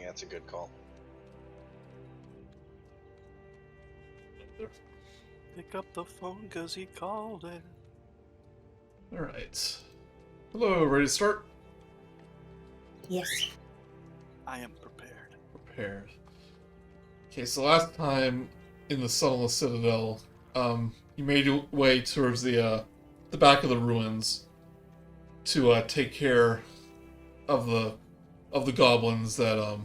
that's a good call. Pick up the phone because he called it. Alright. Hello, ready to start? Yes. I am prepared. Prepared. Okay, so last time in the Sunless Citadel, you made your way towards the back of the ruins to take care of the goblins that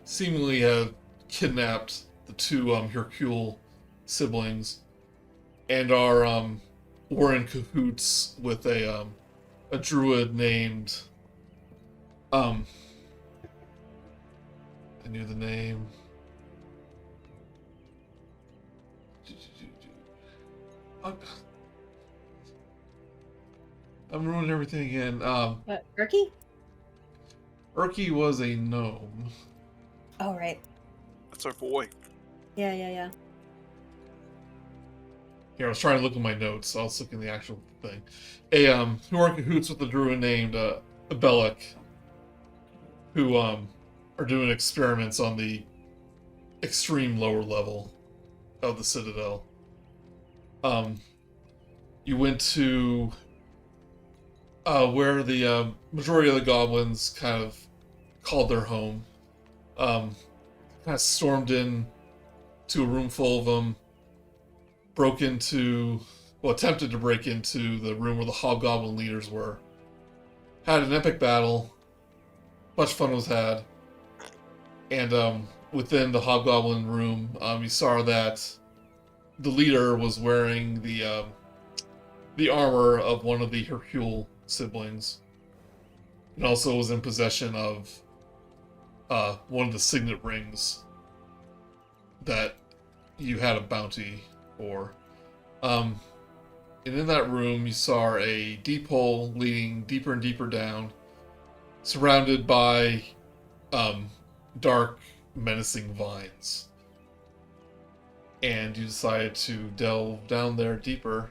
seemingly had kidnapped the two Hercule siblings and were in cahoots with a druid named I knew the name. I'm ruining everything again. Urky? Urky was a gnome. Oh, right. That's our boy. Yeah. Here, I was trying to look at my notes, so I was looking at the actual thing. Who are in cahoots with a druid named Bellic, who are doing experiments on the extreme lower level of the Citadel. You went to where the majority of the goblins kind of called their home. Kind of stormed in to a room full of them, attempted to break into the room where the Hobgoblin leaders were. Had an epic battle. Much fun was had. And within the Hobgoblin room, you saw that the leader was wearing the armor of one of the Hercule siblings, and also was in possession of one of the signet rings that you had a bounty for. And in that room, you saw a deep hole leading deeper and deeper down, surrounded by dark, menacing vines. And you decided to delve down there deeper.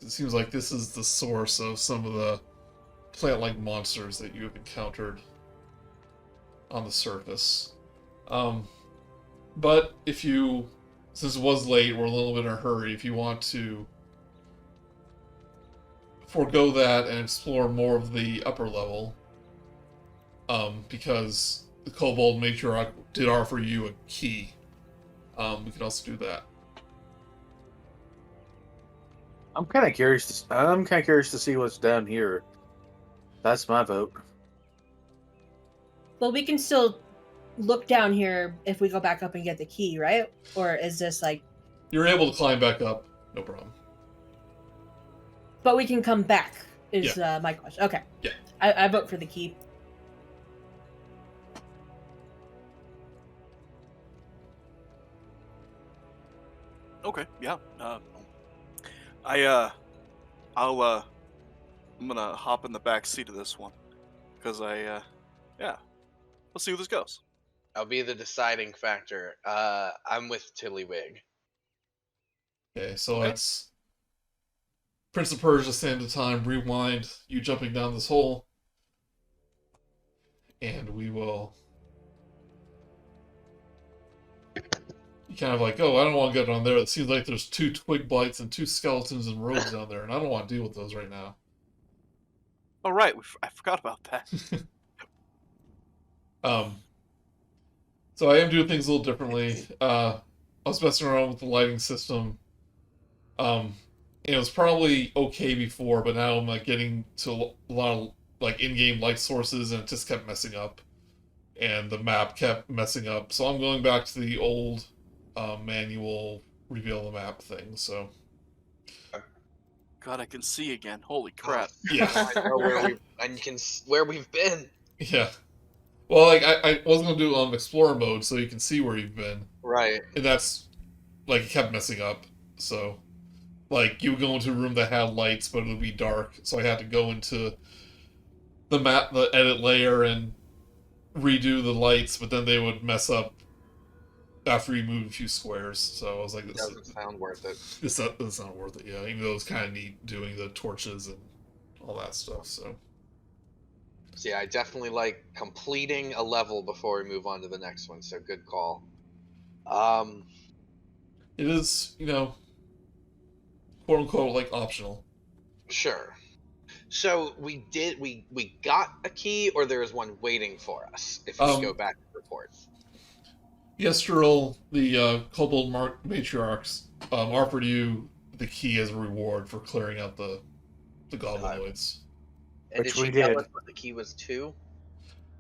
It seems like this is the source of some of the plant-like monsters that you have encountered on the surface. But if you, since it was late, we're a little bit in a hurry, if you want to forego that and explore more of the upper level, because the Kobold Matriarch did offer you a key, we can also do that. I'm kind of curious to see what's down here. That's my vote. Well, we can still look down here if we go back up and get the key, right? Or is this like... You're able to climb back up, no problem. But we can come back, is Yeah. My question. Okay. Yeah. I vote for the key. Okay, yeah. I'm gonna hop in the back seat of this one, because we'll see where this goes. I'll be the deciding factor. I'm with Tillywig. Okay, so Okay. that's Prince of Persia, Sand of Time, rewind, you jumping down this hole. And we will... You kind of like, oh, I don't want to get down there. It seems like there's 2 twig blights and 2 skeletons and rogues down there, and I don't want to deal with those right now. Oh, right, I forgot about that. So I am doing things a little differently. I was messing around with the lighting system. It was probably okay before, but now I'm like getting to a lot of like in-game light sources, and it just kept messing up, and the map kept messing up. So I'm going back to the old manual reveal the map thing. So God, I can see again. Holy crap! yeah, I know where we've been. yeah. Well, like I wasn't gonna do Explorer mode, so you can see where you've been. Right. And that's like it kept messing up. So like you would go into a room that had lights, but it would be dark. So I had to go into the map, the edit layer, and redo the lights, but then they would mess up after you move a few squares. So I was like, It doesn't sound worth it. this doesn't sound worth it. Yeah, even though it's kind of neat doing the torches and all that stuff. So So yeah, I definitely like completing a level before we move on to the next one. So good call. It is, quote unquote, like optional. Sure. So we got a key, or there is one waiting for us if we go back and report. Yesteril, the Kobold matriarchs, offered you the key as a reward for clearing out the goblinoids. And Which did she we tell did. us what the key was to?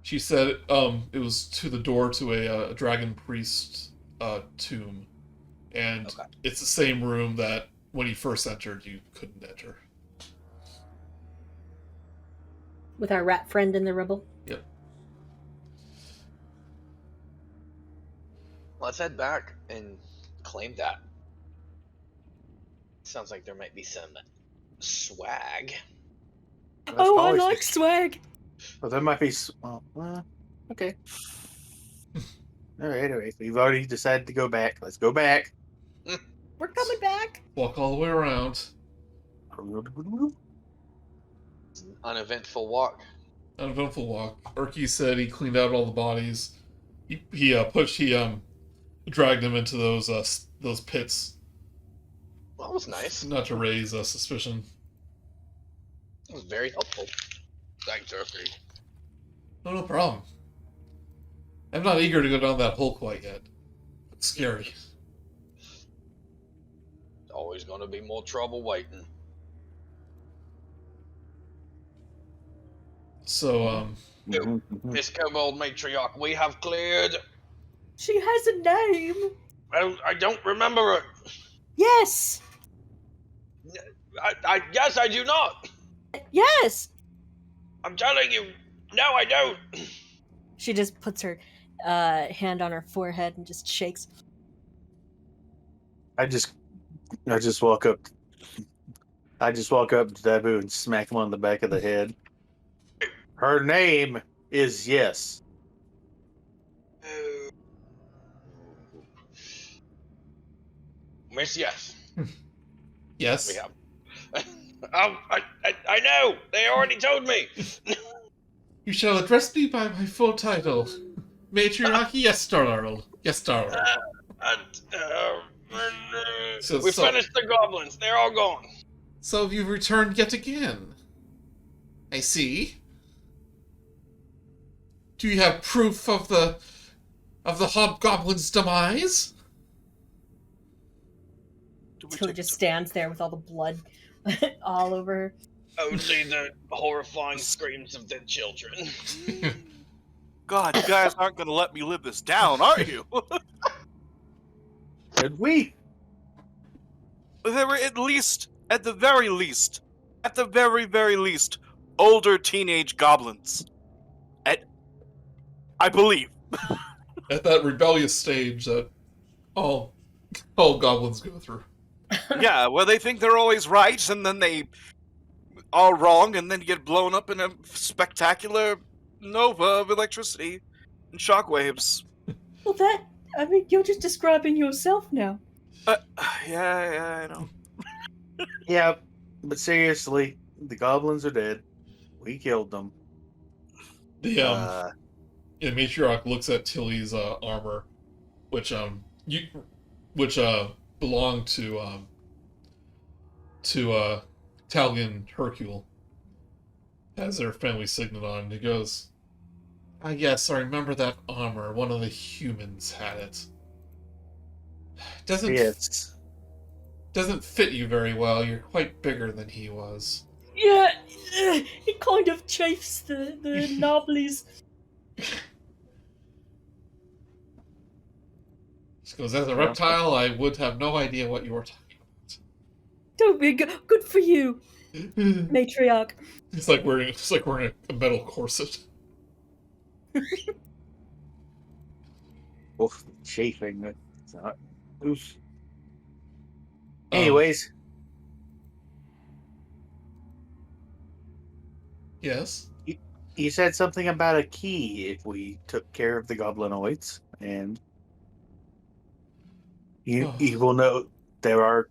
She said it was to the door to a dragon priest tomb, and Okay. it's the same room that when you first entered you couldn't enter. With our rat friend in the rubble. Yep. Let's head back and claim that. Sounds like there might be some swag. That's Oh, I probably- like swag. Well, there might be. Okay. All right. Anyway, we've already decided to go back. Let's go back. We're coming back. Walk all the way around. Uneventful walk. Uneventful walk. Urki said he cleaned out all the bodies. He dragged them into those pits, Well, that was nice. not to raise suspicion. That was very helpful. Thanks, Urki. No problem. I'm not eager to go down that hole quite yet. It's scary. Always gonna be more trouble waiting. So, Miss Kobold Matriarch, we have cleared. She has a name. I don't remember it. Yes. I guess I do not. Yes. I'm telling you. No, I don't. She just puts her hand on her forehead and just shakes. I just walk up. I just walk up to Dabu and smack him on the back of the head. Her name is Yes. Miss Yes. yes. We have. I know. They already told me. You shall address me by my full title. Matriarch Yestarl. Yestarl. We finished the goblins. They're all gone. So you've returned yet again. I see. Do you have proof of the hobgoblin's demise? Tilly just stands there with all the blood all over her. Only the horrifying screams of the children. God, you guys aren't going to let me live this down, are you? Did we? There were at the very least, older teenage goblins. I believe. At that rebellious stage that all goblins go through. Yeah, where they think they're always right, and then they are wrong, and then get blown up in a spectacular nova of electricity and shockwaves. Well, you're just describing yourself now. Yeah, I know. Yeah, but seriously, the goblins are dead. We killed them. The matriarch looks at Tilly's armor, which belonged to Talgan Hercule, has their family signet on, and he goes, yes, I remember that armor. One of the humans had it. Doesn't fit you very well. You're quite bigger than he was. Yeah, it kind of chafes the nobblies. She goes, as a reptile, I would have no idea what you were talking about. Don't be good for you, matriarch. It's like wearing a metal corset. Oof, chafing. It's not. Oof. Anyways, Yes. you said something about a key if we took care of the goblinoids, and you will know there are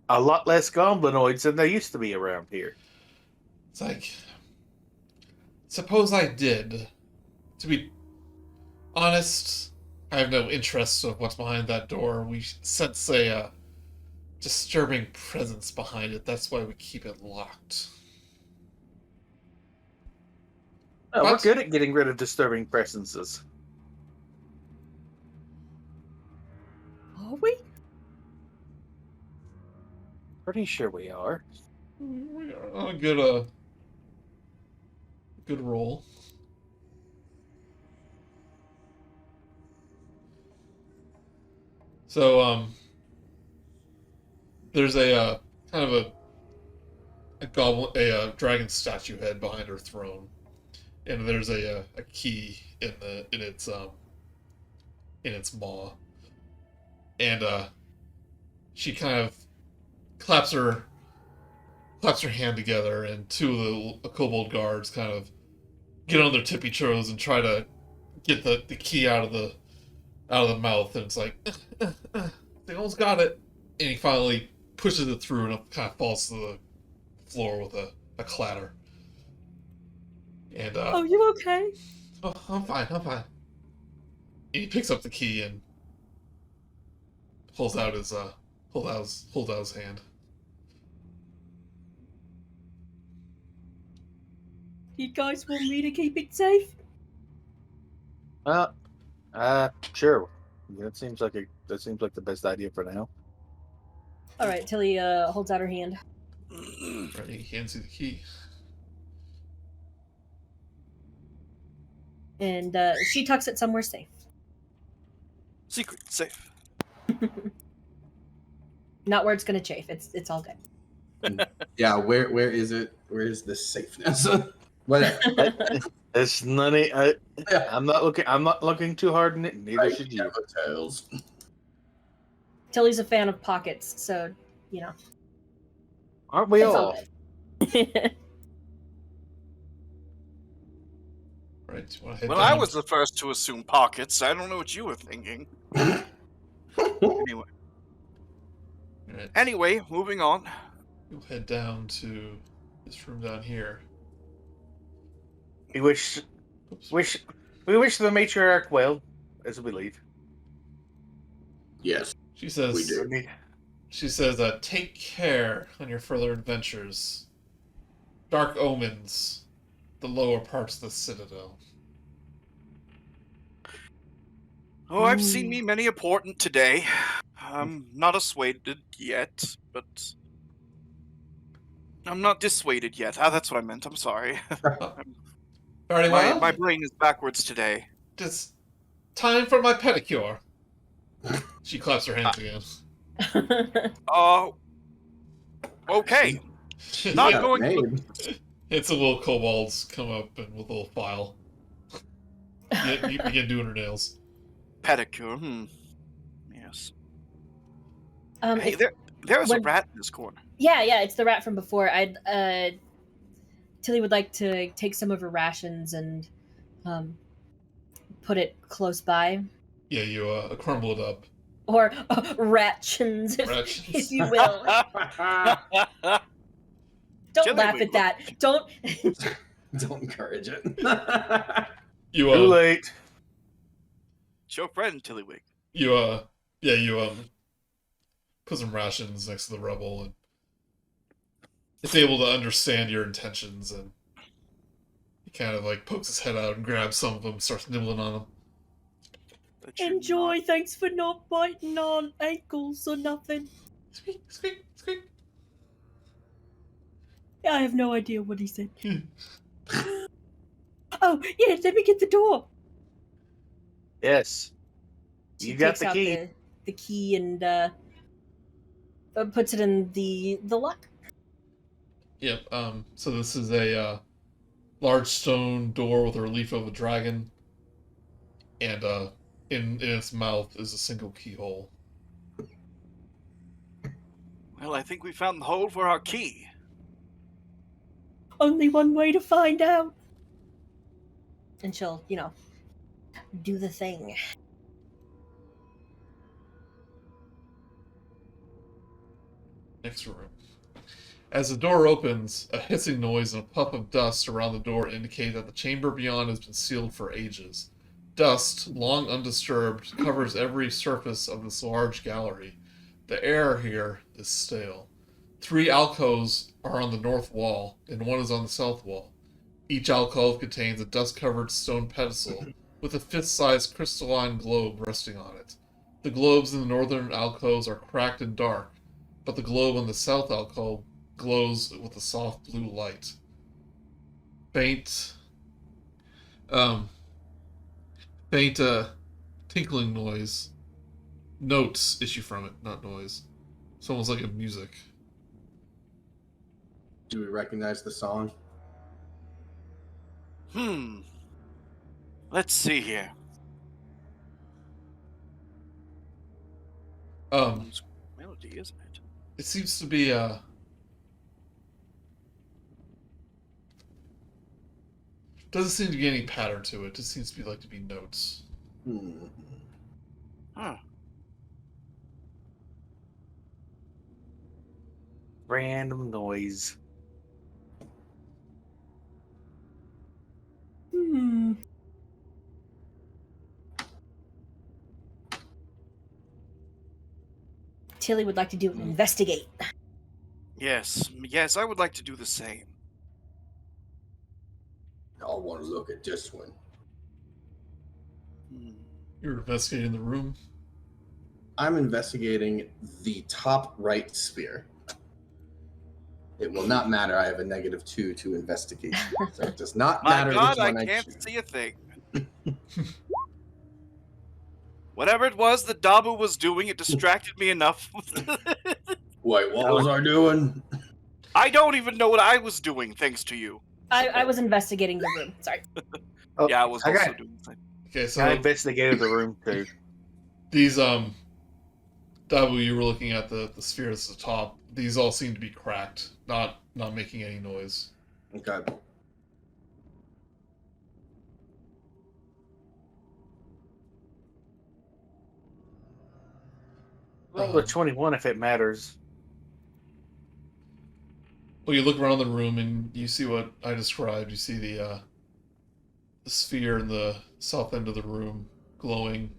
a lot less goblinoids than there used to be around here. It's suppose I did. To be honest, I have no interest of what's behind that door. We sense a disturbing presence behind it. That's why we keep it locked. Oh, we're What? good at getting rid of disturbing presences. Are we? Pretty sure we are. We are on a good roll. So, there's a kind of a goblin, a dragon statue head behind her throne, and there's a key in its maw, and she kind of claps her hand together, and two of the kobold guards kind of get on their tippy toes and try to get the key out of the mouth, and it's like they almost got it, and he finally pushes it through, and it kind of falls to the floor with a clatter. And Oh, you okay? oh, I'm fine. And he picks up the key and holds out his hand. You guys want me to keep it safe? Sure. That seems like the best idea for now. All right, Tilly holds out her hand. Right, he hands you the key. And she tucks it somewhere safe. Secret, safe. Not where it's gonna chafe. It's all good. Yeah, where is it? Where is the safeness? What? It's none. I'm not looking too hard in it. Neither should you. Hotels. Tilly's a fan of pockets, so you know. Aren't we It's all? good. Right. You wanna head Well, down? I was the first to assume pockets. I don't know what you were thinking. Anyway. Right. Anyway, moving on. You'll head down to this room down here. We wish Oops. we wish the matriarch well as we leave. Yes. She says, We do. She says, take care on your further adventures. Dark omens, the lower parts of the Citadel. Oh, I've seen me many a portent today. I'm not assuaded yet, but I'm not dissuaded yet. Ah, that's what I meant. I'm sorry. Very well. My brain is backwards today. It's time for my pedicure. She claps her hands again. Okay. Not Yeah, going. Name. it's a little kobolds come up and with a little file. You begin doing her nails. Pedicure. Yes. Hey, If- there's a when- rat in this corner. yeah, it's the rat from before. Tilly would like to take some of her rations and put it close by, Yeah, you crumble it up. or rations, Rations. if you will. Don't Tilly, laugh wait, at that. Don't. Don't encourage it. You Too late. It's your friend, Tillywig. you put some rations next to the rubble, and it's able to understand your intentions, and he kind of like pokes his head out and grabs some of them, starts nibbling on them. That you're Enjoy. not- Thanks for not biting on ankles or nothing. Squeak, squeak, squeak. I have no idea what he said. Oh, yeah, let me get the door. Yes. She You got takes the out key. the key and puts it in the lock. Yep. So this is a large stone door with a relief of a dragon, and in its mouth is a single keyhole. Well, I think we found the hole for our key. Only one way to find out. And she'll, do the thing. Next room. As the door opens, a hissing noise and a puff of dust around the door indicate that the chamber beyond has been sealed for ages. Dust, long undisturbed, covers every surface of this large gallery. The air here is stale. 3 alcoves are on the north wall, and 1 is on the south wall. Each alcove contains a dust-covered stone pedestal with a fist-sized crystalline globe resting on it. The globes in the northern alcoves are cracked and dark, but the globe on the south alcove glows with a soft blue light. Faint tinkling noise. Notes issue from it, not noise. It's almost like a music. Do we recognize the song? Let's see here. Melody, isn't it? It seems to be doesn't seem to be any pattern to it. It just seems to be like to be notes. Huh. Random noise. Tilly would like to do investigate. Yes, I would like to do the same. I want to look at this one. You're investigating the room. I'm investigating the top right sphere. It will not matter. I have a -2 to investigate, so it does not My matter God, which one I I can't choose. see a thing. Whatever it was that Dabu was doing, it distracted me enough. Wait, what was I doing? I don't even know what I was doing, thanks to you. I was investigating the room. Sorry. Oh, Yeah, I was I also got- doing the same. Okay, I so investigated the room too. these Dabu, you were looking at the spheres at the top. These all seem to be cracked, not making any noise. Okay. Roll a 21 if it matters. Well, you look around the room and you see what I described. You see the sphere in the south end of the room glowing,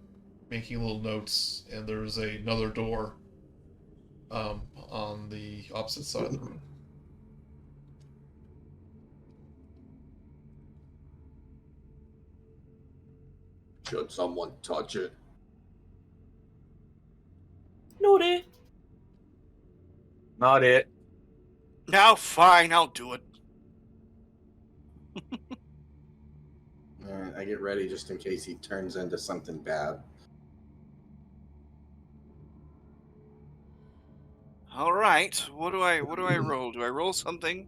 making little notes, and there's another door on the opposite side of the room. Should someone touch it? Noted. Not it. Now, fine, I'll do it. Alright, I get ready just in case he turns into something bad. All right, what do I roll? Do I roll something?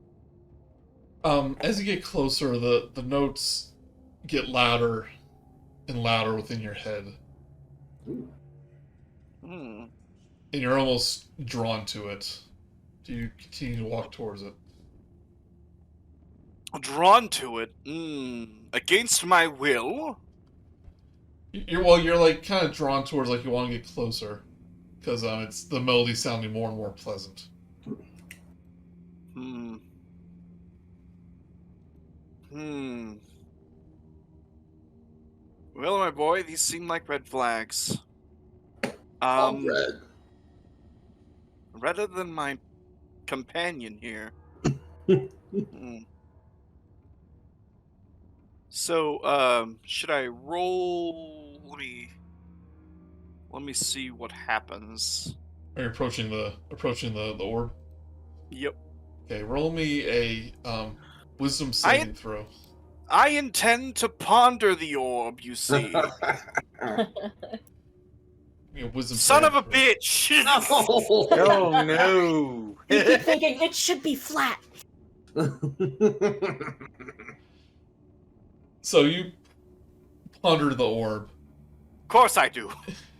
As you get closer, the notes get louder and louder within your head, Ooh. Hmm. and you're almost drawn to it. Do you continue to walk towards it? Drawn to it. Against my will. You're like kind of drawn towards, like you want to get closer, because it's the melody sounding more and more pleasant. Well, my boy, these seem like red flags. Red. Redder than my companion here. So, should I roll? Let me see what happens. Are you approaching the orb? Yep. Okay, roll me a wisdom saving throw. I intend to ponder the orb, you see. Wisdom Son of a saving throw. bitch! Oh no! You keep thinking it should be flat. So you ponder the orb, Of course I do.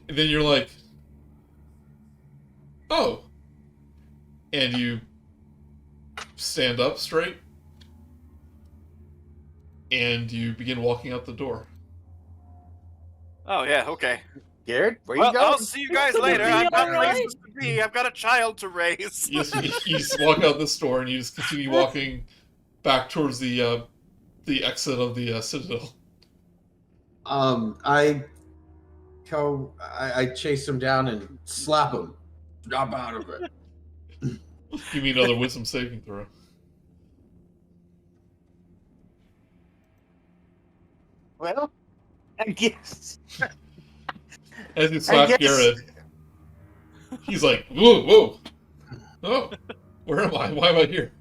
and then you're like, "Oh," and you stand up straight, and you begin walking out the door. Oh yeah, okay. Garrett, where Well, you going? I'll see you guys later. Be I've got alright. places to leave me. I've got a child to raise. You just walk out this door and you just continue walking back towards the exit of the Citadel. I chase him down and slap him. Drop out of it. Give me another wisdom saving throw. Well, I guess. As you slap guess- Gared, he's like, whoa, whoa. Oh, where am I? Why am I here?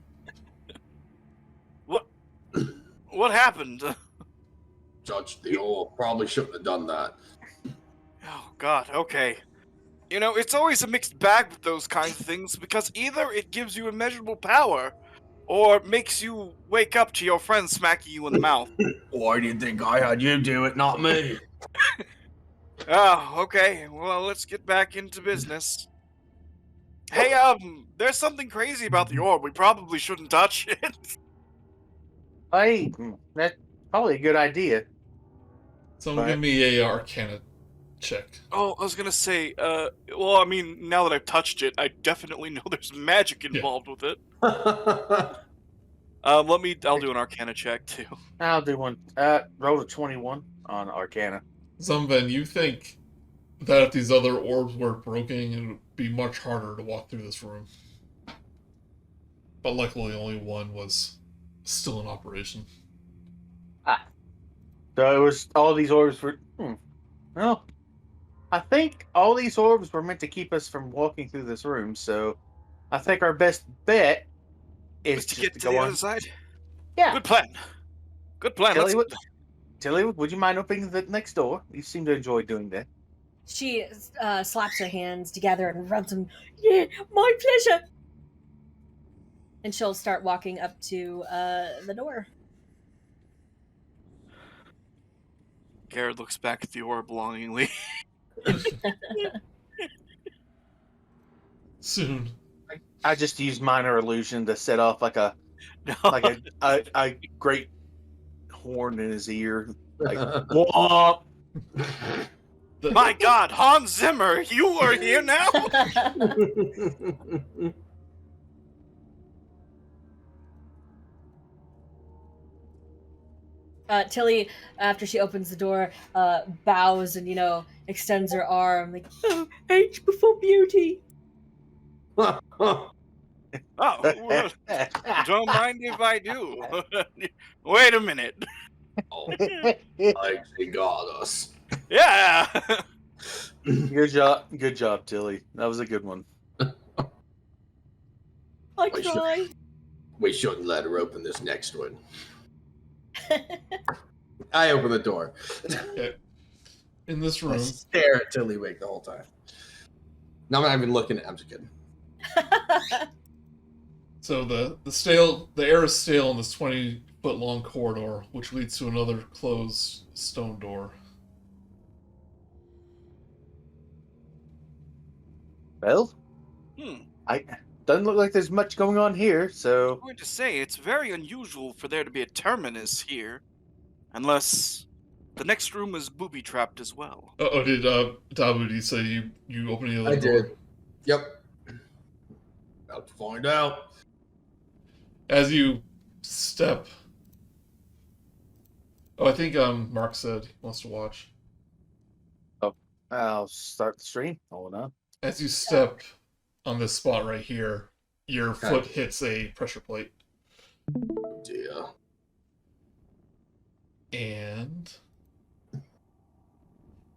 What happened? Judge Theo probably shouldn't have done that. Oh, God, okay. You know, it's always a mixed bag with those kinds of things, because either it gives you immeasurable power, or makes you wake up to your friend smacking you in the mouth. Why do you think I had you do it, not me? Oh, okay. Well, let's get back into business. Hey, there's something crazy about the orb. We probably shouldn't touch it. Hey, that's probably a good idea. Someone give me a Arcana check. Oh, I was gonna say, well, I mean, now that I've touched it, I definitely know there's magic involved with it. I'll do an Arcana check, too. I'll do one. Roll a 21 on Arcana. Zumven, you think that if these other orbs were broken, it would be much harder to walk through this room. But luckily, only one was still in operation. So it was all these orbs were. Well, I think all these orbs were meant to keep us from walking through this room. So I think our best bet is To just get to to go the on. other side? Yeah. Good plan. Good plan. Tillywig, would you mind opening the next door? You seem to enjoy doing that. She slaps her hands together and rubs them. Yeah, my pleasure. And she'll start walking up to the door. Gared looks back at the orb longingly. Soon. I just used minor illusion to set off like a great horn in his ear. Like, whoa! My God, Hans Zimmer, you are here now? Tilly, after she opens the door, bows and, extends her arm, like, oh, age before beauty. Oh, well, don't mind if I do. Wait a minute. Like they got us. Yeah. Good job, Tilly. That was a good one. I try. We shouldn't let her open this next one. I open the door. Okay. In this I room, stare at Tillywig the whole time. No, I'm not even looking at. I'm just kidding. so the air is stale in this 20-foot long corridor, which leads to another closed stone door. Well, doesn't look like there's much going on here, so... I'm going to say, it's very unusual for there to be a terminus here. Unless the next room is booby-trapped as well. Did Dabu, did you say you opened the other I door? did. Yep. About to find out. As you step... Oh, I think Mark said he wants to watch. Oh, I'll start the stream. Hold on. As you step on this spot right here, your foot hits a pressure plate. Oh dear. And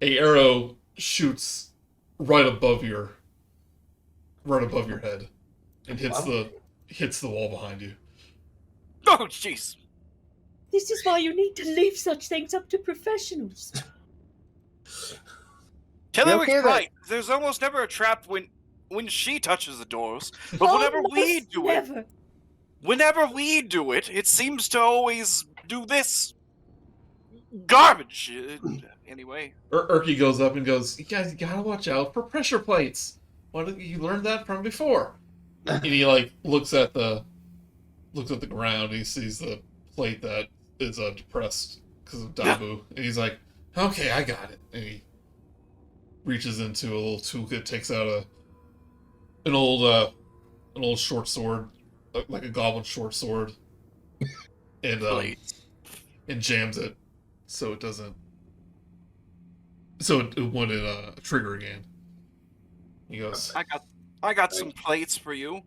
a arrow shoots right above your head and hits the wall behind you. Oh, jeez. This is why you need to leave such things up to professionals. Tillywig's right. There's almost never a trap when she touches the doors, but whenever we do it, it seems to always do this garbage. Anyway, Urki goes up and goes, "You guys gotta watch out for pressure plates. Why did you learn that from before?" And he looks at the ground. And he sees the plate that is depressed because of Dabu, and he's like, "Okay, I got it." And he reaches into a little toolkit, takes out an old short sword, like a goblin short sword, and jams it so it doesn't, so it wouldn't trigger again. He goes, I got some plates for you.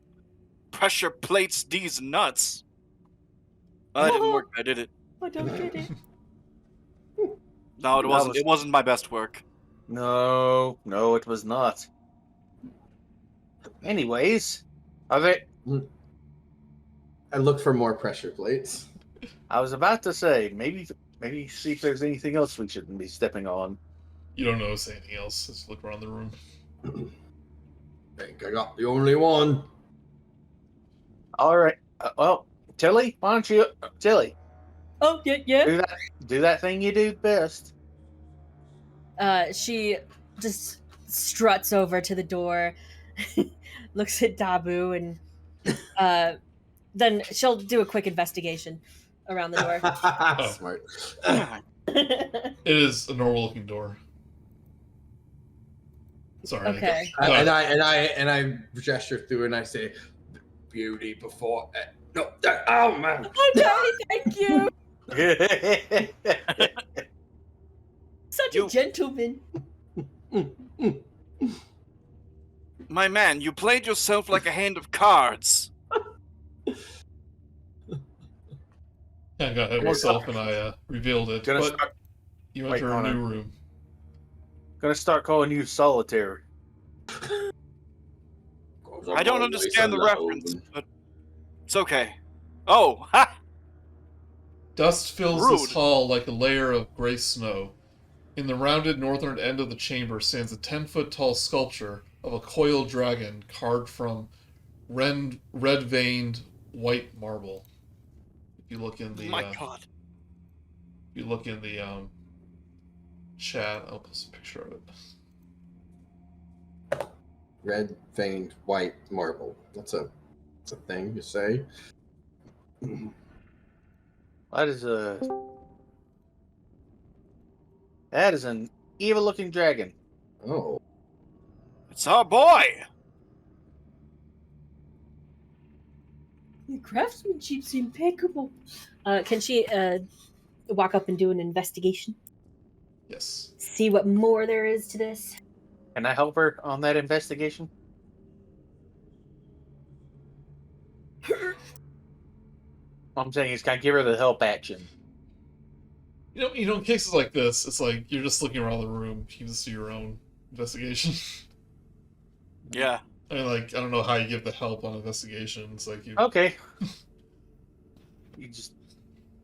Pressure plates these nuts. That didn't work, did it? I don't get it. No, it wasn't. It wasn't my best work. No, it was not. Anyways, are they? I look for more pressure plates. I was about to say maybe see if there's anything else we shouldn't be stepping on. you don't notice anything else as you look around the room. Think I got the only one. All right. Well, Tilly, why don't you, Tilly? Oh, yeah. Do that thing you do best. She just struts over to the door, looks at Dabu, and then she'll do a quick investigation around the door. Smart. It is a normal-looking door. Sorry. Okay. And I gesture through and I say, "Beauty before." No. Oh man. Okay, thank you. Such a gentleman. My man, you played yourself like a hand of cards. I got it myself and I revealed it. But you enter a new room. Gonna start calling you Solitaire. I don't understand the reference, but it's okay. Oh, ha! Dust fills Rude. this hall like a layer of gray snow. In the rounded northern end of the chamber stands a 10-foot-tall sculpture of a coiled dragon carved from red-veined white marble. If you look in the My God. if you look in the chat, I'll post a picture of it. Red veined white marble. That's a thing you say. That is an evil-looking dragon. Oh. It's our boy. The craftsmanship's impeccable. Can she walk up and do an investigation? Yes. See what more there is to this? Can I help her on that investigation? What I'm saying is, can I give her the help action? You know, in cases like this, it's like you're just looking around the room. You can just do your own investigation. Yeah. I mean, like, I don't know how you give the help on investigations. Like, you. Okay.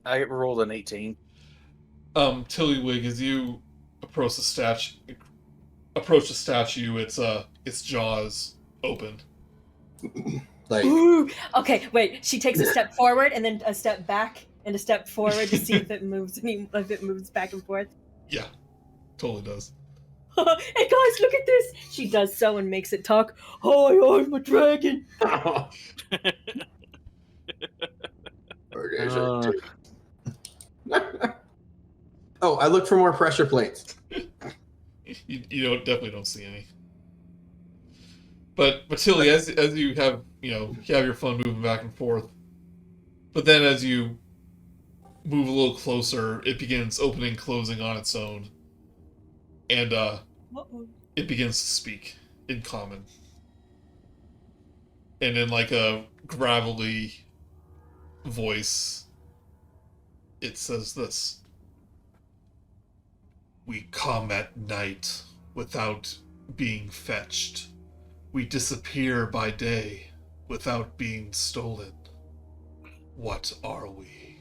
I rolled an 18. Tillywig, as you approach the statue, its jaws open. Like, Ooh. Okay, wait. She takes a step forward and then a step back and a step forward to see if it moves. If it moves back and forth. Yeah, totally does. Hey guys, look at this! She does so and makes it talk. Hi, I'm a dragon. Oh, I look for more pressure plates. You definitely don't see any. But Tilly, as you have you have your fun moving back and forth, but then as you move a little closer, it begins opening, closing on its own, and it begins to speak in common, and in like a gravelly voice, it says this: "We come at night without being fetched. We disappear by day without being stolen. What are we?"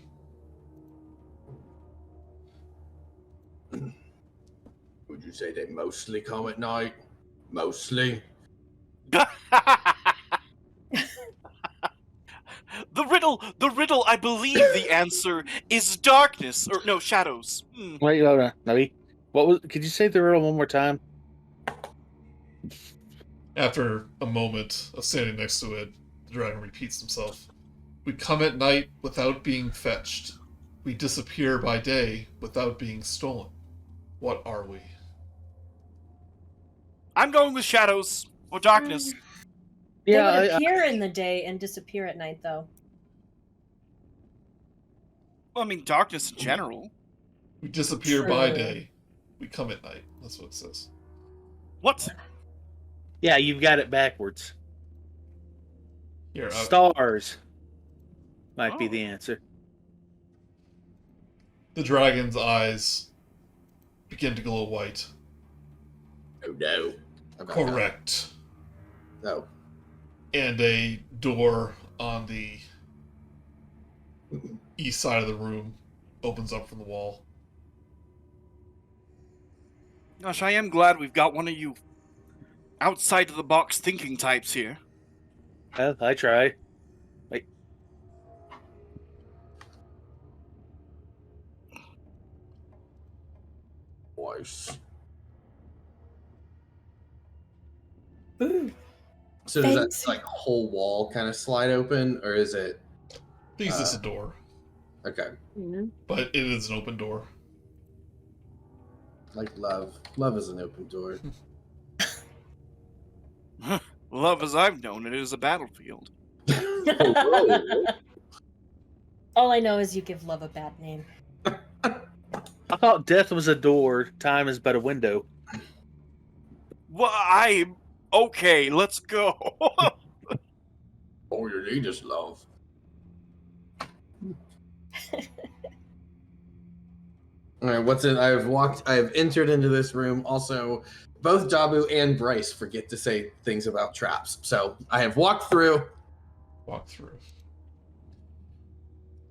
Would you say they mostly come at night? Mostly? The riddle, I believe the answer is darkness, or no, shadows. Wait, hold on, Navi. Could you say the riddle one more time? After a moment of standing next to it, the dragon repeats himself. "We come at night without being fetched. We disappear by day without being stolen. What are we?" I'm going with shadows or darkness. They Yeah, would appear in the day and disappear at night, though. Well, I mean, darkness in general. We disappear by True. day. We come at night. That's what it says. What? yeah, you've got it backwards. Here, Stars might be Oh. the answer. the dragon's eyes begin to glow white. Oh no. Okay. Correct. No. And a door on the east side of the room opens up from the wall. Gosh, I am glad we've got one of you outside of the box thinking types here. Well, I try. Wait. Voice. Boo. So does that Thanks. like whole wall kind of slide open, or is it I think it's just a door, okay? but it is an open door. Like love. Love is an open door. Love, as I've known it, is a battlefield. Whoa. All I know is you give love a bad name. I thought death was a door, time is but a window. Well, okay, let's go. All you need is love. All right, what's it? I've entered into this room. Also, both Dabu and Brice forget to say things about traps. So I have walked through. Walk through.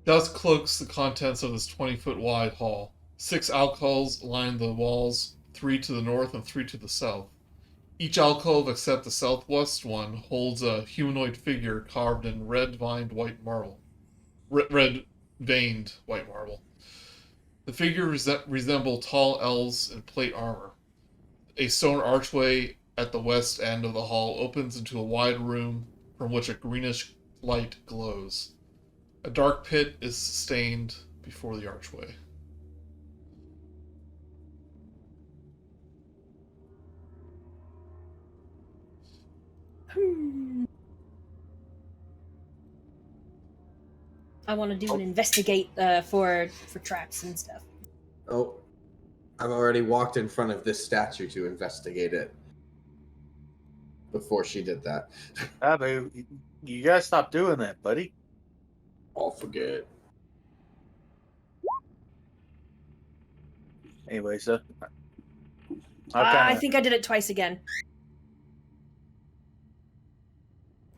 Dust cloaks the contents of this 20-foot wide hall. 6 alcoves line the walls, 3 to the north and 3 to the south. Each alcove except the southwest one holds a humanoid figure carved in red-veined white marble. Red-veined white marble. The figure resemble tall elves in plate armor. A stone archway at the west end of the hall opens into a wide room from which a greenish light glows. A dark pit is sustained before the archway. I want to do an investigate for traps and stuff. Oh, I've already walked in front of this statue to investigate it. Before she did that, Dabu, you gotta stop doing that, buddy. I'll forget. Anyway, so I think I did it twice again.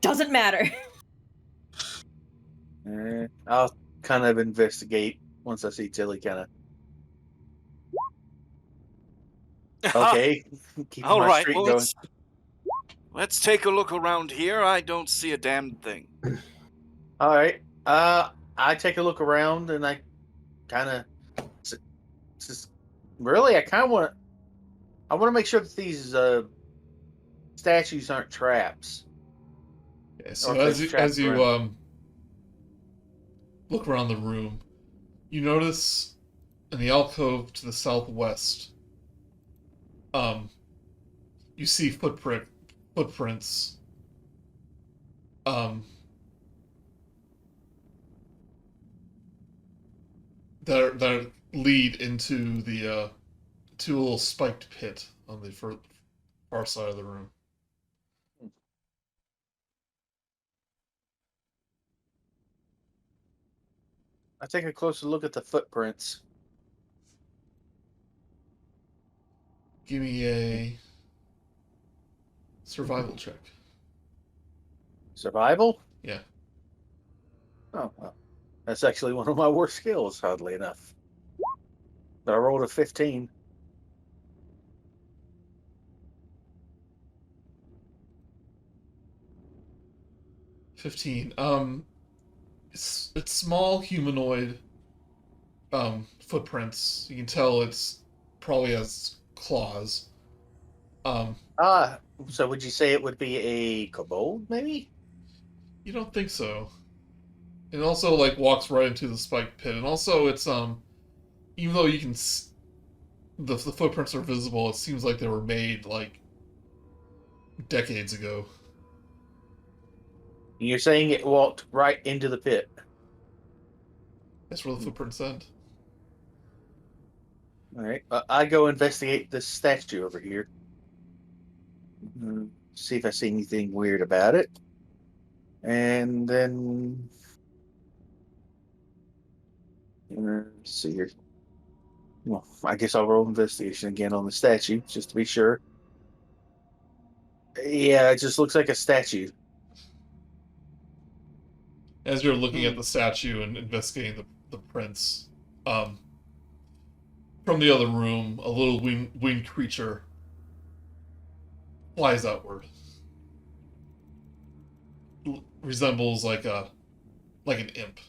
Doesn't matter. I'll kind of investigate once I see Tilly kind of. Okay. Keep All my right, streak well, going. let's take a look around here. I don't see a damn thing. All right. I take a look around and I kind of really I kind of want to make sure that these statues aren't traps. Okay, so Or as you, traps look around the room, you notice in the alcove to the southwest, you see footprints that lead into the to a little spiked pit on the far side of the room. I take a closer look at the footprints. Give me a survival check. Survival? Yeah. Oh, well, that's actually one of my worst skills, oddly enough. But I rolled a 15. It's small humanoid footprints. You can tell it's probably has claws. So would you say it would be a kobold, maybe? You don't think so. It also like walks right into the spiked pit, and also it's even though you can the footprints are visible, it seems like they were made like decades ago. You're saying it walked right into the pit. That's where the footprints end. All right. I go investigate this statue over here. See if I see anything weird about it. And then... let's see here. Well, I guess I'll roll investigation again on the statue, just to be sure. Yeah, it just looks like a statue. As you're looking at the statue and investigating the prints, from the other room, a little winged creature flies outward. Resembles like an imp.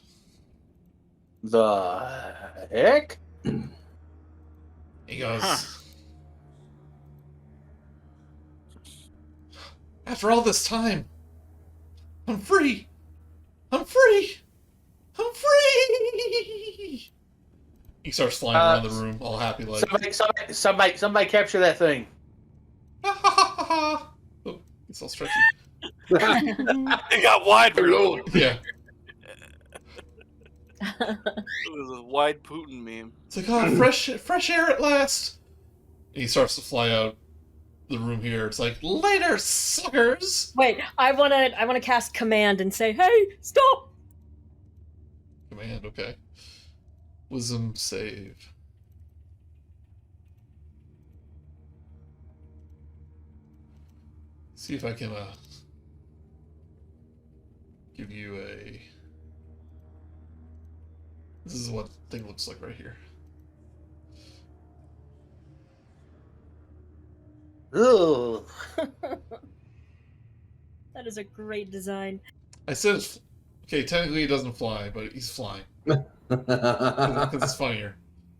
The heck? He goes, after all this time, I'm free! I'm free! I'm free! He starts flying around the room, all happy like. Somebody capture that thing. Oh, it's all stretchy. It got wide real. Yeah. It was a wide Putin meme. It's like, oh, fresh air at last. And he starts to fly out the room here. It's like, later, suckers. Wait, I wanna cast command and say, hey, stop! Command, okay. Wisdom save. See if I can give you a. This is what the thing looks like right here. Ugh. That is a great design. I said, okay, technically he doesn't fly, but he's flying because it's funnier.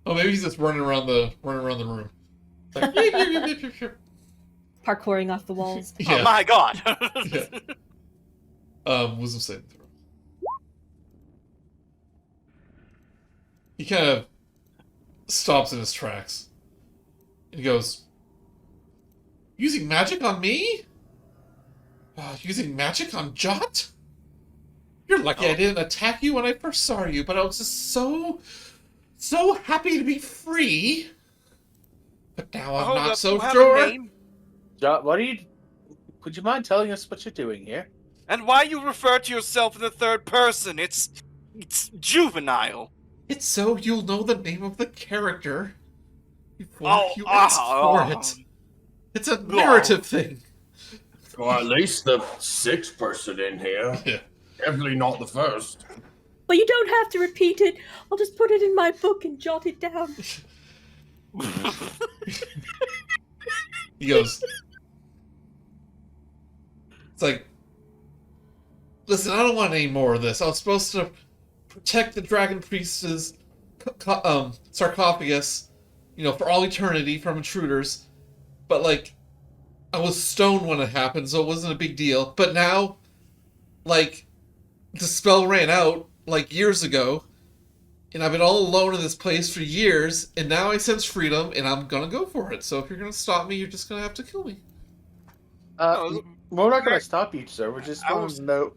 Oh, maybe he's just running around the room. Like, Parkouring off the walls. yeah. Oh my god! Yeah. Wisdom saving throw. He kind of stops in his tracks. And he goes, using magic on me? Using magic on Jot? You're lucky I didn't attack you when I first saw you, but I was just so happy to be free. But now I'm not so sure. Jot, would you mind telling us what you're doing here? And why you refer to yourself in the third person? It's juvenile. It's so you'll know the name of the character before you ask for it. It's a narrative thing. Or at least the sixth person in here. Yeah. Definitely not the first. But you don't have to repeat it. I'll just put it in my book and jot it down. He goes, it's like, listen, I don't want any more of this. I was supposed to protect the Dragon Priest's sarcophagus, for all eternity from intruders. But, like, I was stoned when it happened, so it wasn't a big deal. But now, like, the spell ran out, like, years ago. And I've been all alone in this place for years. And now I sense freedom, and I'm gonna go for it. So if you're gonna stop me, you're just gonna have to kill me. We're not going to stop you, sir. We're just going to know.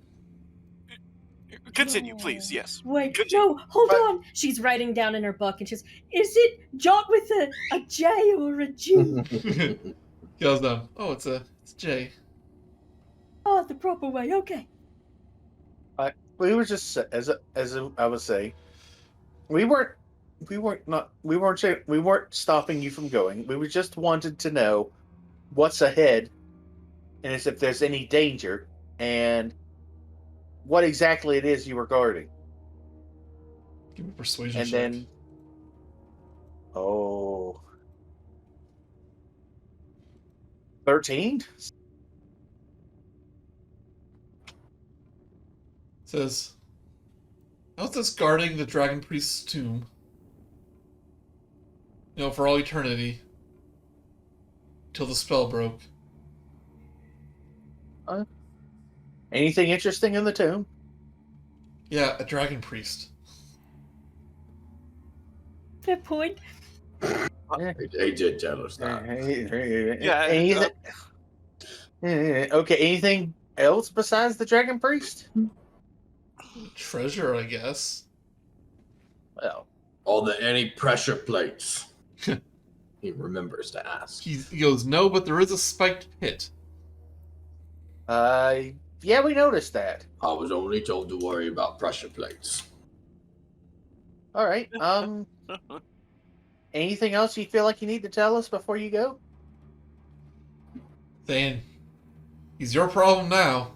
Continue, please. Yes. Wait, Continue. no, hold on. She's writing down in her book, and she's, is it jot with a J or a G? He goes down. Oh, it's J. Oh, the proper way. Okay. We were just as I was saying, we weren't stopping you from going. We were just wanted to know what's ahead, and if there's any danger, and what exactly it is you were guarding. Give me a persuasion And check. then, 13? Says, I was just guarding the Dragon Priest's tomb. For all eternity. Till the spell broke. Anything interesting in the tomb? Yeah, a Dragon Priest. Fair point. They did tell us that. Okay, anything else besides the Dragon Priest? Treasure, I guess. Well, All the any pressure plates. He remembers to ask. He goes, no, but there is a spiked pit. yeah, we noticed that. I was only told to worry about pressure plates. All right. Anything else you feel like you need to tell us before you go? Saying, he's your problem now.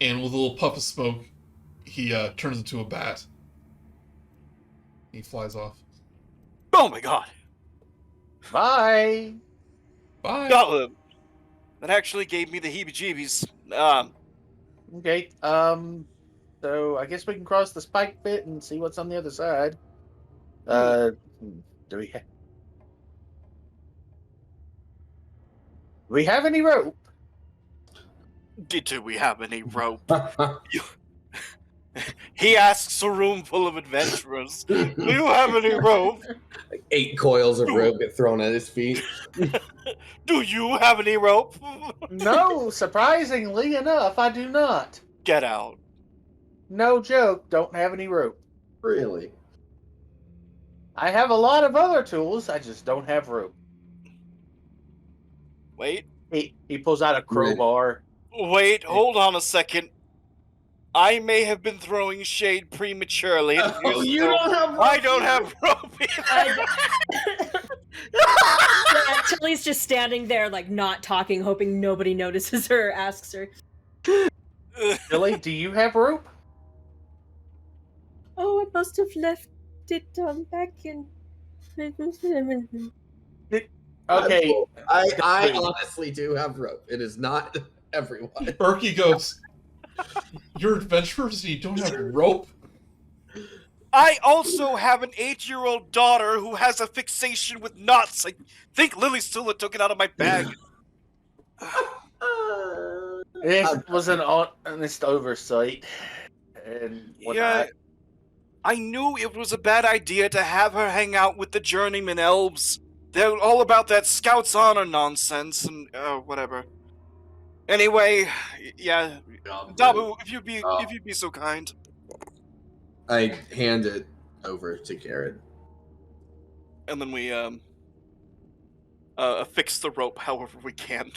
And with a little puff of smoke, he turns into a bat. He flies off. Oh my god. Bye. Bye. That actually gave me the heebie-jeebies. Okay. So I guess we can cross the spike pit and see what's on the other side. Do we have any rope? Do we have any rope? He asks a room full of adventurers. Do you have any rope? Like 8 coils of rope get thrown at his feet. Do you have any rope? No, surprisingly enough, I do not. Get out. No joke, don't have any rope. Really? I have a lot of other tools, I just don't have rope. Wait, He pulls out a crowbar. hold on a second. I may have been throwing shade prematurely. Oh, you don't have rope. I don't have rope either. Yeah, Tilly's just standing there, like, not talking, hoping nobody notices her or asks her. Billy, do you have rope? Oh, I must have left it back in. Okay. I honestly do have rope. It is not everyone. Berkey goes, you're adventurers and you don't have rope? I also have an 8-year-old daughter who has a fixation with knots. I think Lily Stula took it out of my bag. It was an honest oversight. And Yeah, I knew it was a bad idea to have her hang out with the journeyman elves. They're all about that Scouts honor nonsense and whatever. Anyway, yeah, Dabu, if you'd be so kind. I hand it over to Gared. And then we fix the rope however we can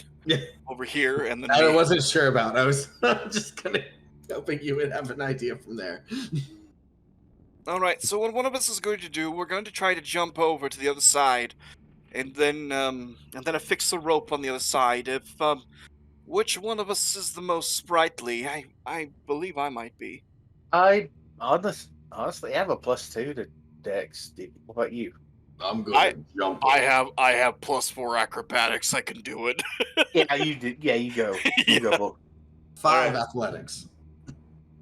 over here, and then I wasn't sure about. I was just hoping you would have an idea from there. All right. So what one of us is going to do, we're going to try to jump over to the other side, and then affix the rope on the other side. If which one of us is the most sprightly? I believe I might be. I honestly have a +2 to Dex. What about you? I'm good. Jump. I have +4 acrobatics. I can do it. Yeah, you did. Yeah, you go. You go. 5 athletics.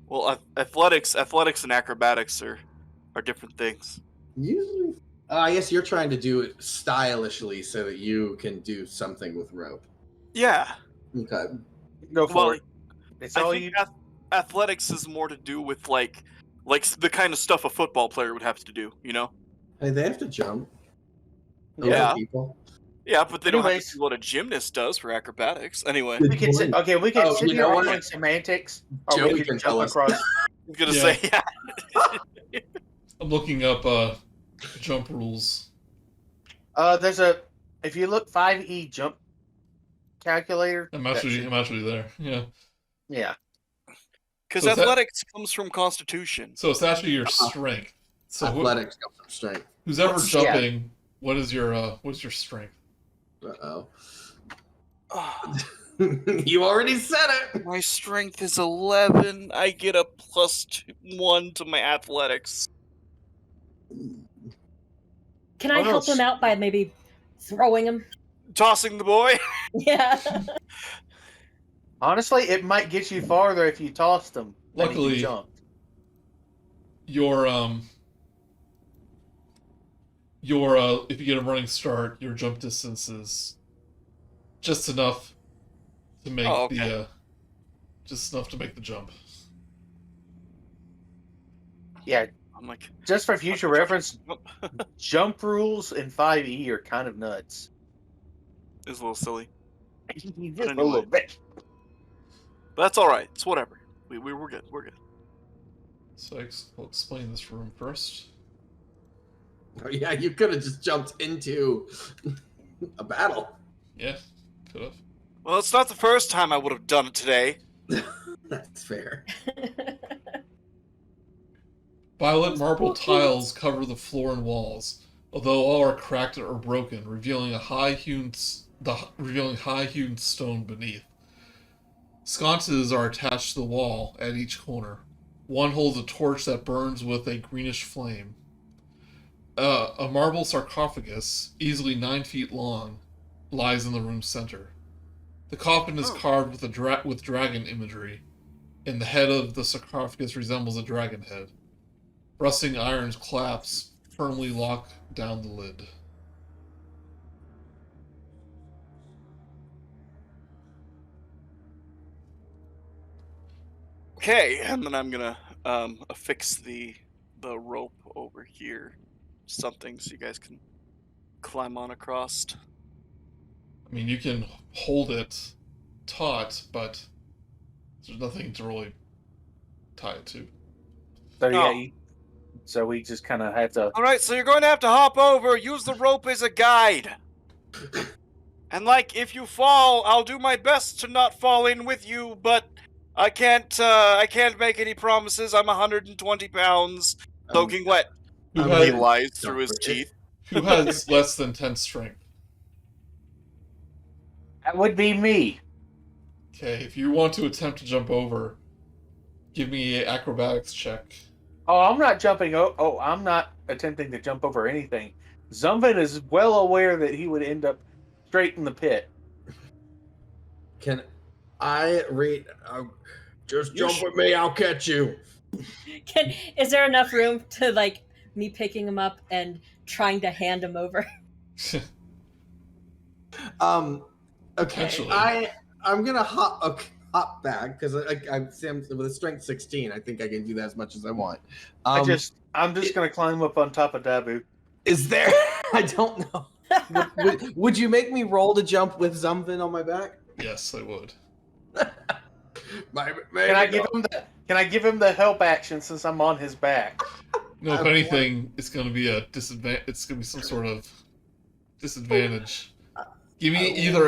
Well, athletics and acrobatics are different things. Usually, I guess you're trying to do it stylishly so that you can do something with rope. Yeah. Okay. Go for it. It's all you. Athletics is more to do with like the kind of stuff a football player would have to do, you know? Hey, they have to jump. Over Yeah. people. Yeah, but they don't have Anyways. to do what a gymnast does for acrobatics. Anyway, We can sit. Okay, we can Oh, sit you here know arguing what? semantics, or Joey we can can tell jump us. across. I was gonna Yeah. say, yeah. I'm looking up jump rules. There's a. If you look 5e jump calculator. I'm that actually should- there. Yeah. Yeah. Because So is that- athletics comes from constitution. So it's actually your strength. So Athletics comes from strength. who's ever What's- jumping, what is your strength? Uh-oh. Ah, You already said it! my strength is 11. I get a +1 to my athletics. Can I Oh, no, help him out by maybe throwing him? Tossing the boy. Yeah. Honestly, it might get you farther if you tossed them. than if you Luckily- jumped. Your if you get a running start, your jump distance is just enough to make Oh, okay. just enough to make the jump. Yeah, I'm like, just for future reference, jump rules in 5e are kind of nuts. it's a little silly. Just Anyway. a little bit. But that's all right. It's whatever. We're good. We're good. So I'll explain this room first. Oh, yeah, you could have just jumped into a battle. Yeah, could have. Well, it's not the first time I would have done it today. That's fair. Violet marble tiles cover the floor and walls, although all are cracked or broken, revealing high-hewn stone beneath. Sconces are attached to the wall at each corner. One holds a torch that burns with a greenish flame. A marble sarcophagus, easily 9 feet long, lies in the room's center. The coffin is carved with dragon imagery, and the head of the sarcophagus resembles a dragon head. Rusting iron clasps firmly lock down the lid. Okay, and then I'm gonna affix the rope over here, something so you guys can climb on across. I mean, you can hold it taut, but there's nothing to really tie it to. So yeah, Oh. so we just kind of have to. All right, so you're going to have to hop over. Use the rope as a guide. And like, if you fall, I'll do my best to not fall in with you, but I can't make any promises. I'm 120 pounds, soaking wet. Who I'm has, He gonna lies jump through his for it. teeth. who has less than 10 strength? That would be me. Okay, if you want to attempt to jump over, give me an acrobatics check. Oh, I'm not jumping. Oh, I'm not attempting to jump over anything. Zumven is well aware that he would end up straight in the pit. Can I read? Just jump with me. I'll catch you. Is there enough room to like me picking him up and trying to hand him over? Okay, Potentially. I'm gonna hop back because I'm with a strength 16. I think I can do that as much as I want. I'm just gonna climb up on top of Dabu. Is there? I don't know. Would you make me roll to jump with Zumven on my back? Yes, I would. Can I give him the help action since I'm on his back? No, if anything, it's going to be a disadvantage. It's going to be some sort of disadvantage. Give me either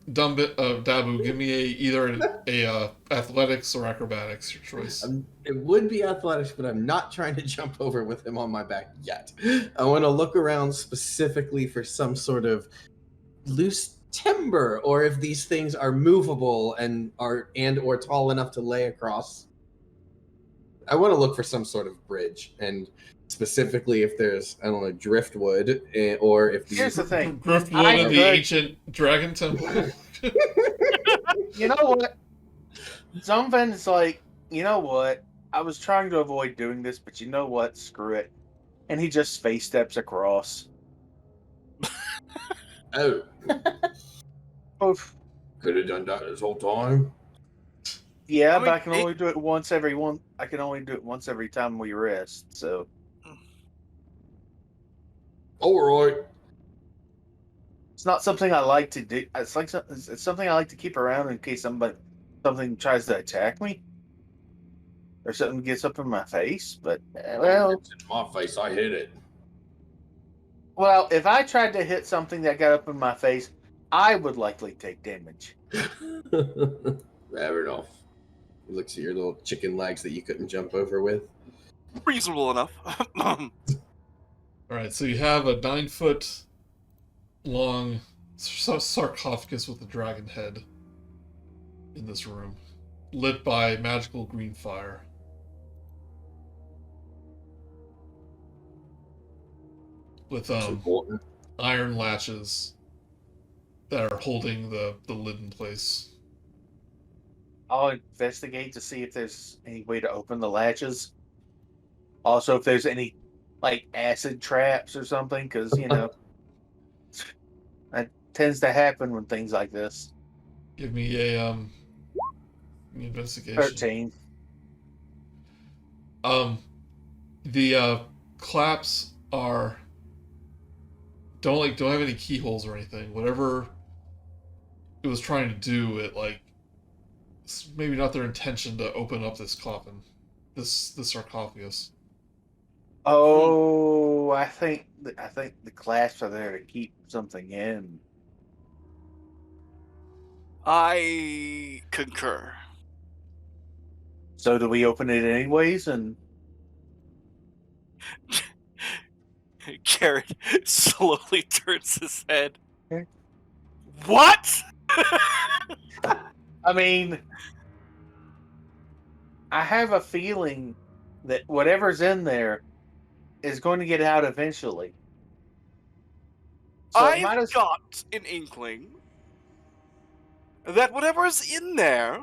Dabu. Give me either a athletics or acrobatics. Your choice. It would be athletics, but I'm not trying to jump over with him on my back yet. I want to look around specifically for some sort of loose timber, or if these things are movable and or tall enough to lay across. I want to look for some sort of bridge, and specifically if there's, I don't know, driftwood, or if Here's the thing. Driftwood I in the could- ancient dragon temple. You know what? Zumven is like, you know what? I was trying to avoid doing this, but you know what? Screw it. And he just space steps across. Oh, Oof. could have done that this whole time. Yeah, I but mean, I can only do it once every I can only do it once every time we rest. So All right. it's not something I like to do. It's like it's something I like to keep around in case something tries to attack me or something gets up in my face. But It's in my face. I hit it. well, if I tried to hit something that got up in my face, I would likely take damage. Fair enough. He looks at your little chicken legs that you couldn't jump over with. Reasonable enough. Alright, so you have a 9-foot long sarcophagus with a dragon head in this room, lit by magical green fire. With It's important. iron latches that are holding the lid in place. I'll investigate to see if there's any way to open the latches. Also, if there's any like acid traps or something, because you know that tends to happen when things like this. Give me a investigation. 13. The claps don't have any keyholes or anything. Whatever it was trying to do, it like it's maybe not their intention to open up this coffin, this sarcophagus. Oh, I think the clasps are there to keep something in. I concur. So do we open it anyways? And Gared slowly turns his head. What? I mean, I have a feeling that whatever's in there is going to get out eventually. So it might I've as- got an inkling that whatever is in there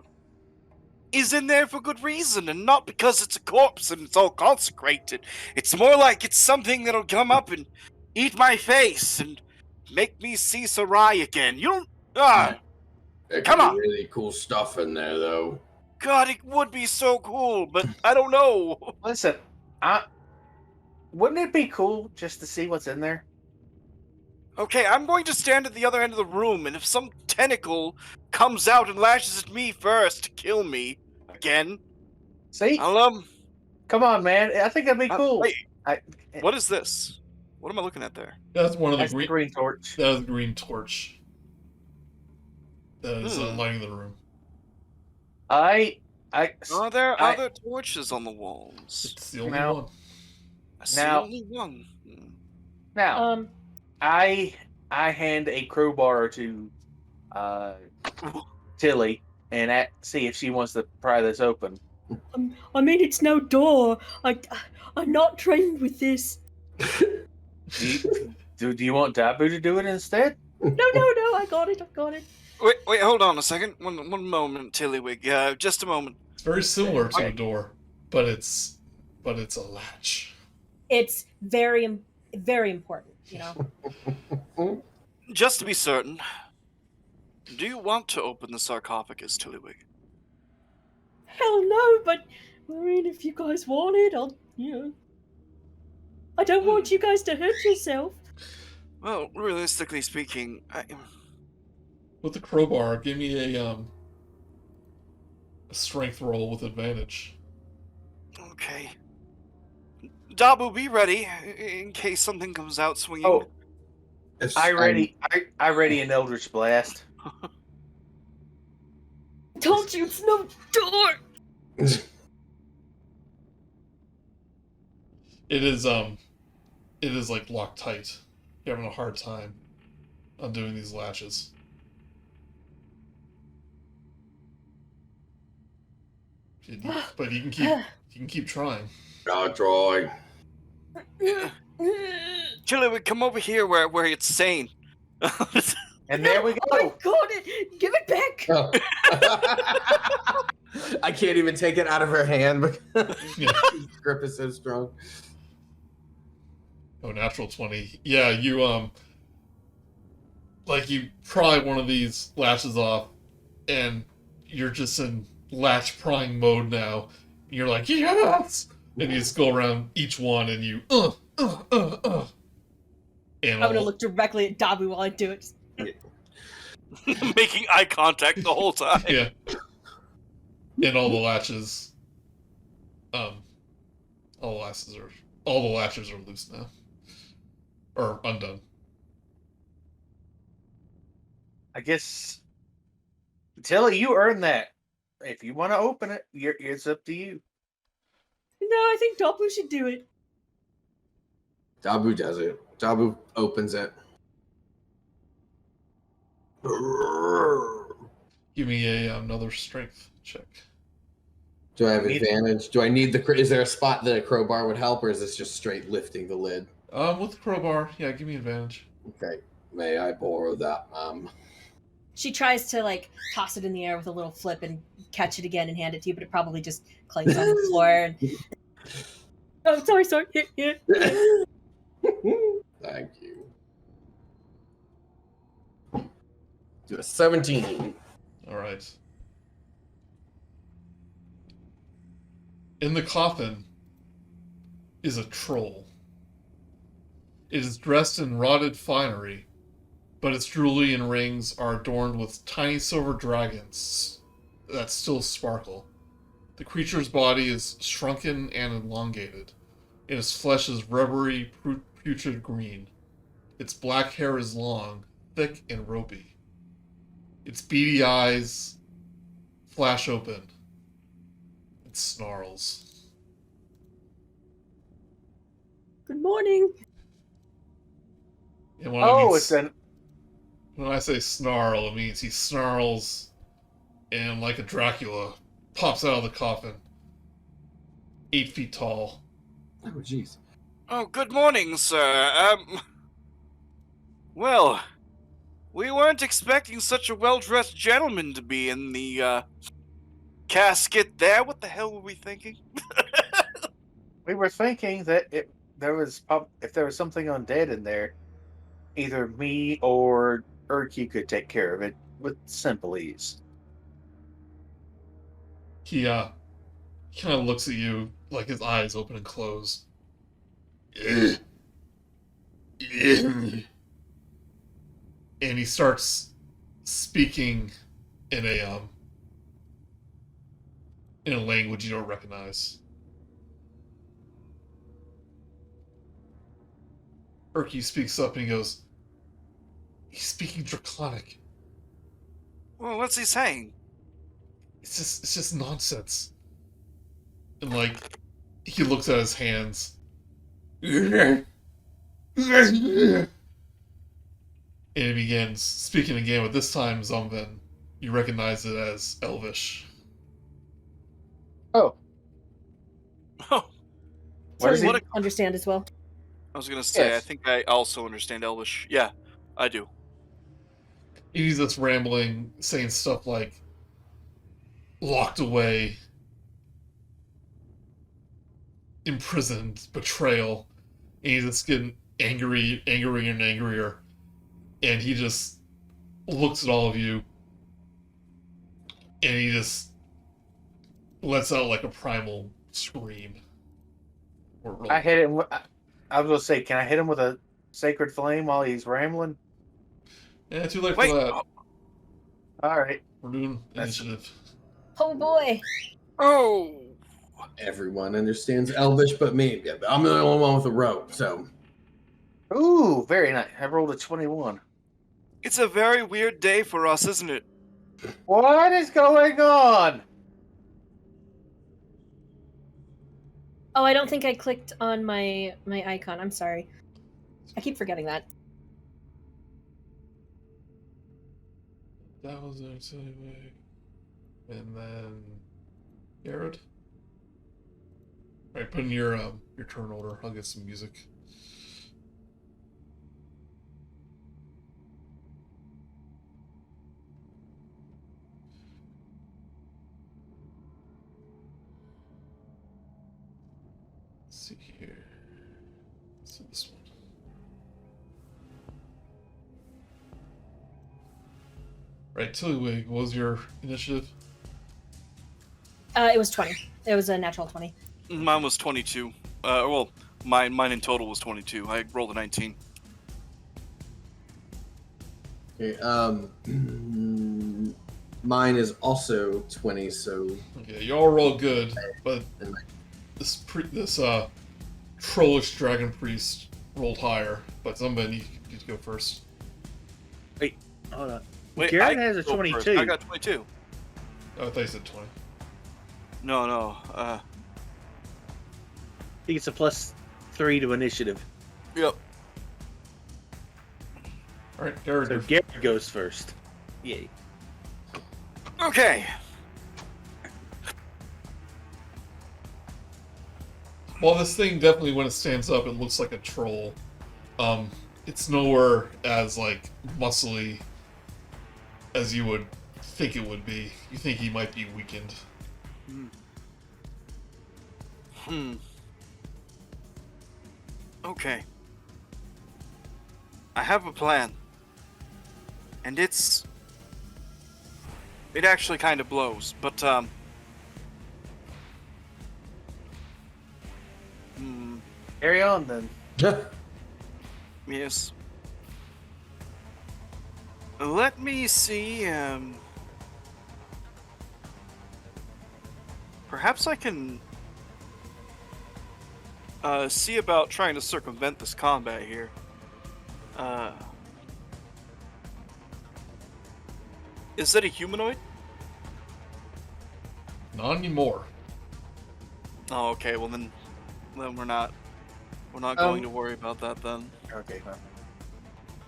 for good reason, and not because it's a corpse and it's all consecrated. It's more like it's something that'll come up and eat my face and make me see Sarai again. You don't... There Come could on. be really cool stuff in there, though. God, it would be so cool, but I don't know. Listen, wouldn't it be cool just to see what's in there? Okay, I'm going to stand at the other end of the room, and if some tentacle comes out and lashes at me first to kill me again, See, I'll, come on, man. I think that'd be cool. wait, I- what is this? What am I looking at there? That's one of the That's the green. green torch. That is the green torch. That is lighting the room. Are there I- other torches on the walls? It's the only Now- one. That's the Now- only one. Now, I hand a crowbar to Tilly and see if she wants to pry this open. I mean, it's no door. I'm not trained with this. Do you want Dabu to do it instead? No, I got it. Wait, hold on a second. One moment, Tillywig. Just a moment. It's very similar to a door, but it's a latch. It's very, very important, you know. Just to be certain, do you want to open the sarcophagus, Tillywig? Hell no, but I mean, if you guys want it, I'll, you know. I don't want you guys to hurt yourself. Well, realistically speaking, With the crowbar, give me a strength roll with advantage. okay. Dabu, be ready in case something comes out swinging. Oh, It's- I ready an Eldritch Blast. Told you it's no door. It is like locked tight. You're having a hard time undoing these latches. But you can keep trying. Not drawing. Tillywig, come over here where it's sane. And there we I go. got it. Give it back. Oh. I can't even take it out of her hand because Yeah. his grip is so strong. Oh, natural 20. Yeah, you like you pry one of these latches off, and you're just in latch prying mode now. You're like, yes! And you just go around each one and you And I'm gonna look directly at Dabu while I do it. Making eye contact the whole time. yeah. And all the latches all the latches are loose now. Or undone. I guess, Tilly, you earned that. If you want to open it, it's up to you. No, I think Dabu should do it. Dabu does it. Dabu opens it. Give me another strength check. Do I have advantage? Do I need is there a spot that a crowbar would help, or is this just straight lifting the lid? With the crowbar, yeah, give me advantage. Okay. May I borrow that, She tries to like toss it in the air with a little flip and catch it again and hand it to you, but it probably just clanks on the floor. Oh, sorry. Here. Thank you. Do a 17. Alright. In the coffin is a troll. It is dressed in rotted finery, but its jewelry and rings are adorned with tiny silver dragons that still sparkle. The creature's body is shrunken and elongated, and its flesh is rubbery, putrid green. Its black hair is long, thick, and ropey. Its beady eyes flash open. It snarls. Good morning. And when I say snarl, it means he snarls and, like a Dracula, pops out of the coffin. 8 feet tall. Oh, jeez. Oh, good morning, sir. Well, we weren't expecting such a well-dressed gentleman to be in the, casket there. What the hell were we thinking? We were thinking that if there was something undead in there, either me or Urki could take care of it with simple ease. He kind of looks at you, like his eyes open and close. And he starts speaking in a language you don't recognize. Urki speaks up and he goes, he's speaking Draconic. Well, what's he saying? It's just nonsense. And like, he looks at his hands. And he begins speaking again, but this time Zumven. You recognize it as Elvish. Oh. Oh, What is So he? you understand as well. I was gonna say, I Yes. think I also understand Elvish. Yeah, I do. He's just rambling, saying stuff like, locked away, imprisoned, betrayal, and he's just getting angrier and angrier, and he just looks at all of you, and he just lets out like a primal scream. I hit him. I was gonna say, can I hit him with a sacred flame while he's rambling? Yeah, too late Wait. for that. Oh, All right. We're doing That's- initiative. Oh boy. oh. Everyone understands Elvish but me. I'm the only one with a rope, so. Ooh, very nice. I rolled a 21. It's a very weird day for us, isn't it? What is going on? Oh, I don't think I clicked on my icon. I'm sorry. I keep forgetting that. That was there, Tillywig. And then Gared. Alright, put in your turn order. I'll get some music. Let's see here. Let's do this one. Right, Tillywig, what was your initiative? It was 20. It was a natural 20. Mine was 22. Well, mine in total was 22. I rolled a 19. Okay, mine is also 20, so. Okay, you all roll good, but this trollish dragon priest rolled higher. But somebody you go first. Hold on. Wait, Gared I has a go first. 22. I got 22. Oh, I thought you said 20. No. He gets a +3 to initiative. Yep. Alright, Gared. So Gared goes first. Yay. Okay. While this thing definitely, when it stands up, it looks like a troll. It's nowhere as like muscly as you would think it would be. You think he might be weakened. Okay. I have a plan. And it actually kind of blows, but Carry on then. yes. Let me see, Perhaps I can see about trying to circumvent this combat here. Is it a humanoid? Not anymore. Oh, okay. Well, then we're not going to worry about that then. Okay, huh. I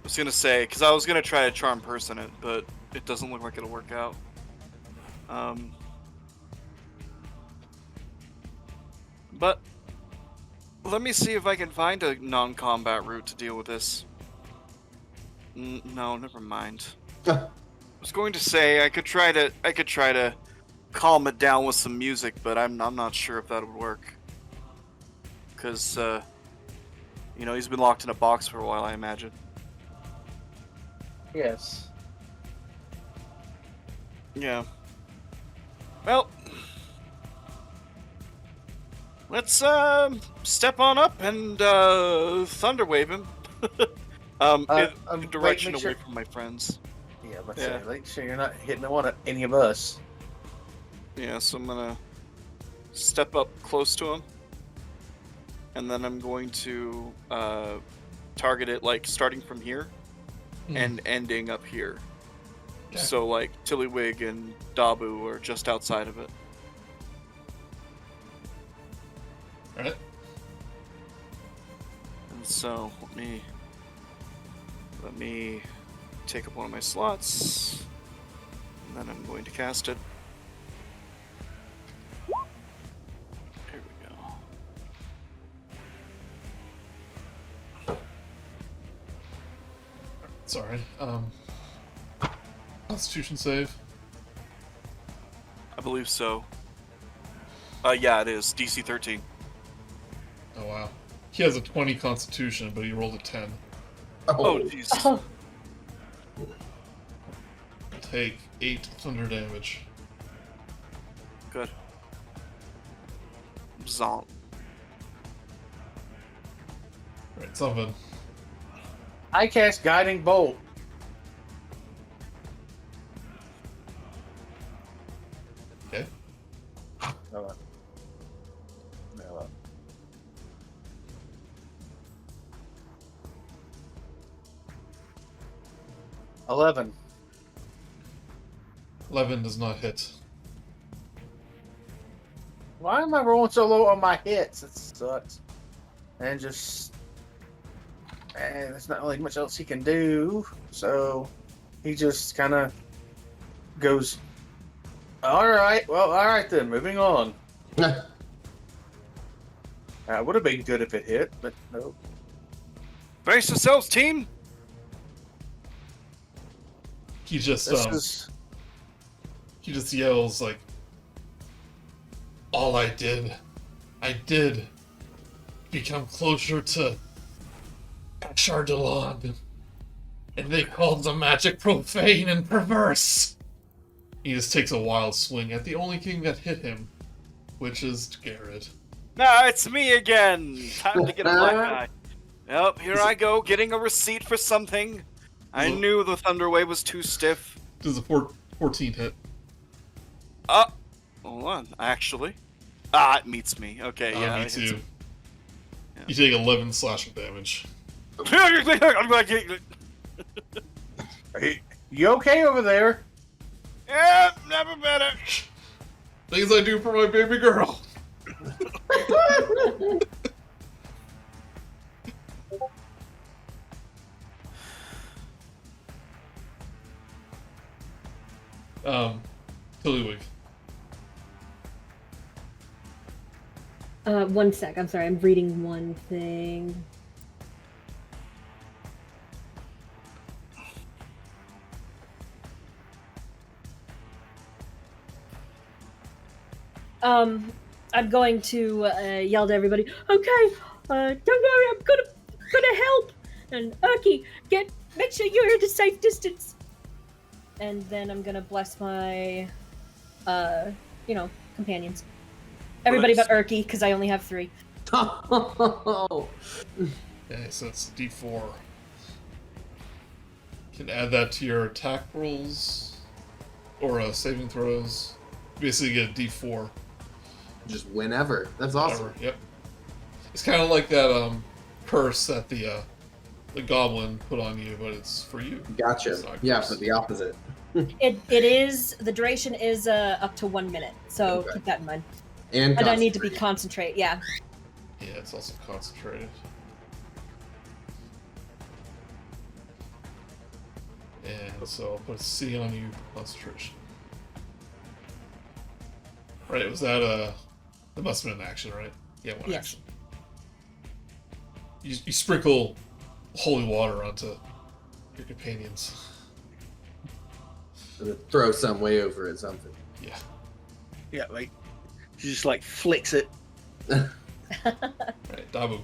was gonna say, because I was gonna try to charm person it, but it doesn't look like it'll work out. But let me see if I can find a non-combat route to deal with this. No, never mind. I was going to say I could try to calm it down with some music, but I'm not sure if that would work. Because you know, he's been locked in a box for a while, I imagine. Yes. Yeah. Well, let's step on up and thunderwave him. In direction make sure- away from my friends. Yeah, let's Yeah. say, make sure you're not hitting any of us. Yeah, so I'm gonna step up close to him, and then I'm going to target it like starting from here and ending up here. Okay. So like Tillywig and Dabu are just outside of it. Alright. And so let me take up one of my slots, and then I'm going to cast it. Here we go. Sorry. Constitution save. I believe so. Yeah, it is. DC 13. Oh wow. He has a 20 Constitution, but he rolled a 10. Oh, jeez. Oh, Take 8 thunder damage. Good. Zonk. Right, Zumven. I cast Guiding Bolt. Okay. Hold on. Hold on. $11. 11 does not hit. Why am I rolling so low on my hits? It sucks. And just... And there's not really much else he can do. So he just kind of goes, alright, well, alright then, moving on. Would have been good if it hit, but no. Brace yourselves, team! He just This is... he just yells like, all I did become closer to Chardalon, and they called the magic profane and perverse. He just takes a wild swing at the only king that hit him, which is Gared. No, it's me again! Time to get a black eye. Yep, here I go, getting a receipt for something. I knew the Thunder Wave was too stiff. Does a 14 hit? Hold on, actually. It meets me. Okay, yeah. Me it hits too. him. Yeah. You take 11 slashing damage. You okay over there? Yeah, never better. Things I do for my baby girl. Tillywig. 1 sec. I'm sorry. I'm reading one thing. I'm going to yell to everybody. Okay, don't worry. I'm gonna help. And Urki, make sure you're at a safe distance. And then I'm gonna bless my, companions. Everybody Nice. but Urki, because I only have 3. Okay, so that's D4. You can add that to your attack rolls or saving throws. Basically, get a D4. just whenever. That's awesome. Whatever. Yep. It's kind of like that curse that the goblin put on you, but it's for you. Gotcha. It's not a Yeah, curse. but the opposite. It is, the duration is up to 1 minute, so Okay. keep that in mind. And I need to be concentrate. concentrate, yeah. Yeah, it's also concentrated. And so I'll put a C on you for concentration. Right, was that that must have been an action, right? Yeah, one Yes. action. You sprinkle holy water onto your companions. Throw some way over it, something. Yeah. Yeah, like she just like flicks it. Right, Dabu. All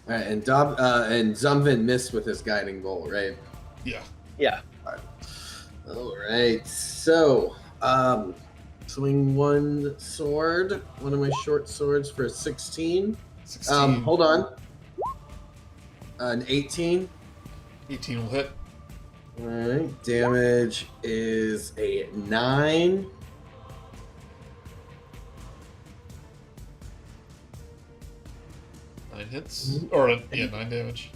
right, and Zumven missed with his guiding bolt, right? Yeah. Yeah. All right, so swing one sword, one of my short swords for a 16. 16. Hold on. An 18. 18 will hit. All right, damage is a 9. Nine hits. Or, 9 damage.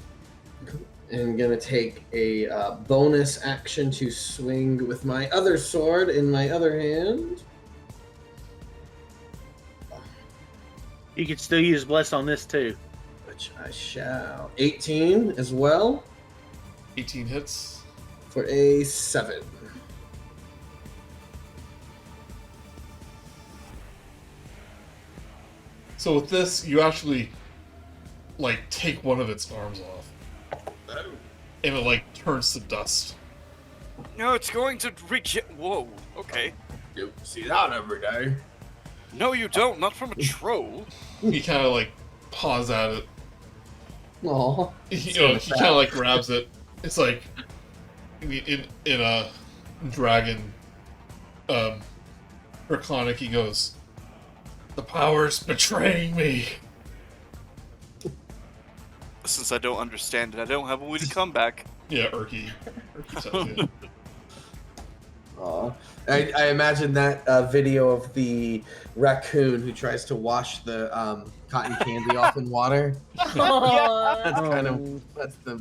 And gonna take a bonus action to swing with my other sword in my other hand. You can still use bless on this too. Which I shall. 18 as well 18 hits. for a 7. So with this, you actually, like, take one of its arms off. And it, like, turns to dust. No, it's going to reach. Whoa. Okay. You see that every day. No, you don't. Not from a troll. He kind of, like, paws at it. Aw. He kind of, like, grabs it. It's like, in a dragon, Draconic, he goes, "The power's betraying me." Since I don't understand it, I don't have a way to come back. Yeah, Urki tells you. Aw. I imagine that video of the raccoon who tries to wash the cotton candy off in water. That's kind of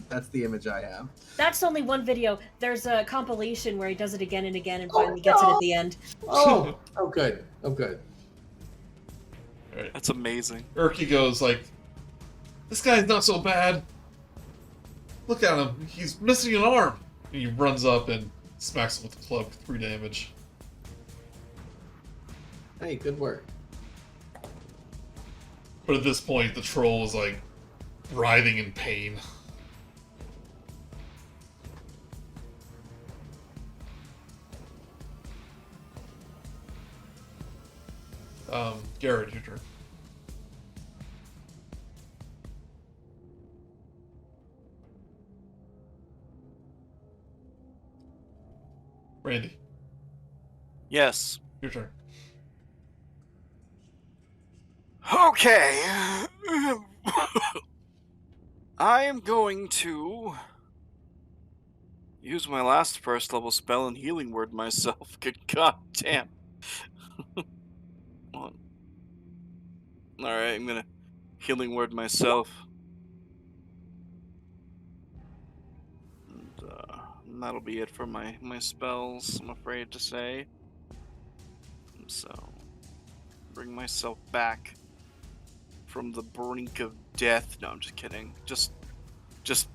that's the image I have. That's only one video. There's a compilation where he does it again and again and finally gets it no. at the end. Oh good. Oh good. Right. That's amazing. Urki goes like, "This guy's not so bad. Look at him. He's missing an arm." And he runs up and smacks him with the club, 3 damage. Hey, good work. But at this point, the troll is like writhing in pain. Gared, your turn. Randy, Yes. your turn. Okay. I am going to use my last first level spell and healing word myself. Good god damn. Alright, I'm gonna healing word myself. And that'll be it for my spells, I'm afraid to say. So, bring myself back from the brink of death. No, I'm just kidding. Just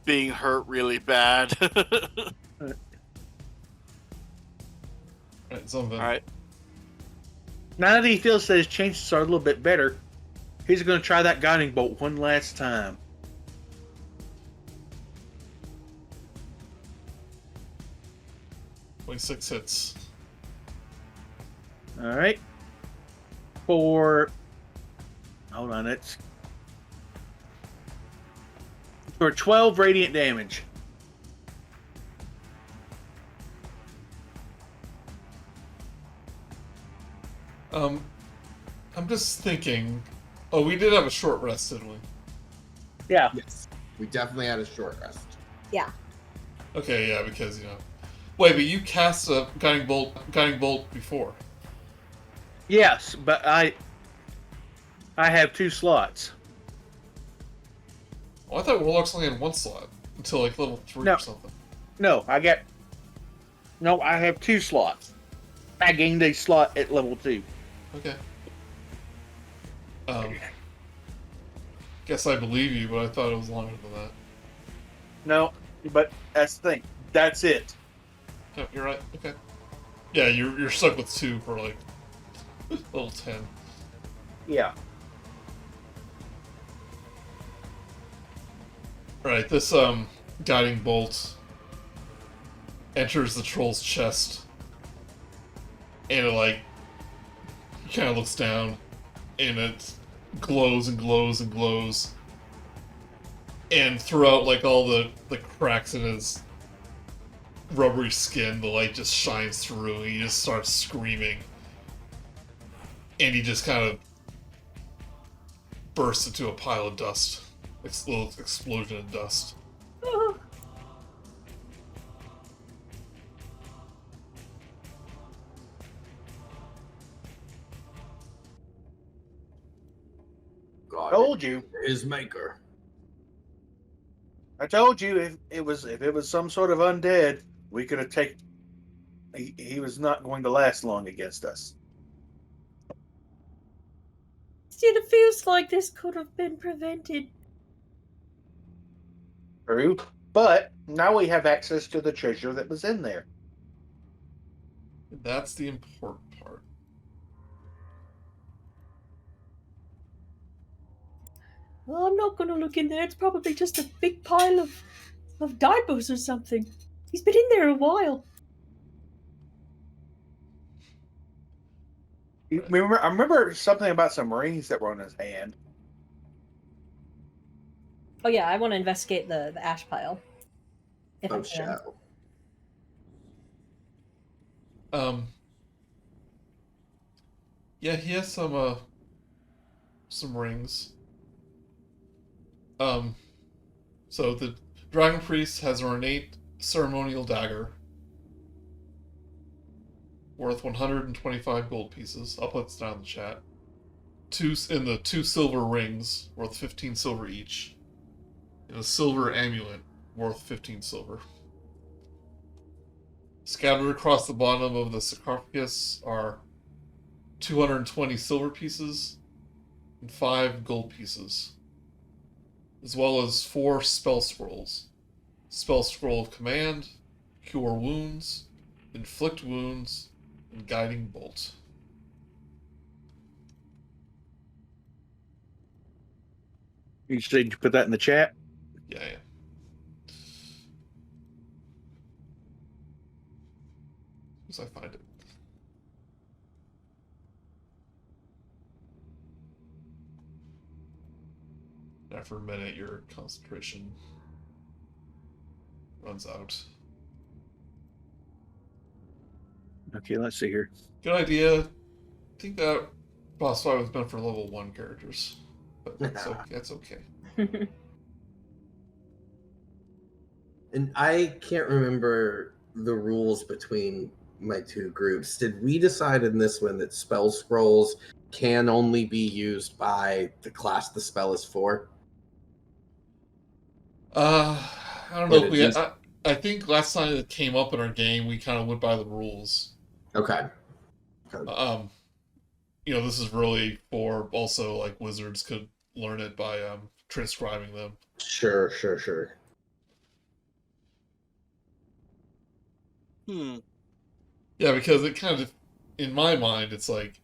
being hurt really bad. Alright, Zumven. Alright. Now that he feels that his chances are a little bit better, he's going to try that guiding bolt one last time. Six hits. All right. For hold on, it's for 12 radiant damage. I'm just thinking. Oh, we did have a short rest, didn't we? Yeah. Yes. We definitely had a short rest. Yeah. Okay, yeah, because Wait, but you cast a guiding bolt before. Yes, but I have 2 slots. Oh, I thought Warlocks only had 1 slot until like level 3 No. or something. No, I have 2 slots. I gained a slot at level 2. Okay. Guess I believe you, but I thought it was longer than that. No, but that's the thing. That's it. Yep, you're right. Okay. Yeah, you're stuck with 2 for like level 10. Yeah. Alright, this guiding bolt enters the troll's chest. And it like kind of looks down and it glows and glows and glows. And throughout like all the cracks in his rubbery skin, the light just shines through and he just starts screaming. And he just kind of bursts into a pile of dust. Little explosion of dust. God, Told you. his maker. I told you if it was some sort of undead, we could have taken. He was not going to last long against us. Still, it feels like this could have been prevented. True, but now we have access to the treasure that was in there. That's the important part. Well, I'm not going to look in there. It's probably just a big pile of Dabus or something. He's been in there a while. I remember something about some rings that were on his hand. Oh yeah, I want to investigate the ash pile. If I Oh, can. shadow. Yeah, he has some rings. So the Dragon Priest has an ornate ceremonial dagger worth 125 gold pieces. I'll put this down in the chat. 2 silver rings worth 15 silver each. And a silver amulet worth 15 silver. Scattered across the bottom of the sarcophagus are 220 silver pieces and 5 gold pieces, as well as 4 spell scrolls. Spell Scroll of Command, Cure Wounds, Inflict Wounds, and Guiding Bolt. You said you put that in the chat? Yeah. As I find it. After a minute, your concentration runs out. Okay, let's see here. Good idea. I think that boss fight was meant for level 1 characters. But that's okay. And I can't remember the rules between my 2 groups. Did we decide in this one that spell scrolls can only be used by the class the spell is for? I don't know if we. I think last time it came up in our game, we kind of went by the rules. Okay. This is really for also like wizards could learn it by transcribing them. Sure. Yeah, because it kind of, in my mind, it's like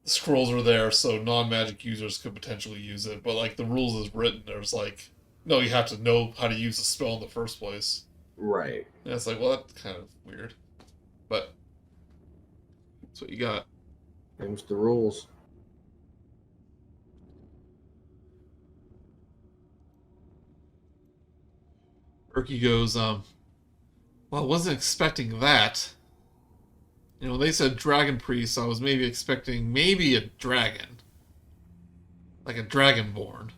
the scrolls are there so non-magic users could potentially use it, but like the rules is written, there's like, no, you have to know how to use the spell in the first place. Right. And it's like, well, that's kind of weird. But that's what you got. There's the rules. Erky goes, well, I wasn't expecting that. When they said Dragon Priest, I was maybe expecting maybe a dragon. Like a Dragonborn.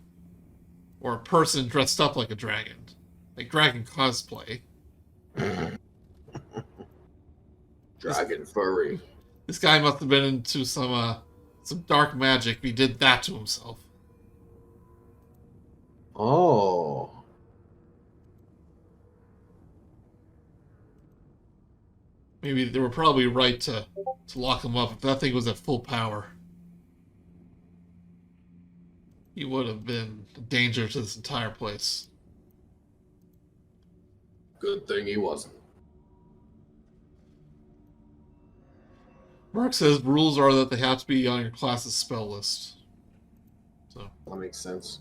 Or a person dressed up like a dragon. Like dragon cosplay. Dragon furry. This guy must have been into some some dark magic, he did that to himself. Oh. Maybe they were probably right to lock him up. If that thing was at full power, he would have been a danger to this entire place. Good thing he wasn't. Mark says rules are that they have to be on your class's spell list. So That makes sense.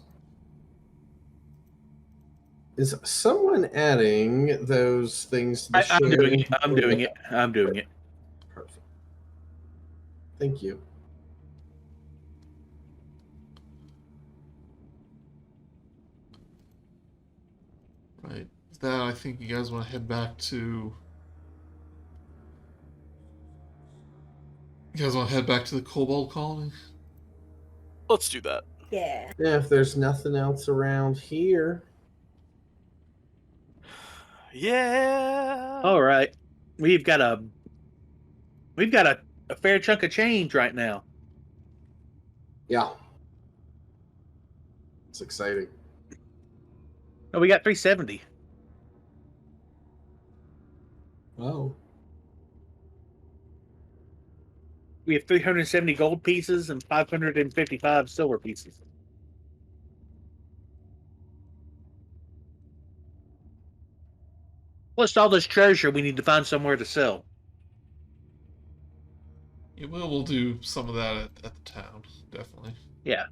Is someone adding those things to the I'm shared- doing it. I'm doing it. I'm doing it. Perfect. Thank you. right, that I think you guys want to head back to. You guys want to head back to the Kobold colony? Let's do that. Yeah. Yeah, if there's nothing else around here. Yeah. All right, we've got a fair chunk of change right now. Yeah. It's exciting. Oh, we got 370. Oh. We have 370 gold pieces and 555 silver pieces. Plus all this treasure we need to find somewhere to sell. Yeah, we'll do some of that at the town, definitely. Yeah.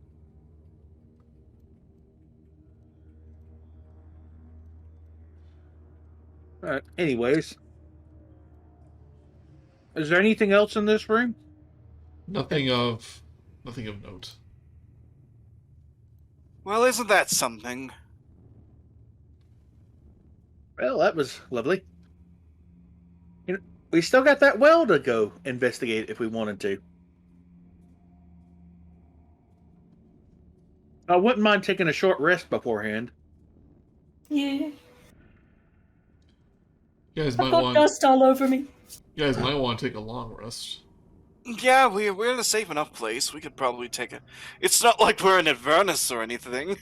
All right. Anyways, is there anything else in this room? Nothing of note. Well, isn't that something? Well, that was lovely. You know, we still got that well to go investigate if we wanted to. I wouldn't mind taking a short rest beforehand. Yeah. You guys I've might got want. dust all over me. You guys might want to take a long rest. Yeah, we're in a safe enough place. We could probably take a. It's not like we're in Avernus or anything.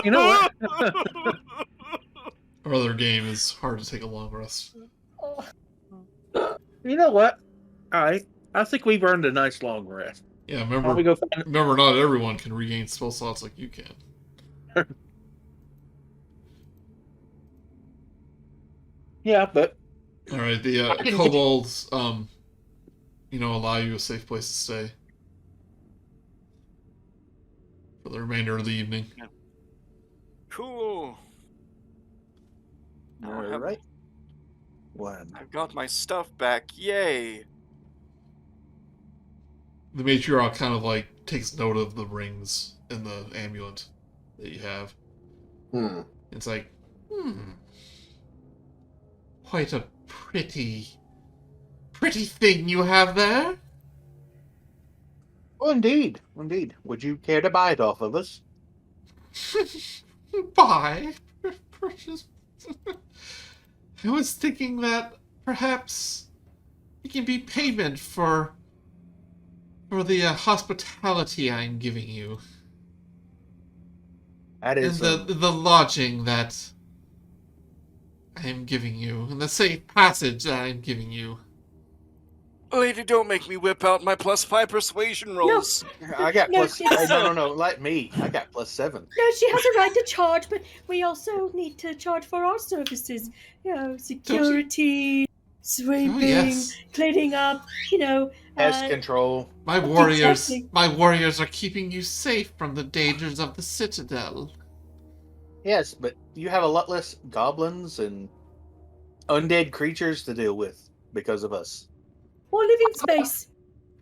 You know what? Our other game is hard to take a long rest. Oh. You know what? All right. I think we've earned a nice long rest. Yeah, Why don't we go find... remember, not everyone can regain spell slots like you can. Yeah, but All right, the can- kobolds, allow you a safe place to stay for the remainder of the evening. Cool. Now I have- right. One. I've got my stuff back. Yay. The matriarch kind of like takes note of the rings and the amulet that you have. It's like, quite a pretty thing you have there. Oh, indeed. Indeed. Would you care to buy it off of us? Buy? Precious. I was thinking that perhaps it can be payment for the hospitality I'm giving you. That And is the lodging that I am giving you, and the safe passage that I'm giving you. Lady, don't make me whip out my +5 persuasion rolls. I got No, plus. it's- No. Let me. I got +7. No, she has a right to charge, but we also need to charge for our services. You know, security, sweeping, yes. cleaning up, Pest control. My warriors, Exactly. my warriors are keeping you safe from the dangers of the Citadel. Yes, but you have a lot less goblins and undead creatures to deal with because of us. More living space.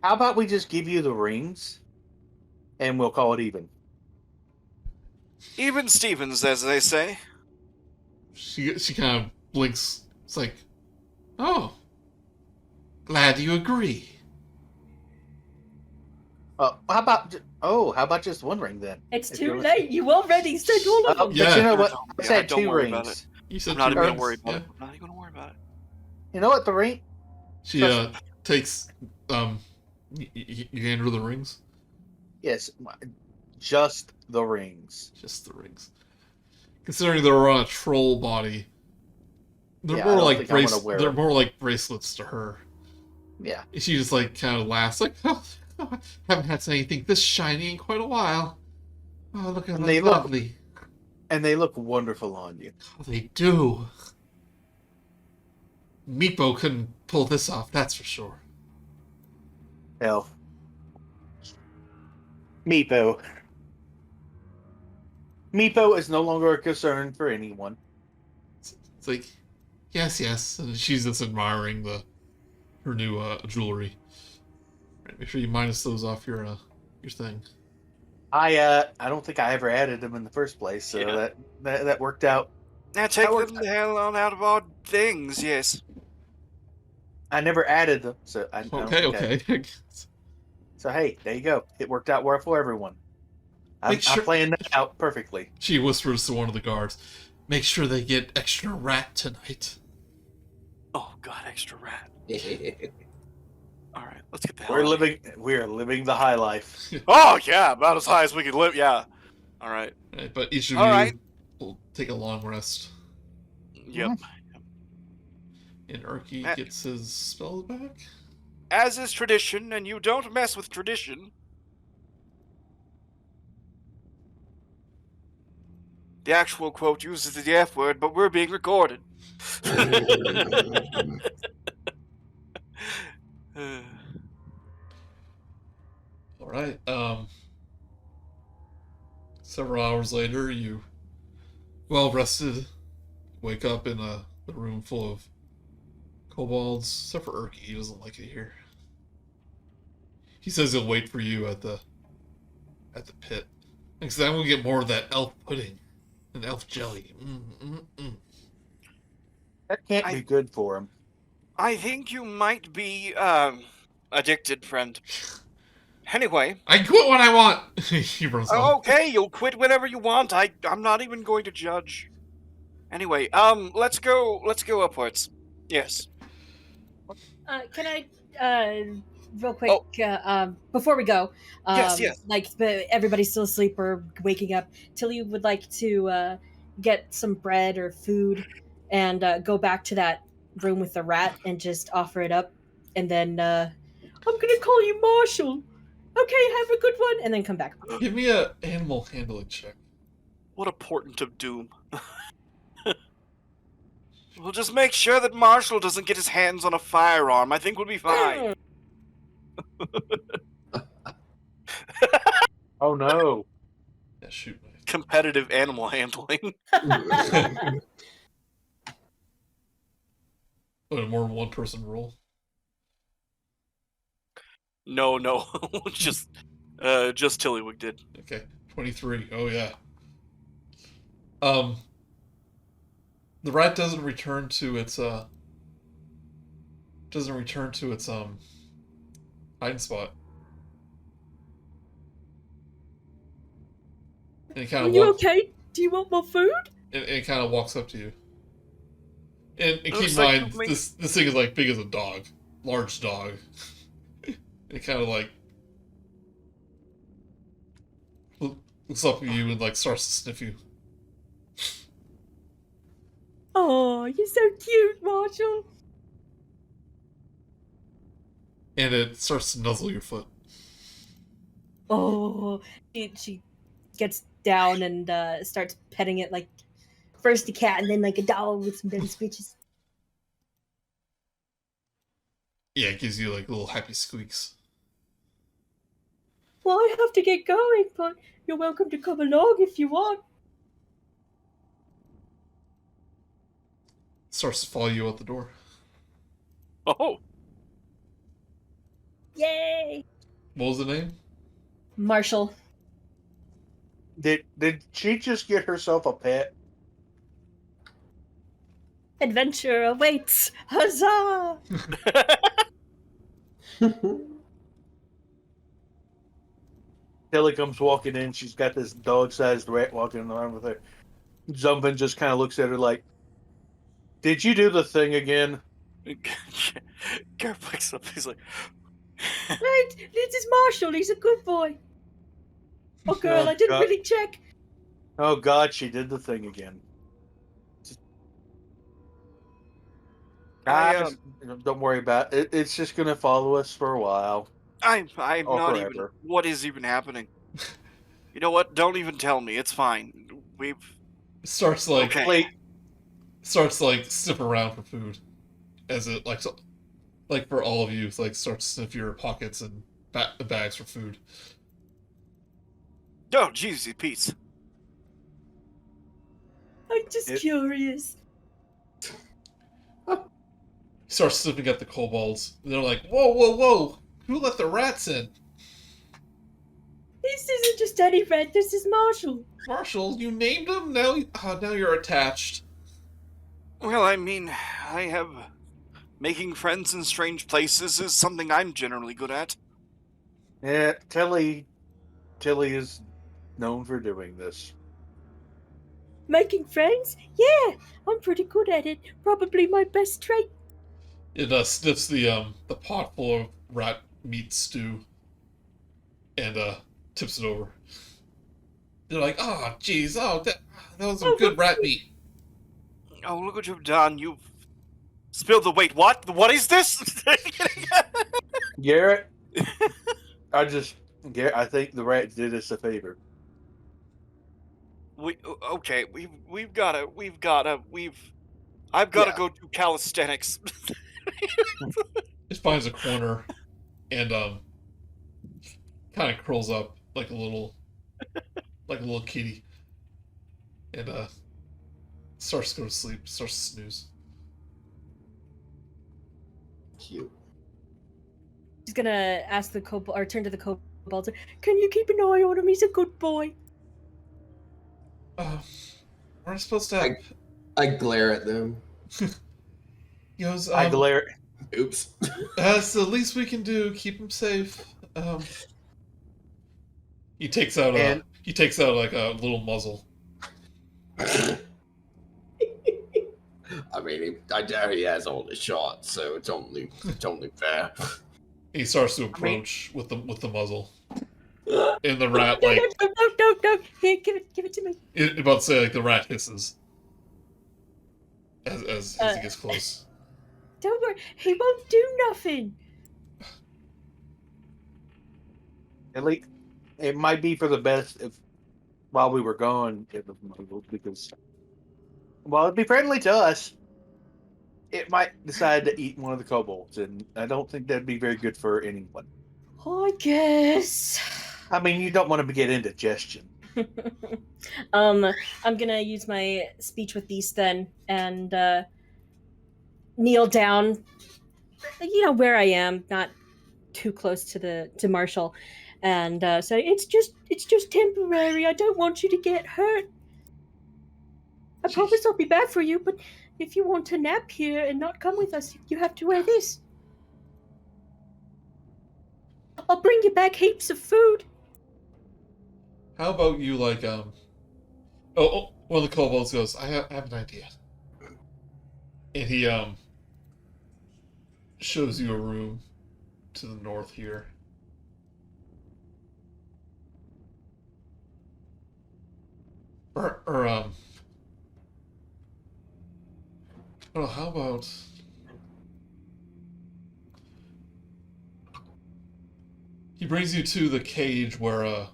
How about we just give you the rings, and we'll call it even? Even Stevens, as they say. She kind of blinks. It's like, oh, glad you agree. How about just one ring then? It's If too you're- late. You already said all of them. But Yeah. you know what? Yeah, I said don't 2 worry about rings. You said I'm not two even gonna rings, worry about yeah. it. I'm not even gonna worry about it. You know what? The ring. She takes You hand her the rings? Yes, just the rings. Just the rings. Considering they're on a troll body, they're Yeah, I more don't like think I'm gonna wear they're them. more like bracelets to her. Yeah. She just like kind of laughs, like, oh, haven't had anything this shiny in quite a while. Oh, look at And them, they look- lovely. And they look wonderful on you. Oh, they do. Meepo couldn't pull this off, that's for sure. Hell. Meepo. Meepo is no longer a concern for anyone. It's like, yes, and she's just admiring her new jewelry. Right, make sure you minus those off your thing. I don't think I ever added them in the first place, so Yeah. that worked out. Now take That worked them the hell on out of our things, yes. I never added them, so I don't think Okay. So hey, there you go. It worked out well for everyone. I'm Make sure- playing that out perfectly. She whispers to one of the guards, make sure they get extra rat tonight. Oh god, extra rat. Alright, let's get the hell We're out of here. we're living the high life. Oh yeah, about as high as we can live, yeah. Alright. Right, but each of All you right. will take a long rest. Yep. And Urki Uh, gets his spells back. As is tradition, and you don't mess with tradition. The actual quote uses the F word, but we're being recorded. Alright, several hours later, you, well rested, wake up in a room full of kobolds, except for Urki. He doesn't like it here. He says he'll wait for you at the pit. Next time we'll get more of that elf pudding and elf jelly. That can't be good for him. I think you might be, addicted, friend. Anyway. I quit when I want! He runs off. Okay, you'll quit whenever you want. I'm not even going to judge. Anyway, let's go upwards. Yes. Can I, real quick, before we go, Yes. like everybody's still asleep or waking up, Tilly would like to get some bread or food and go back to that room with the rat and just offer it up, and then I'm gonna call you Marshall. Okay, have a good one, and then come back. Give me a animal handling check. What a portent of doom. We'll just make sure that Marshall doesn't get his hands on a firearm. I think we'll be fine. Oh no. Yeah, shoot. Competitive animal handling. What, a more than one person roll? No. just Tillywig did. Okay, 23. Oh yeah. The rat doesn't return to its hiding spot. And it kind Are of you okay? Do you want more food? and it kind of walks up to you. And keep Looks in like mind, something- this thing is like big as a dog, large dog. It kind of like looks up at you and like starts to sniff you. Oh, you're so cute, Marshall. And it starts to nuzzle your foot. Oh, she gets down and starts petting it like first a cat and then like a dog with some baby speeches. Yeah, it gives you like little happy squeaks. Well, I have to get going, but you're welcome to come along if you want. Starts to follow you out the door. Oh. Yay! What was the name? Marshall. Did she just get herself a pet? Adventure awaits! Huzzah! Tilly comes walking in. She's got this dog-sized rat walking around with her. Zumven just kind of looks at her like, "Did you do the thing again?" Gared wakes up. He's like, Right, this is Marshall. He's a good boy. Oh, girl, I didn't God. really check. Oh God, she did the thing again. I, Guys, don't worry about it. It's just gonna follow us for a while. I'm Or not even. forever. What is even happening? You know what? Don't even tell me. It's fine. We've Starts like okay. Wait, sniffing around for food, as it like for all of you, it's like starts to sniff your pockets and bags for food. Oh, Jesus, Pete. I'm just curious. He starts sniffing at the kobolds. And they're like, "Whoa, whoa, whoa! Who let the rats in?" This isn't just any rat. This is Marshall. Marshall, you named him. Now you're attached. Well, I mean, I have making friends in strange places is something I'm generally good at. yeah, Tilly is known for doing this. Making friends? Yeah, I'm pretty good at it. Probably my best trait. It sniffs the pot full of rat meat stew, and tips it over. They're like, "Oh, geez, that was some good rat meat." Oh, look what you've done. You've spilled the wait. What? What is this? Garrett, I think the rat did us a favor. Okay. I've got to Yeah. go do calisthenics. It finds a corner, and kind of curls up like a little kitty, and starts to go to sleep. Starts to snooze. Cute. He's gonna ask the kobold, or turn to the kobold. Can you keep an eye on him? He's a good boy. We're not supposed to have. I glare at them. He goes, I glare. Oops. That's the least we can do. Keep him safe. He takes out like a little muzzle. I mean, I doubt he has all the shots, so it's only fair. He starts to approach with the muzzle, and the rat like No. Here, give it to me. about to say like the rat hisses as he gets close. Don't worry, he won't do nothing. At least it might be for the best if while we were gone it was muzzled because while it'd be friendly to us, it might decide to eat one of the kobolds, and I don't think that'd be very good for anyone. I guess. I mean, you don't want to get indigestion. I'm gonna use my speech with beast then and kneel down. You know where I am, not too close to Marshall, and say it's just temporary. I don't want you to get hurt. I promise I'll be back for you, but if you want to nap here and not come with us, you have to wear this. I'll bring you back heaps of food. How about you like one of the kobolds goes, I have an idea. And he shows you a room to the north here. Or I don't know, how about he brings you to the cage where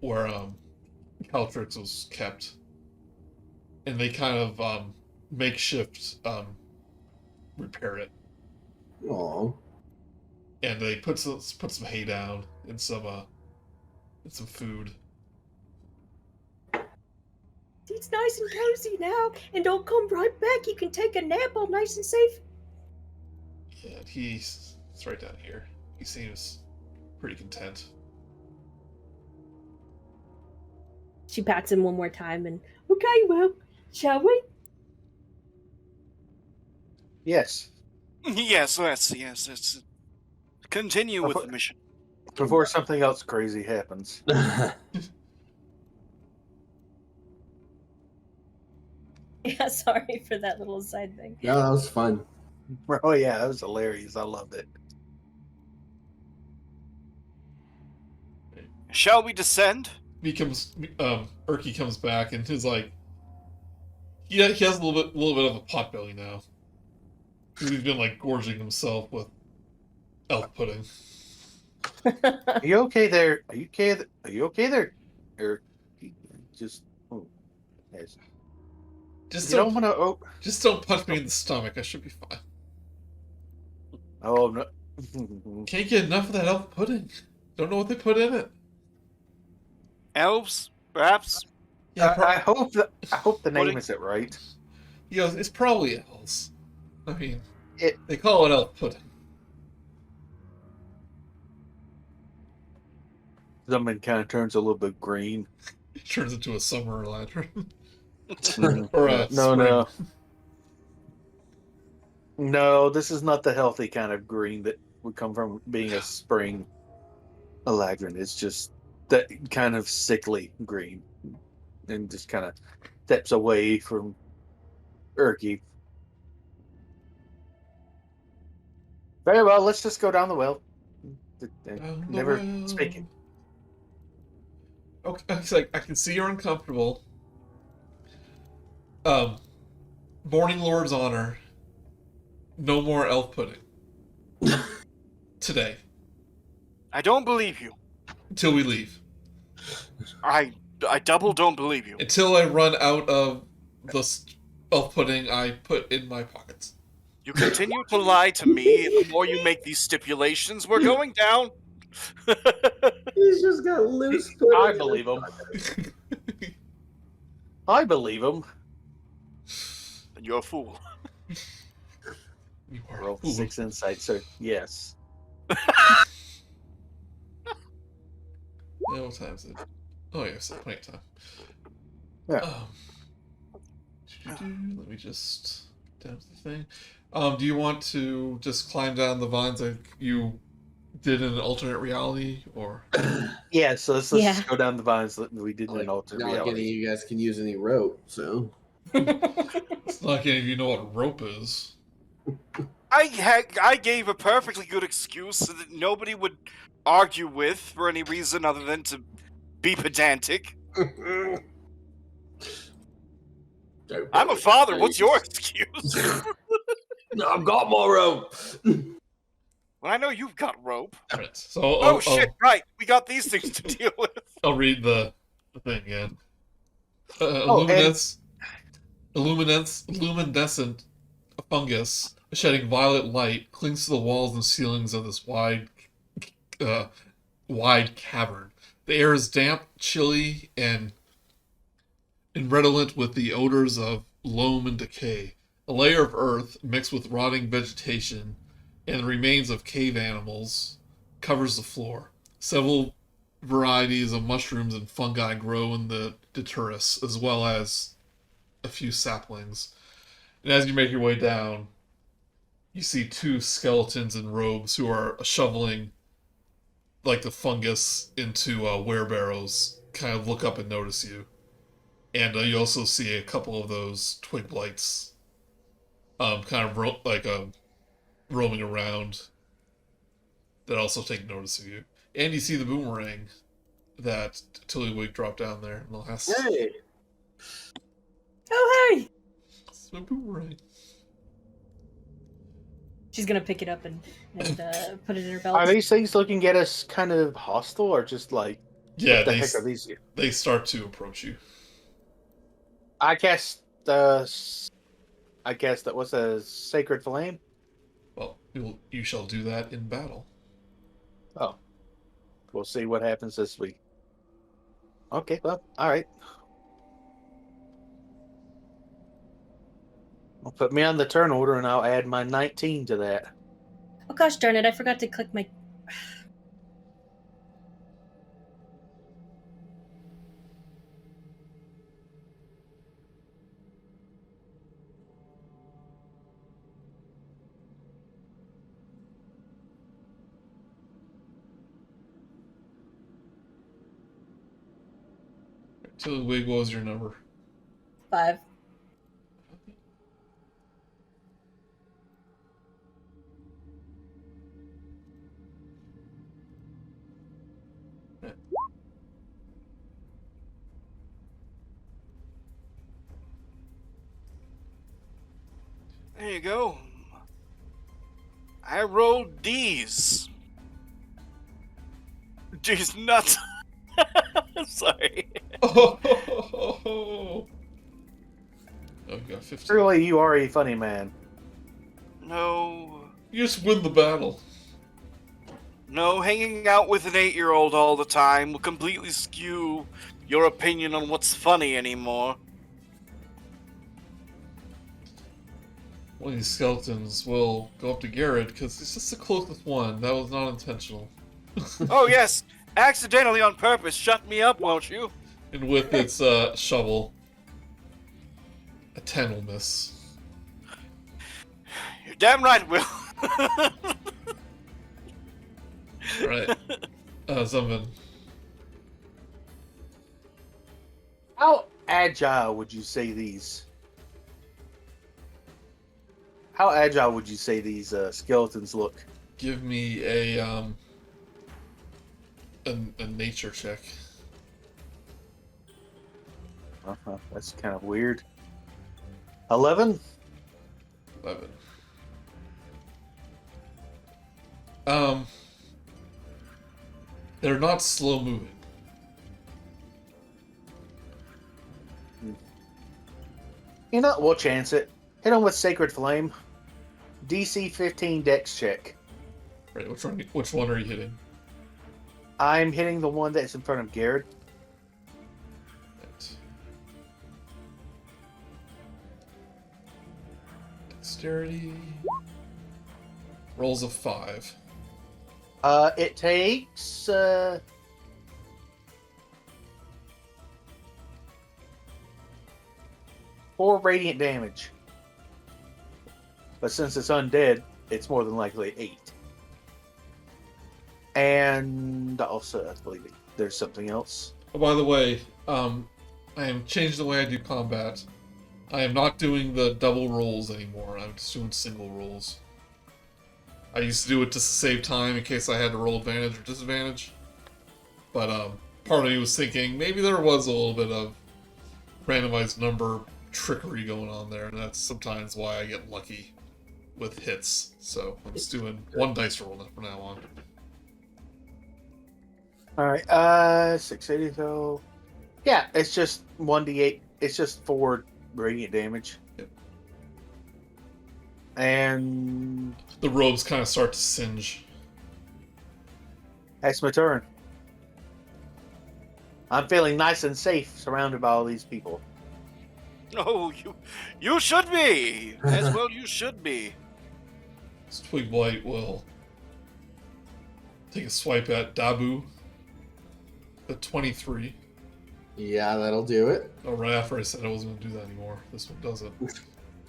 Caltrix was kept, and they kind of makeshift repair it, Aw. and they put some hay down and some food. It's nice and cozy now, and I'll come right back. You can take a nap all nice and safe. Yeah, it's right down here. He seems pretty content. She pats him one more time and, okay, well, shall we? Yes. Yes. Let's continue with the mission. Before something else crazy happens. Yeah, sorry for that little side thing. No, that was fun. Oh yeah, that was hilarious. I loved it. Shall we descend? Erky comes back and is like, he has a little bit of a potbelly now. He's been like gorging himself with elf pudding. Are you okay there? Are you okay? Are you okay there? Or just yes. Just You don't don't want to. Oh, just don't punch me in the stomach. I should be fine. oh no. Can't get enough of that elf pudding. Don't know what they put in it. Elves, perhaps? Yeah, I hope the name Pudding? isn't right. you know, it's probably elves. I mean, It- they call it elf pudding. Zumven kind of turns a little bit green. It turns into a summer Eladrin. Mm, Or a no. spring. No, this is not the healthy kind of green that would come from being a spring Eladrin. It's just that kind of sickly green. And just kind of steps away from Erky. Very well, let's just go down the well. Never speaking. Okay, it's like, I can see you're uncomfortable. Morning Lord's honor. No more elf pudding. Today. I don't believe you. Until we leave. I double don't believe you. Until I run out of the elf pudding I put in my pockets. You continue to lie to me, and the more you make these stipulations, we're going down. He's just got loose pudding. I believe him. I believe him. And you're a fool. You are Roll a fool. 6 insight, sir. Yes. Yeah, what time is it? Oh, yeah, so plenty of time. Yeah. Let me just down to the thing. Do you want to just climb down the vines like you did in an alternate reality, or? Yeah, so let's Yeah. just go down the vines that we did in an alternate Not like any of reality. you guys can use any rope, so. It's not like any of you know what rope is. I gave a perfectly good excuse so that nobody would argue with for any reason other than to be pedantic. I'm a father. What's your excuse? I've got my rope. Well, I know you've got rope. Right. So Oh shit! Right, we got these things to deal with. I'll read the thing again. Oh, Luminescent fungus shedding violet light clings to the walls and ceilings of this wide cavern. The air is damp, chilly, and redolent with the odors of loam and decay. A layer of earth mixed with rotting vegetation and the remains of cave animals covers the floor. Several varieties of mushrooms and fungi grow in the detritus, as well as a few saplings. And as you make your way down, you see two skeletons in robes who are shoveling like the fungus into wheelbarrows, kind of look up and notice you. And you also see a couple of those twig blights kind of roaming around that also take notice of you. And you see the boomerang that Tillywig dropped down there in the last... Hey. Oh, hey! It's a boomerang. She's gonna pick it up and put it in her belt. Are these things looking at us kind of hostile or just like, Yeah, what the heck are these? they start to approach you. I guess that was a sacred flame. Well, you shall do that in battle. Oh, we'll see what happens this week. Okay, well, all right. Well, put me on the turn order, and I'll add my 19 to that. Oh gosh darn it, I forgot to click my... Tillywig, what was your number? 5. There you go. I rolled D's. D's nuts. Sorry. Oh, you got 15. Truly, you are a funny man. No. You just win the battle. No, hanging out with an 8-year-old all the time will completely skew your opinion on what's funny anymore. One of these skeletons will go up to Gared because it's just the closest one. That was not intentional. Oh, yes. Accidentally on purpose. Shut me up, won't you? And with its shovel, a 10 will miss. You're damn right, Will. Right. Zumven. How agile would you say these? How agile would you say these skeletons look? Give me a nature check. That's kind of weird. 11? 11. They're not slow moving. You know, we'll chance it. Hit them with Sacred Flame. DC 15 Dex check. Right, which one are you hitting? I'm hitting the one that's in front of Gared. Right. Dexterity. Rolls of 5. It takes 4 radiant damage. But since it's undead, it's more than likely 8. And also, I believe there's something else. Oh, by the way, I am changing the way I do combat. I am not doing the double rolls anymore. I'm just doing single rolls. I used to do it just to save time in case I had to roll advantage or disadvantage. But part of me was thinking maybe there was a little bit of randomized number trickery going on there, and that's sometimes why I get lucky with hits. So I'm just doing one dice roll from now on. Alright, 680 though. Yeah, it's just 1d8. It's just 4 radiant damage. Yep. And The robes kind of start to singe. that's my turn. I'm feeling nice and safe surrounded by all these people. Oh, you should be. As well you should be. This Twig Blight will take a swipe at Dabu. The 23. Yeah, that'll do it. Oh, right after I said I wasn't going to do that anymore. This one does it.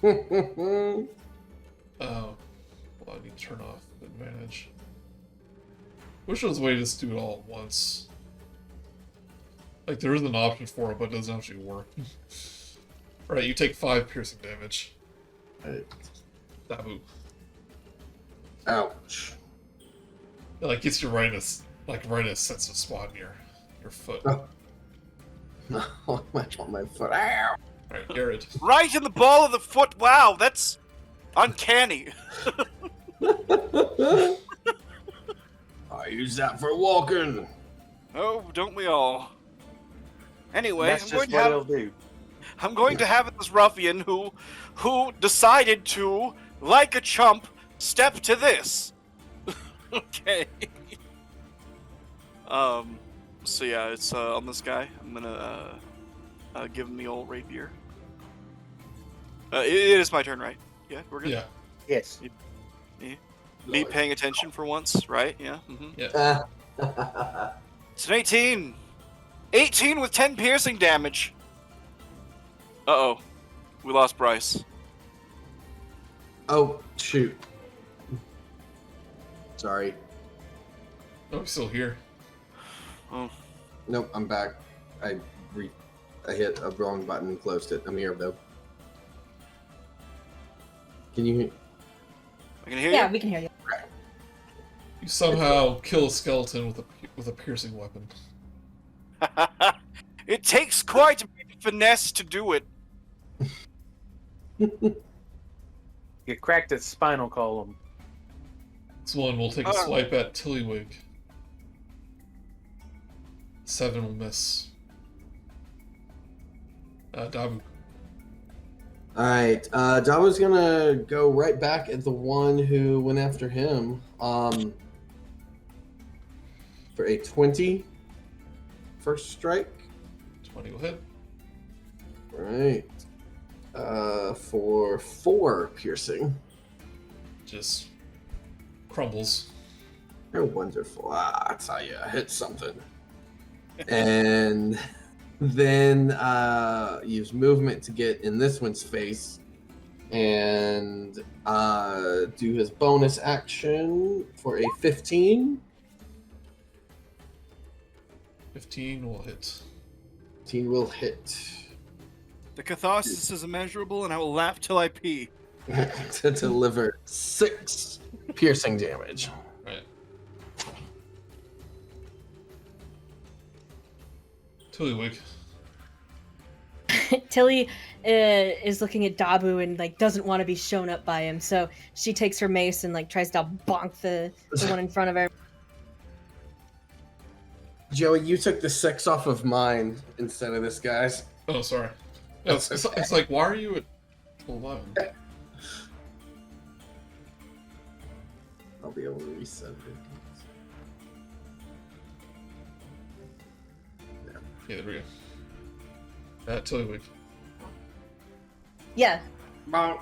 Well, I need to turn off advantage. Wish there was a way to just do it all at once. Like, there is an option for it, but it doesn't actually work. Alright, you take 5 piercing damage. Right. Dabu. Ouch. It, like, gets you right in a sensitive spot in your foot. Oh. No, much on my foot. Ow! Alright, Gared. Right in the ball of the foot. Wow, that's uncanny. I use that for walking. Oh, don't we all? Anyway, That's just what it'll do. I'm going to have this ruffian who decided to, like a chump, step to this. Okay. So yeah, it's on this guy. I'm gonna give him the old rapier. It is my turn, right? Yeah, we're good. Yeah. Yes. Me paying attention for once, right? Yeah. Mm-hmm. Yeah. It's an 18. 18 with 10 piercing damage. Uh-oh. We lost Brice. Oh, shoot. Sorry. Oh, he's still here. Oh. Nope, I'm back. I hit a wrong button and closed it. I'm here, though. Can you... I can hear Yeah, you. we can hear you. You somehow kill a skeleton with a piercing weapon. It takes quite a bit of finesse to do it. You cracked its spinal column. This one will take a swipe at Tillywig. 7 will miss. Dabu. Alright, Dabu's gonna go right back at the one who went after him. For a 20 first strike. 20 will hit. Right. For 4 piercing. Just crumbles. Oh, wonderful. That's how you hit something. And then use movement to get in this one's face. And do his bonus action for a 15. 15 will hit. 15 will hit. The catharsis is immeasurable, and I will laugh till I pee. To deliver 6 piercing damage. Right. Tillywig. Tilly is looking at Dabu and like doesn't want to be shown up by him, so she takes her mace and like tries to bonk the one in front of her. Joey, you took the 6 off of mine instead of this guy's. Oh, sorry. It's like, why are you at 11? I'll be able to reset it. Yeah, there we go. Tillywig. Yeah, Bonk.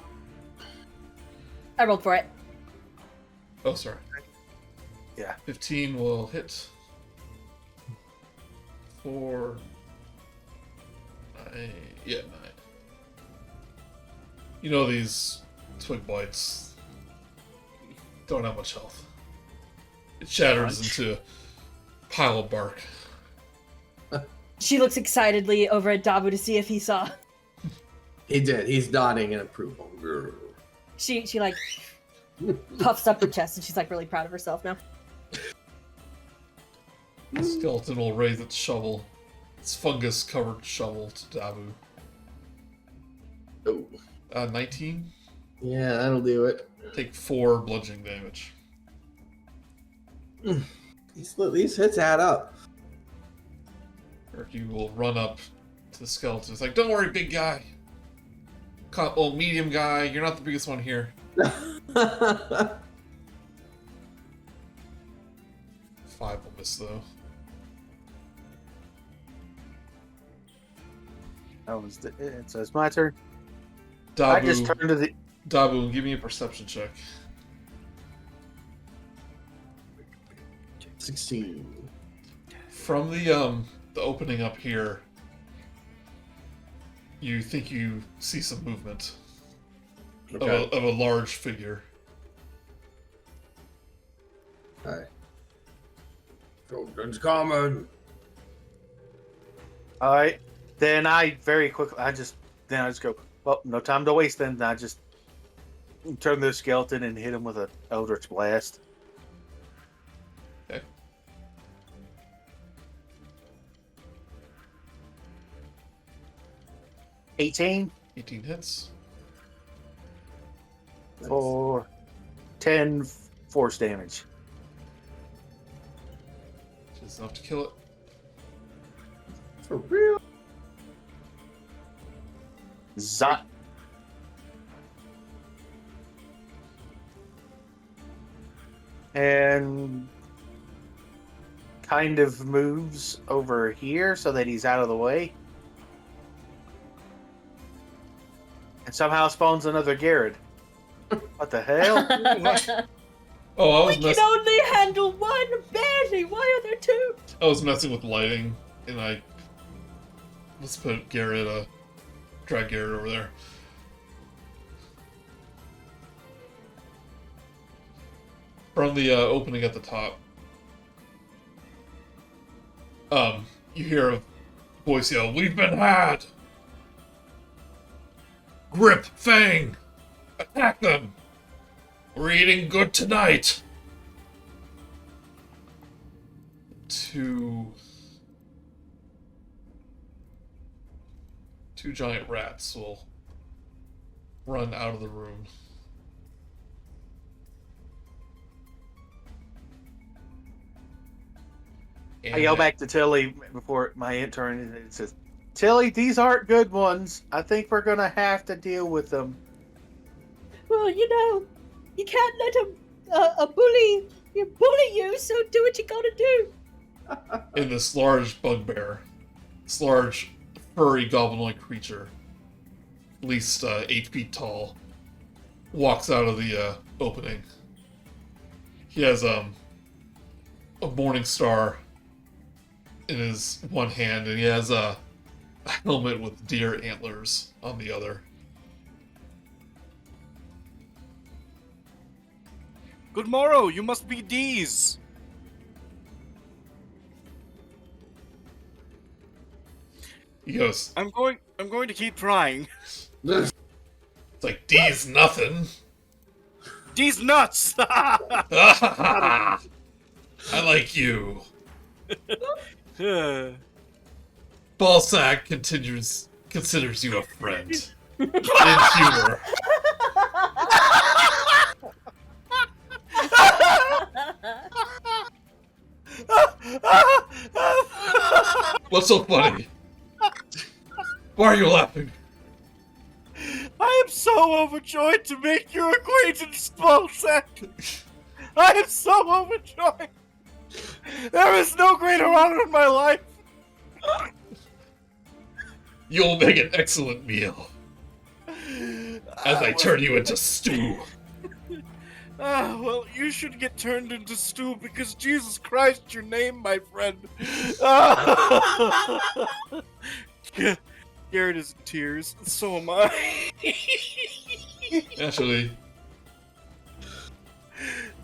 I rolled for it. Oh, sorry. Yeah. 15 will hit. 4. 9. Yeah, 9. You know these twig blights don't have much health. It shatters into a pile of bark. She looks excitedly over at Dabu to see if he saw. He did. He's nodding in approval. She like puffs up her chest and she's like really proud of herself now. The skeleton will raise its shovel, its fungus-covered shovel to Dabu. Oh. 19. Yeah, that'll do it. Take 4 bludgeoning damage. These hits add up. Erky will run up to the skeleton. It's like, don't worry, big guy. Well, medium guy, you're not the biggest one here. 5 will miss, though. That was it. So it's my turn. Dabu, I just turned to the. Dabu, give me a perception check. 16. From the opening up here, you think you see some movement Okay. of a large figure. Alright. Children's common. All right. Then I very quickly. I just go. Well, no time to waste. Then I just turn the skeleton and hit him with an Eldritch Blast. Okay. $18 18 hits. for 10 force damage. Just enough to kill it. For real? Zot. And kind of moves over here so that he's out of the way. And somehow spawns another Gared. What the hell? Oh, I We was can messing. only handle one, barely. Why are there two? I was messing with lighting, and let's put Gared. Drag Gared over there. From the opening at the top, you hear a voice yell, "We've been had! Grip, Fang! Attack them! We're eating good tonight!" Two giant rats will run out of the room. I yell back to Tilly before my intern, and it says, "Tilly, these aren't good ones. I think we're gonna have to deal with them." Well, you know, you can't let a bully you, so do what you gotta do. And this large bugbear, this large furry goblin-like creature, at least 8 feet tall, walks out of the opening. He has a morning star in his one hand, and he has a helmet with deer antlers on the other. Good morrow, you must be D's. He goes, I'm going to keep trying. it's like, D's nothing. D's nuts. I like you. Ballsack considers you a friend. In humor. What's so funny? Why are you laughing? I am so overjoyed to make your acquaintance, Ballsack. I am so overjoyed. There is no greater honor in my life. You'll make an excellent meal. As I turn you into stew. Well, you should get turned into stew because Jesus Christ, your name, my friend. Gared is in tears, and so am I. Actually,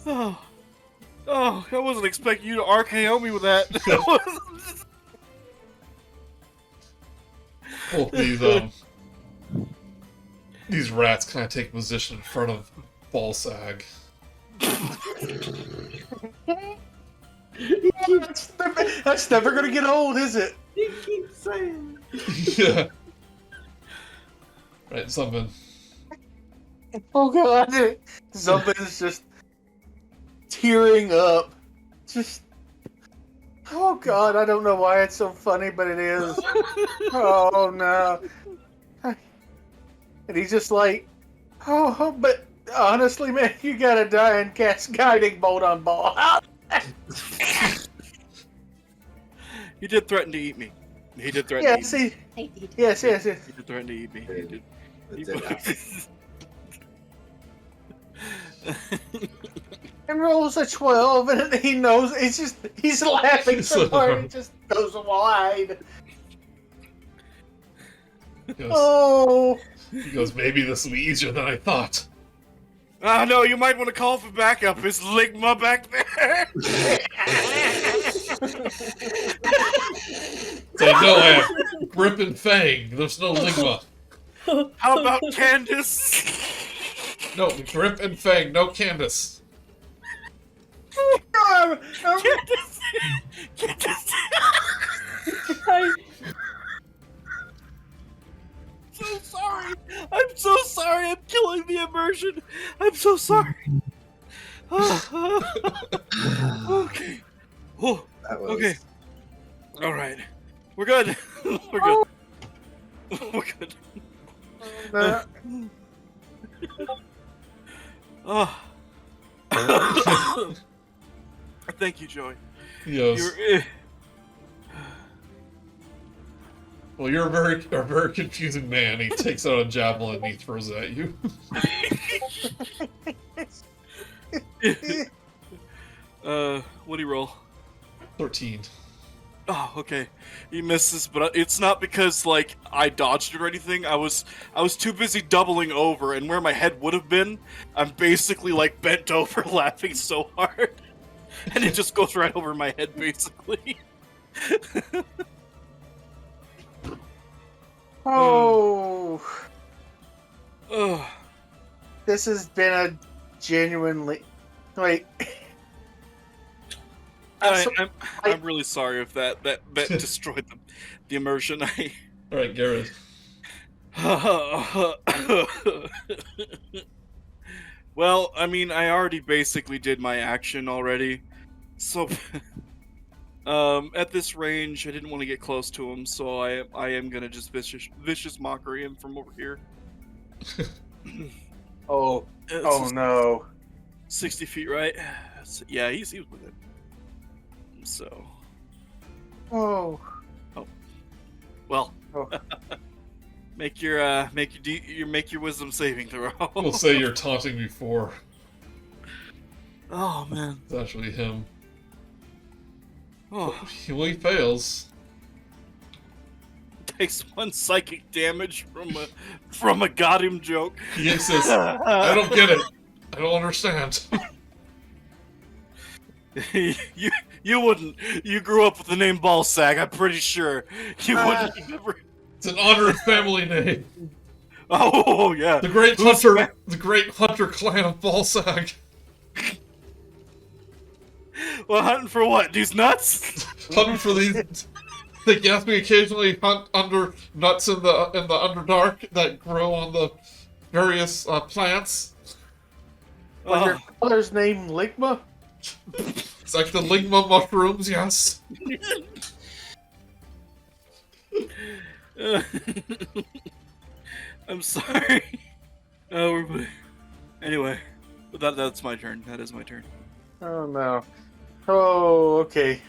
Oh, I wasn't expecting you to RKO me with that. both these rats kind of take position in front of Ballsag. That's never gonna get old, is it? You keep saying. Yeah. Right, Zumven. Oh god, Zumven's just tearing up. Just, oh god, I don't know why it's so funny, but it is. Oh no. And he's just like, oh, but honestly, man, you gotta die and cast Guiding Bolt on Ball. He did threaten to eat me. He did threaten Yeah, to eat me. see, I did. yes. He did threaten to eat me. He did. It did happen. And rolls a 12, and he knows he's laughing so hard, it just goes wide. Oh, He goes, maybe this will be easier than I thought. No, you might want to call for backup. Is Ligma back there? Say, no, I have Grip and Fang. There's no Ligma. How about Candace? No, Grip and Fang, no Candace. Candace! Candace! So sorry. I'm so sorry. I'm killing the immersion. I'm so sorry. Okay. Oh, That was... okay. All right. We're good. We're good. We're good. Oh. Thank you, Joey. Yes. You're. Well, you're a very confusing man. He takes out a javelin and he throws it at you. What'd he roll? 13. Oh, okay. He misses, but it's not because like I dodged it or anything. I was too busy doubling over, and where my head would have been, I'm basically like bent over, laughing so hard, and it just goes right over my head, basically. oh. Ugh. This has been a genuinely, like. I'm really sorry if that destroyed the immersion. Alright, Gared. Well, I mean, I already basically did my action already, so At this range, I didn't want to get close to him, so I am gonna just vicious mockery him from over here. Oh, It's oh just no. 60 feet, right? Yeah, he's with it. So, Oh. well, Oh. make your wisdom saving throw. We'll say you're taunting before. Oh man. It's actually him. Oh, Well, he fails. takes 1 psychic damage from a got him joke. He says, I don't get it. I don't understand. you wouldn't. You grew up with the name Ballsack. I'm pretty sure you wouldn't. It's an honored family name. Oh yeah, The great hunter clan of Balsag. Well, hunting for what? These nuts? Hunting for these. Yes, we occasionally hunt under nuts in the Underdark that grow on the various plants. Was your father's name Ligma? It's like the Ligma mushrooms, yes. I'm sorry. Oh, anyway, that's my turn. That is my turn. Oh no. Oh, okay.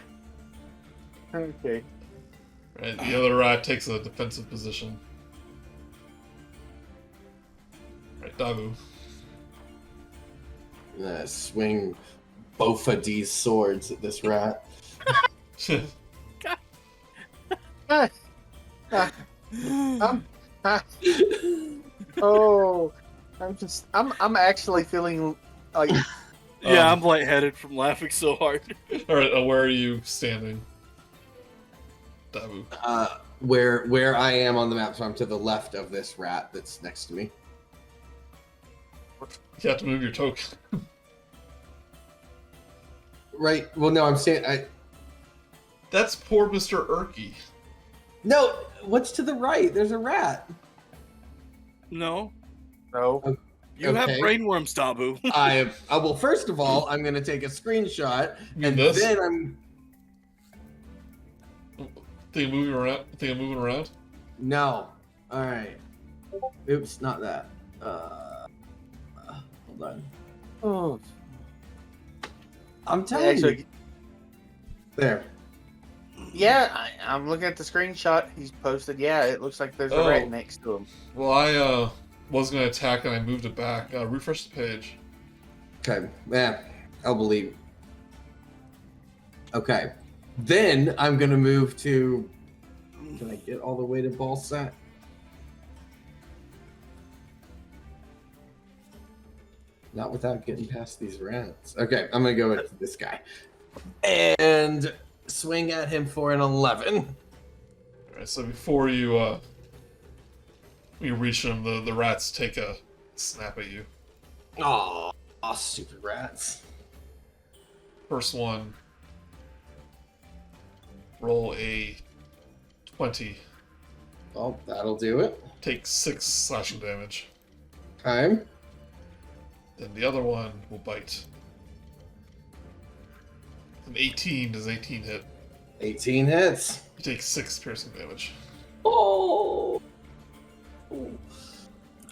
Okay. Right, the other rat takes a defensive position. Right, Dabu. Swing both of these swords at this rat. Oh, I'm actually feeling like Yeah, I'm lightheaded from laughing so hard. Alright, where are you standing? Dabu. Where I am on the map, so I'm to the left of this rat that's next to me. You have to move your token. Right. Well, no, I'm saying That's poor Mr. Erky. No, what's to the right? There's a rat. No, no. you have Okay. brainworms, Dabu. Well, first of all, I'm gonna take a screenshot, You and this? then I'm. Think I'm moving around? No. All right. Oops, not that. Hold on. Oh, I'm telling you. There. Yeah, I'm looking at the screenshot he's posted. Yeah, it looks like there's a rat next to him. Well, I was going to attack and I moved it back. Refresh the page. Okay. Yeah, I'll believe. Okay. Then I'm gonna move to. Can I get all the way to Ballsack? Not without getting past these rats. Okay, I'm gonna go with this guy. And swing at him for an 11. Alright, so before you reach him, the rats take a snap at you. Aw, stupid rats. First one. Roll a 20. Oh, that'll do it. Take 6 slashing damage. Okay. Then the other one will bite. An 18. Does 18 hit? 18 hits. You take 6 piercing damage. Oh.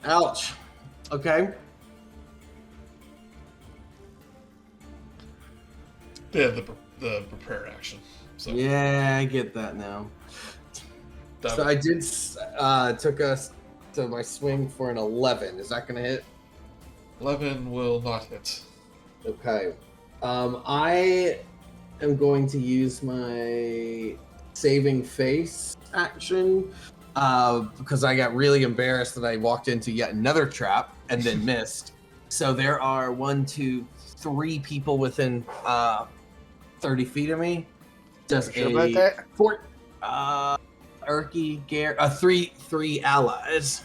Ouch. Okay. They have the prepare action. So Yeah, I get that now. that So I did took us to my swing for an 11. Is that going to hit? 11 will not hit. Okay. I am going to use my saving face action because I got really embarrassed that I walked into yet another trap and then missed. So there are 1, 2, 3 people within 30 feet of me. Does Sure about that? Erky, Gared, 3 allies.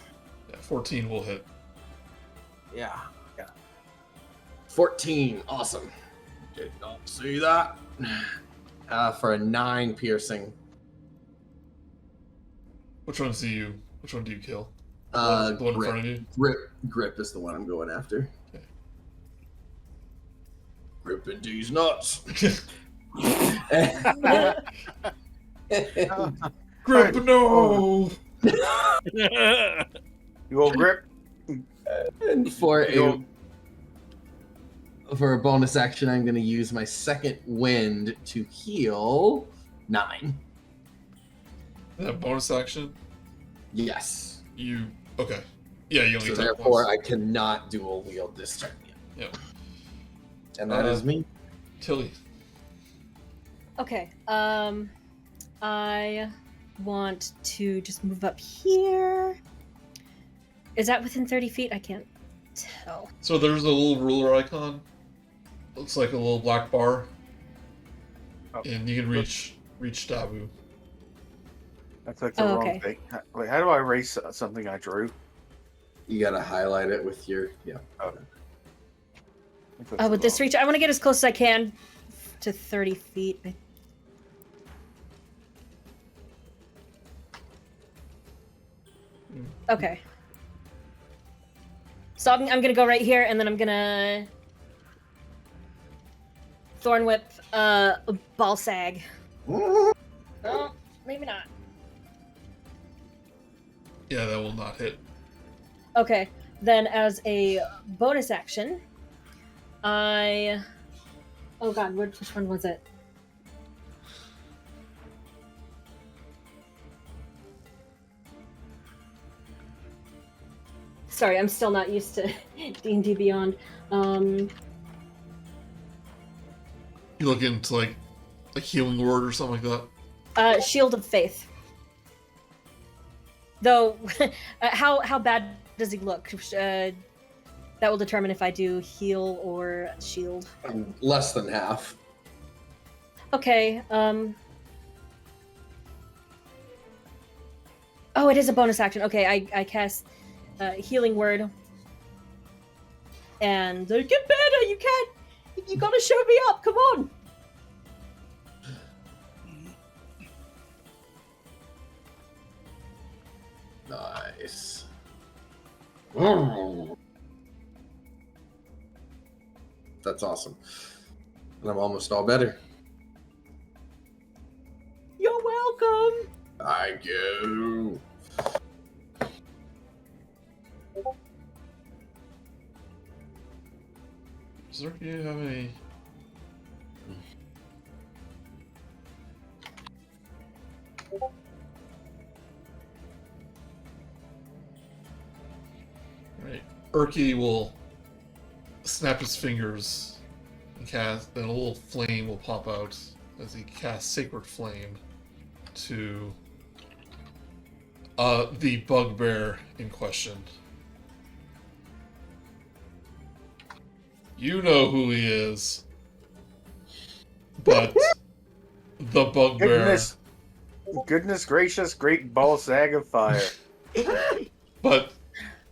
Yeah, 14 will hit. Yeah. 14. Awesome. Did not see that. For a 9 piercing. Which one do you kill? Uh, The one in grip. front of you? Grip is the one I'm going after. Okay. Gripping these nuts. Grip, no! You will grip. And for a bonus action, I'm going to use my second wind to heal 9. That bonus action? Yes. Okay. Yeah, you only So attack therefore, once. I cannot dual wield this turn yet. Yep. And that is me. Tilly. Okay. I want to just move up here. Is that within 30 feet? I can't tell. So there's a little ruler icon. Looks like a little black bar. Oh. And you can reach Dabu. I clicked the wrong okay. thing. Wait, how do I erase something I drew? You got to highlight it with your... Yeah. With this reach, I want to get as close as I can to 30 feet. Okay. So I'm going to go right here, and then I'm going to Thorn Whip Ball Sag. Oh, maybe not. Yeah, that will not hit. Okay, then as a bonus action, oh god, which one was it? Sorry, I'm still not used to D&D Beyond. You look into like a healing word or something like that. Shield of Faith. Though, how bad does he look? That will determine if I do heal or shield. Less than half. Okay, Oh, it is a bonus action. Okay, I cast Healing Word. And get better, you can't! You gotta show me up, come on! Nice. That's awesome. And I'm almost all better. You're welcome! Thank you. Do you have any? Right. Urki will snap his fingers and cast, then a little flame will pop out as he casts Sacred Flame to the bugbear in question. You know who he is, but the bugbear. Goodness gracious, great ball sag of fire. But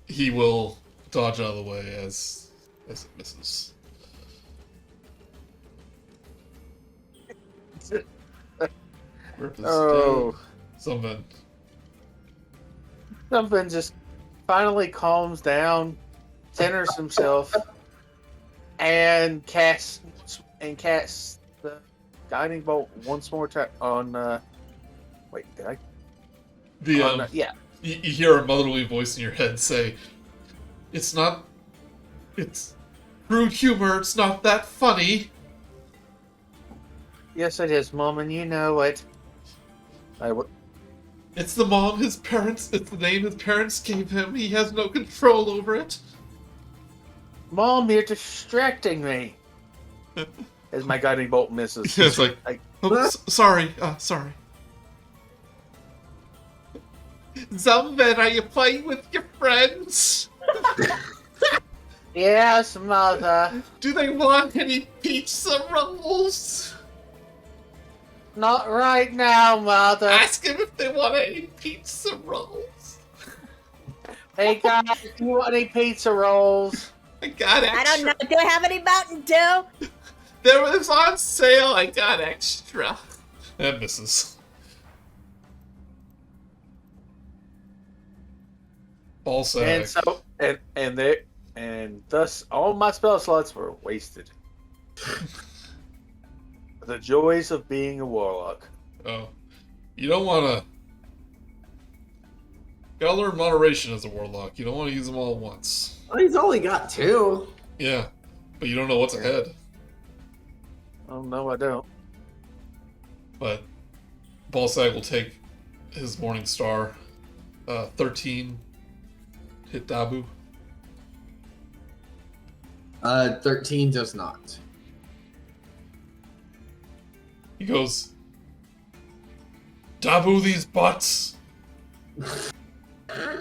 he will dodge out of the way as it misses. Rip is Oh. dead. Zumven. Something just finally calms down, centers himself, and casts the guiding bolt once more time on. Wait, did I? Yeah. You hear a motherly voice in your head say, it's rude humor, it's not that funny. Yes, it is, Mom, and you know it. It's the name his parents gave him. He has no control over it. Mom, you're distracting me. As my guiding bolt misses. It's like, sorry. Zumven, are you playing with your friends? Yes, Mother. Do they want any pizza rolls? Not right now, Mother. Ask him if they want any pizza rolls. Hey guys, do you want any pizza rolls? I got extra. I don't know, do I have any Mountain Dew? There was on sale, I got extra. That misses. Ball sack. And thus all my spell slots were wasted. The joys of being a warlock. Oh. You don't want to... Gotta learn moderation as a warlock. You don't want to use them all at once. Oh, he's only got 2. Yeah, but you don't know what's ahead. Oh, no, I don't. But Balsag will take his Morning Star. 13 hit Dabu. 13 does not. He goes, Dabu these butts.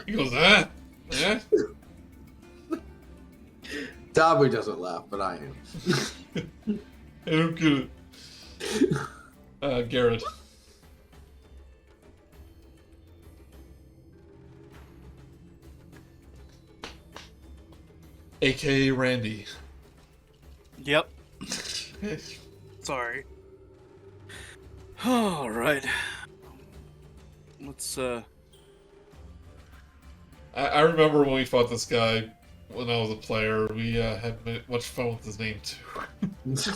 He goes, eh? Dabu doesn't laugh, but I am. I don't get it. Gared. AKA Randy. Yep. Sorry. All right. Let's I remember when we fought this guy when I was a player. We had much fun with his name too.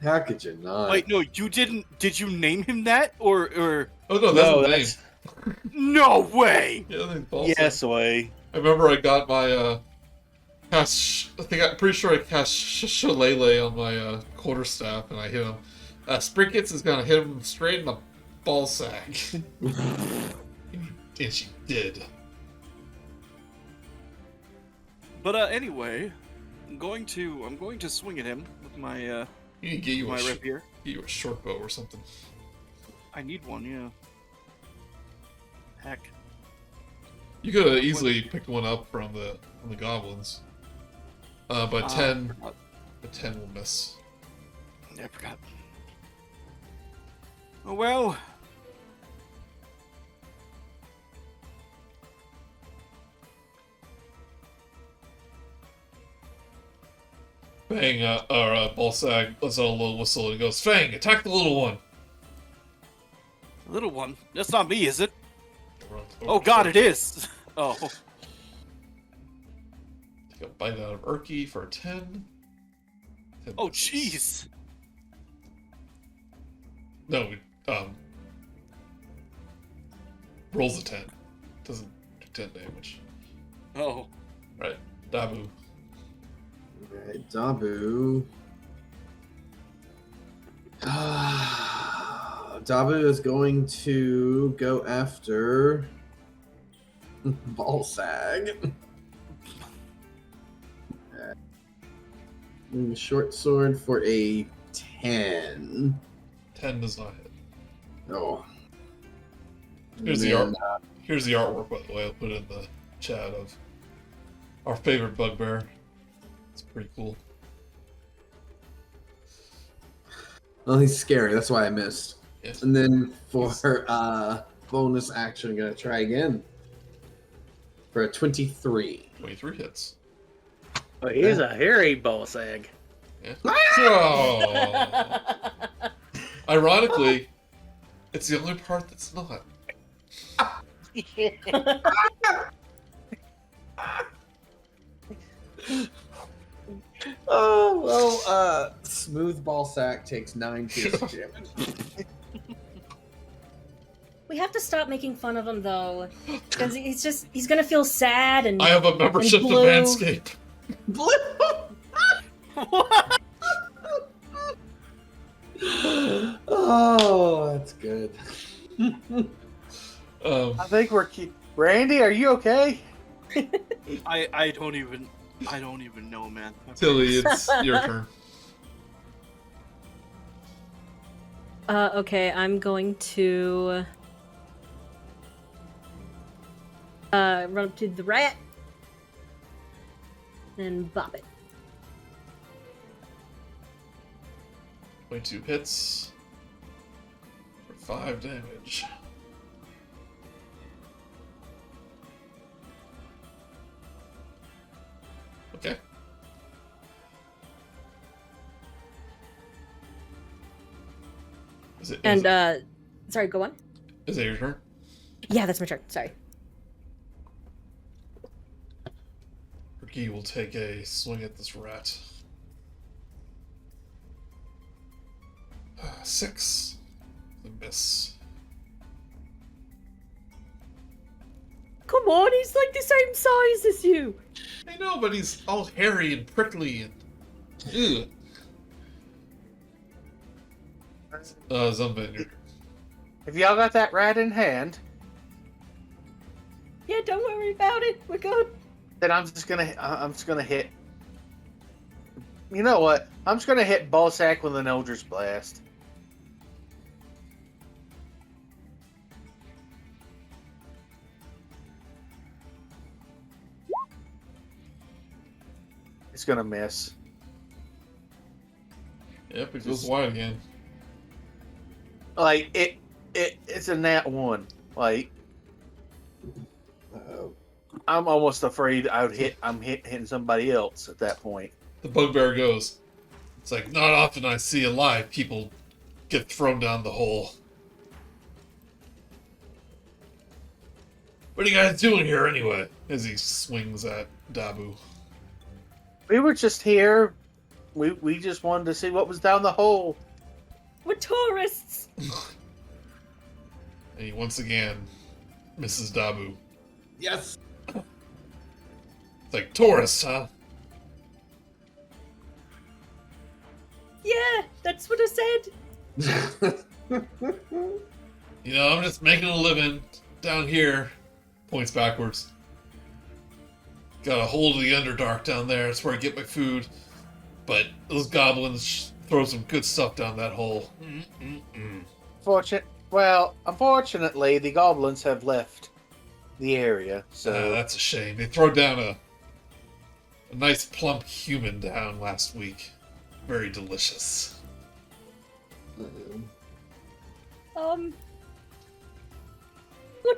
How could you not? wait. No, you didn't. Did you name him that or? Oh no, that's No, his that's- name. No way. Yeah, I think Balsag. Yes, way. I remember I got my cast. I'm pretty sure I cast Shillelagh on my quarterstaff, and I hit him. Sprinkets is gonna hit him straight in the ball sack, and she did. But anyway, I'm going to swing at him with my You need to get you my a rapier. get you a short bow or something. I need one, yeah. Heck. You could have easily picked one up from the goblins. But 10 will miss. I forgot. Oh well. Fang, Balsag lets out a little whistle and he goes, Fang, attack the little one! Little one. That's not me, is it? Runs Oh over god, to it is! Oh. Take a bite out of Urky for a 10. Oh jeez! No, rolls a 10. Doesn't do 10 damage. Oh. Right, Dabu. Alright, Dabu. Dabu is going to go after Balsag. Short sword for a 10. 10 does not hit. Oh. Here's And the then, art. Here's the artwork, by the way. I'll put it in the chat of our favorite bugbear. It's pretty cool. Well, he's scary. That's why I missed. Yes. And then for bonus action, I'm gonna try again for a 23. 23 hits. Oh, he's a hairy ball sag. Yeah. Oh. Ironically, it's the only part that's not. Oh well, smooth ball sack takes 9 piercing damage. We have to stop making fun of him though, because he's gonna feel sad and. I have a membership to blue. Manscaped. Blue. Oh, that's good. I think we're Randy, are you okay? I don't even know, man. Tilly, it's your turn. Okay, I'm going to run up to the rat and bop it. 22 hits for 5 damage. Okay. And sorry, go on. Is that your turn? Yeah, that's my turn. Sorry. Ricky will take a swing at this rat. 6. The miss. Come on, he's like the same size as you. I know, but he's all hairy and prickly and... Ugh. Zumven, you're... If y'all got that rat in hand, Yeah, don't worry about it. We're good. then I'm just gonna hit. You know what? I'm just gonna hit Ballsack with an Eldritch Blast. It's gonna miss. Yep, it goes wide again. Like it's a nat 1. Like I'm almost afraid I'm hitting somebody else at that point. The bugbear goes. It's like, not often I see alive people get thrown down the hole. What are you guys doing here anyway? As he swings at Dabu. We were just here. We just wanted to see what was down the hole. We're tourists. And he once again misses Dabu. Yes. It's like, tourists, huh? Yeah, that's what I said. You know, I'm just making a living down here. Points backwards. Got a hold of the Underdark down there. That's where I get my food. But those goblins throw some good stuff down that hole. Unfortunately, the goblins have left the area. So That's a shame. They throw down a nice plump human down last week. Very delicious. What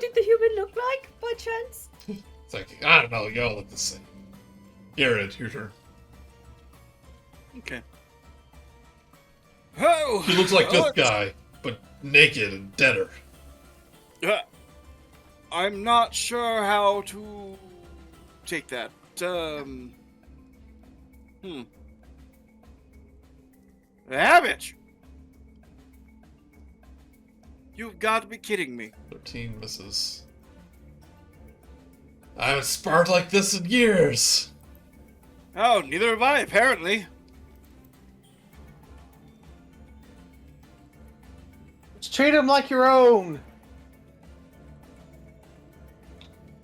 did the human look like, by chance? It's like, I don't know, y'all look the same. Gared, your turn. Okay. Oh, He looks like this guy, but naked and deader. I'm not sure how to take that. Habit! You've got to be kidding me. 13 misses. I haven't sparred like this in years. Oh, neither have I, apparently. just treat them like your own.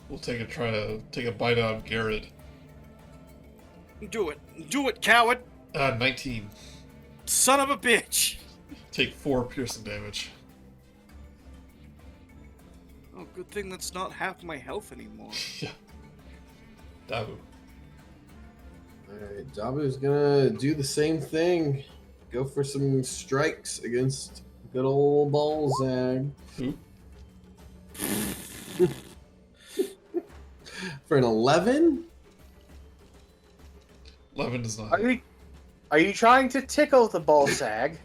We'll try to take a bite out of Gared. Do it. Do it, coward. 19. Son of a bitch. Take 4 piercing damage. Oh, good thing that's not half my health anymore. Yeah. Dabu. Alright, Dabu's gonna do the same thing. Go for some strikes against good old Balzag. Who? For an 11? 11 does not. Are you trying to tickle the ball sag?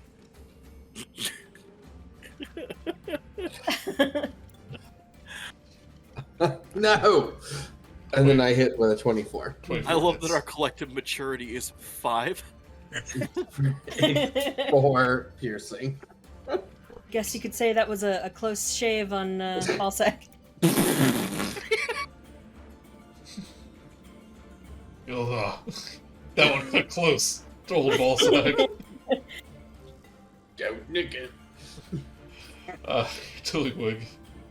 No! And then I hit with a 24. 24 I love hits. that our collective maturity is 5. 4 piercing. Guess you could say that was a close shave on Balsac. That one cut close. Old ball sack. Don't nick it. Tillywig.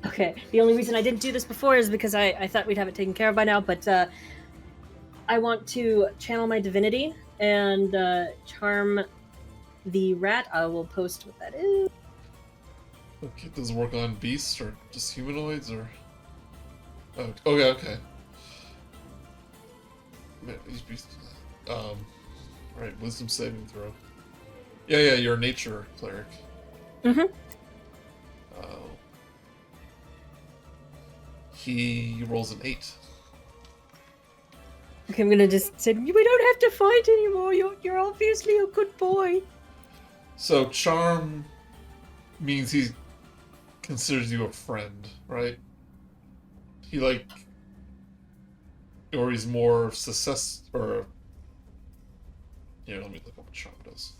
Okay, the only reason I didn't do this before is because I thought we'd have it taken care of by now, but I want to channel my divinity and charm the rat. I will post what that is. Okay, does it work on beasts or just humanoids or? Oh, okay, okay. Man, these beasts. Right, wisdom saving throw. Yeah, you're a nature cleric. Mm-hmm. He rolls an 8. Okay, I'm gonna just say we don't have to fight anymore. You're obviously a good boy. So charm means he considers you a friend, right? He or he's more success or. Here, let me look up what charm does.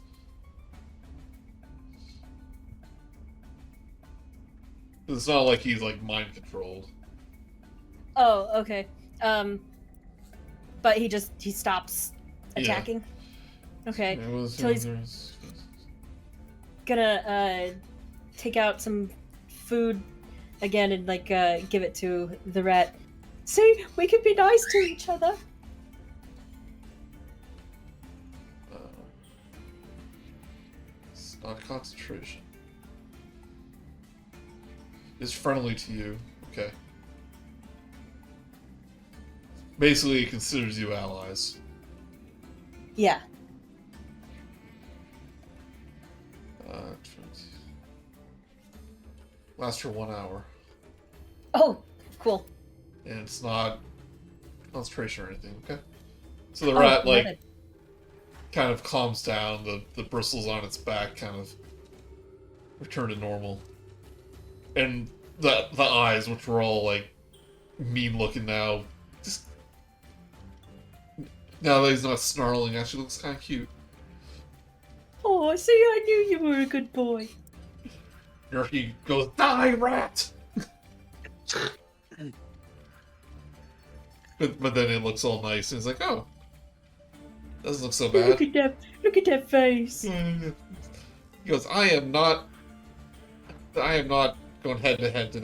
It's not like he's like mind controlled. Oh, okay. But he stops attacking. Okay. So he's gonna take out some food again and like give it to the rat. See, we could be nice to each other. It's not concentration. It's friendly to you. Okay. Basically, it considers you allies. Yeah. Lasts for 1 hour. Oh, cool. And it's not concentration or anything, okay? So the rat, like, kind of calms down. The bristles on its back kind of return to normal. And the eyes, which were all, like, mean-looking now, just... Now that he's not snarling, actually looks kind of cute. Oh, see, I knew you were a good boy. Or he goes, die, rat! but then it looks all nice, and it's like, oh, doesn't look so bad. Look at that face. He goes, I am not going head to head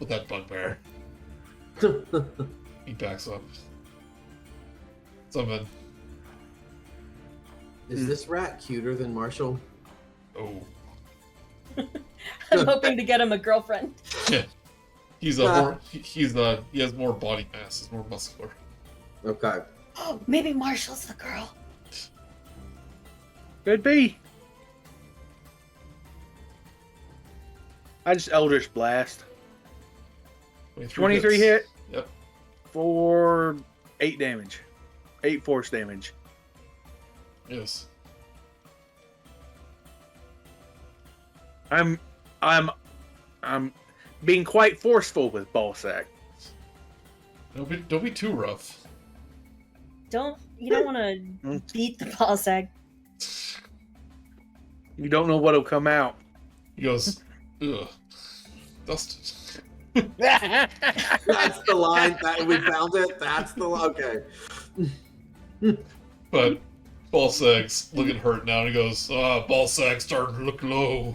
with that bugbear. He backs up. Zumven. Is this rat cuter than Marshall? Oh. I'm hoping to get him a girlfriend. Yeah. He has more body mass, he's more muscular. Okay. Oh, maybe Marshall's the girl. Could be. I just Eldritch Blast. 23 hits. hit. Yep. For 8 damage. 8 force damage. Yes. I'm being quite forceful with ball sack. Don't be too rough. You don't want to beat the ball sack. You don't know what'll come out. He goes, ugh, Dustin. That's the line. We found it. That's the line. Okay. But Ballsack's looking hurt now, and he goes, Ballsack's starting to look low.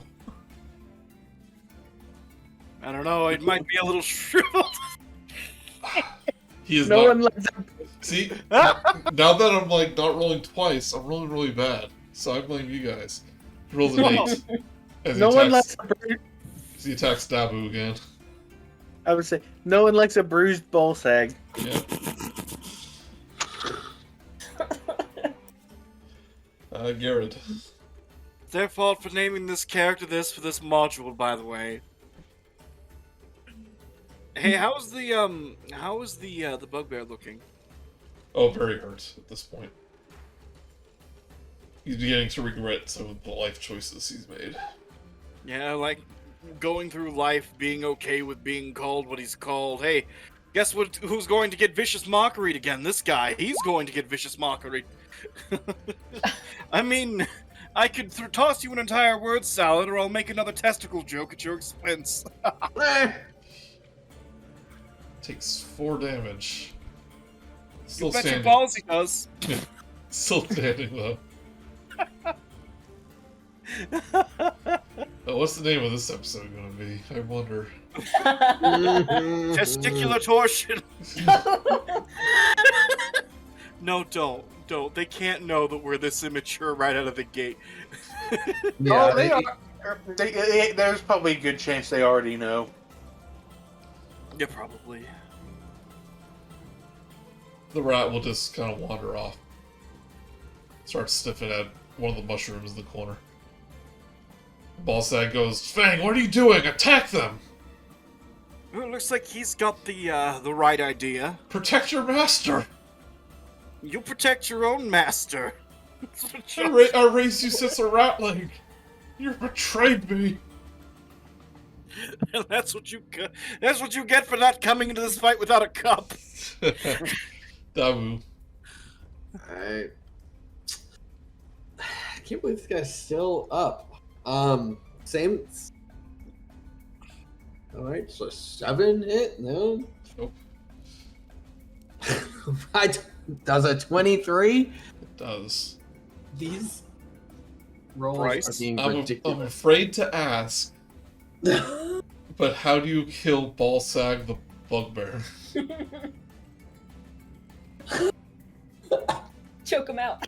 I don't know, it might be a little shriveled. He is No not... one lets him. See? Now that I'm, like, not rolling twice, I'm rolling really bad. So I blame you guys. He rolls an 8. As No one lets he attacks Dabu again. I would say no one likes a bruised ball sag. Yeah. Gared. Their fault for naming this character this for this module, by the way. Hey, how's the bugbear looking? Oh, very hurt at this point. He's beginning to regret some of the life choices he's made. Yeah, like going through life, being okay with being called what he's called. Hey, guess what? Who's going to get vicious mockery again? This guy. He's going to get vicious mockery. I mean, I could toss you an entire word salad, or I'll make another testicle joke at your expense. Takes 4 damage. Still You bet your standing. balls he does. Still standing though. What's the name of this episode going to be? I wonder. Testicular torsion. No, don't. They can't know that we're this immature right out of the gate. Yeah, Oh, they are. There's probably a good chance they already know. Yeah, probably. The rat will just kind of wander off. Start sniffing at one of the mushrooms in the corner. Ballsack goes, Fang, what are you doing? Attack them! Well, it looks like he's got the right idea. Protect your master! You protect your own master. I raised you since a ratling. You betrayed me. That's what you get for not coming into this fight without a cup. Dabu. I can't believe this guy's still up. Same. All right, so 7 hit. No. Nope. Does a 23? It does. These rolls Brice? are being I'm ridiculous. afraid to ask, but how do you kill Balsag the Bugbear? Choke him out.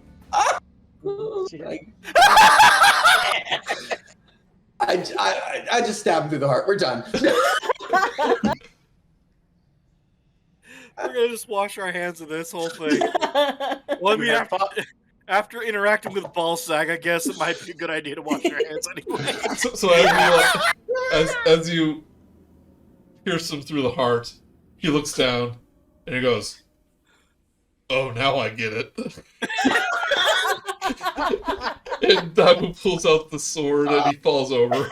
I just stabbed him through the heart. We're done. We're gonna just wash our hands of this whole thing. Well, I mean, after interacting with Ballsack, I guess it might be a good idea to wash your hands anyway. So as you pierce him through the heart, he looks down and he goes, "Oh, now I get it." And Dabu pulls out the sword and he falls over.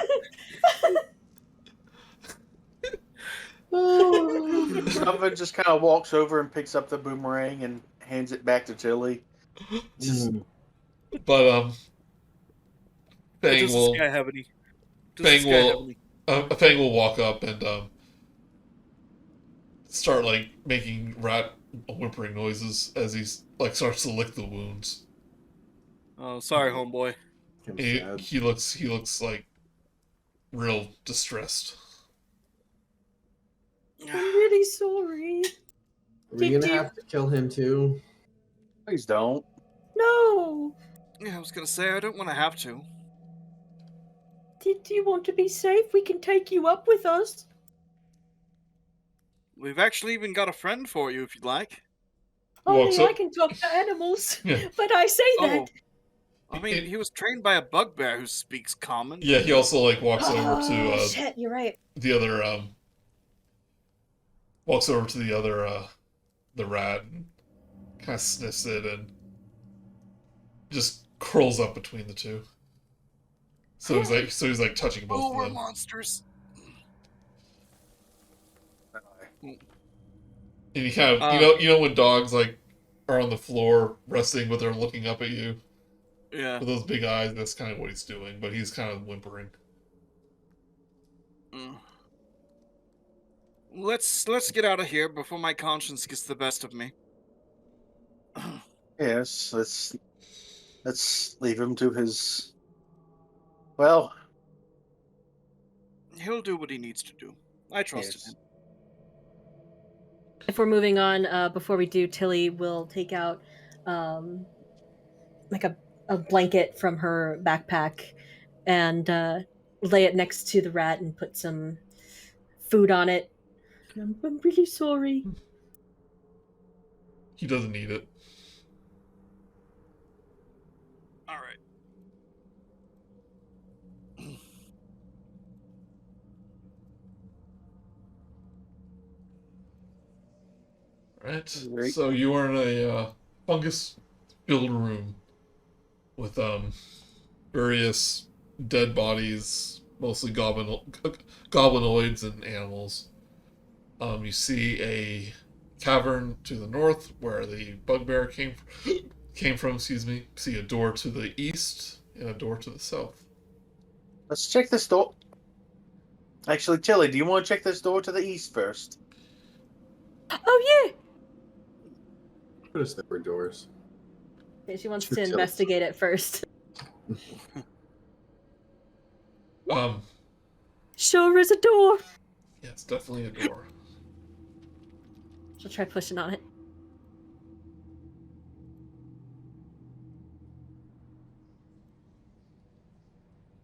Zumven just kind of walks over and picks up the boomerang and hands it back to Tilly. But Fang Does will this guy have any? Fang will walk up and start like making rat whimpering noises as he like starts to lick the wounds. Oh, sorry, homeboy. He looks like real distressed. I'm really sorry. Are we gonna have to kill him too? Please don't. No. Yeah, I was gonna say I don't want to have to. Did you want to be safe? We can take you up with us. We've actually even got a friend for you if you'd like. Walks Only I up. can talk to animals. Yeah. But I say Oh, that. I mean, he was trained by a bugbear who speaks common. Yeah, he also like walks over to Shit, you're right. the other walks over to the other the rat and kind of sniffs it and just curls up between the two. So he's like touching both Oh, of we're them. monsters. And he kind of you know when dogs like are on the floor resting but they're looking up at you Yeah. with those big eyes, that's kind of what he's doing, but he's kind of whimpering. Mm. Let's get out of here before my conscience gets the best of me. Yes, let's leave him to his. Well, He'll do what he needs to do. I trust yes. him. If we're moving on, before we do, Tilly will take out like a blanket from her backpack and lay it next to the rat and put some food on it. I'm really sorry. He doesn't eat it. All right. Right. Right. So you are in a fungus-filled room with various dead bodies, mostly goblinoids and animals. You see a cavern to the north where the bugbear came from. Excuse me. See a door to the east and a door to the south. Let's check this door. Actually, Tilly, do you want to check this door to the east first? Oh, yeah! Put us there for doors. Okay, she wants Sure, to Tilly. investigate it first. Sure is a door. Yeah, it's definitely a door. She'll try pushing on it.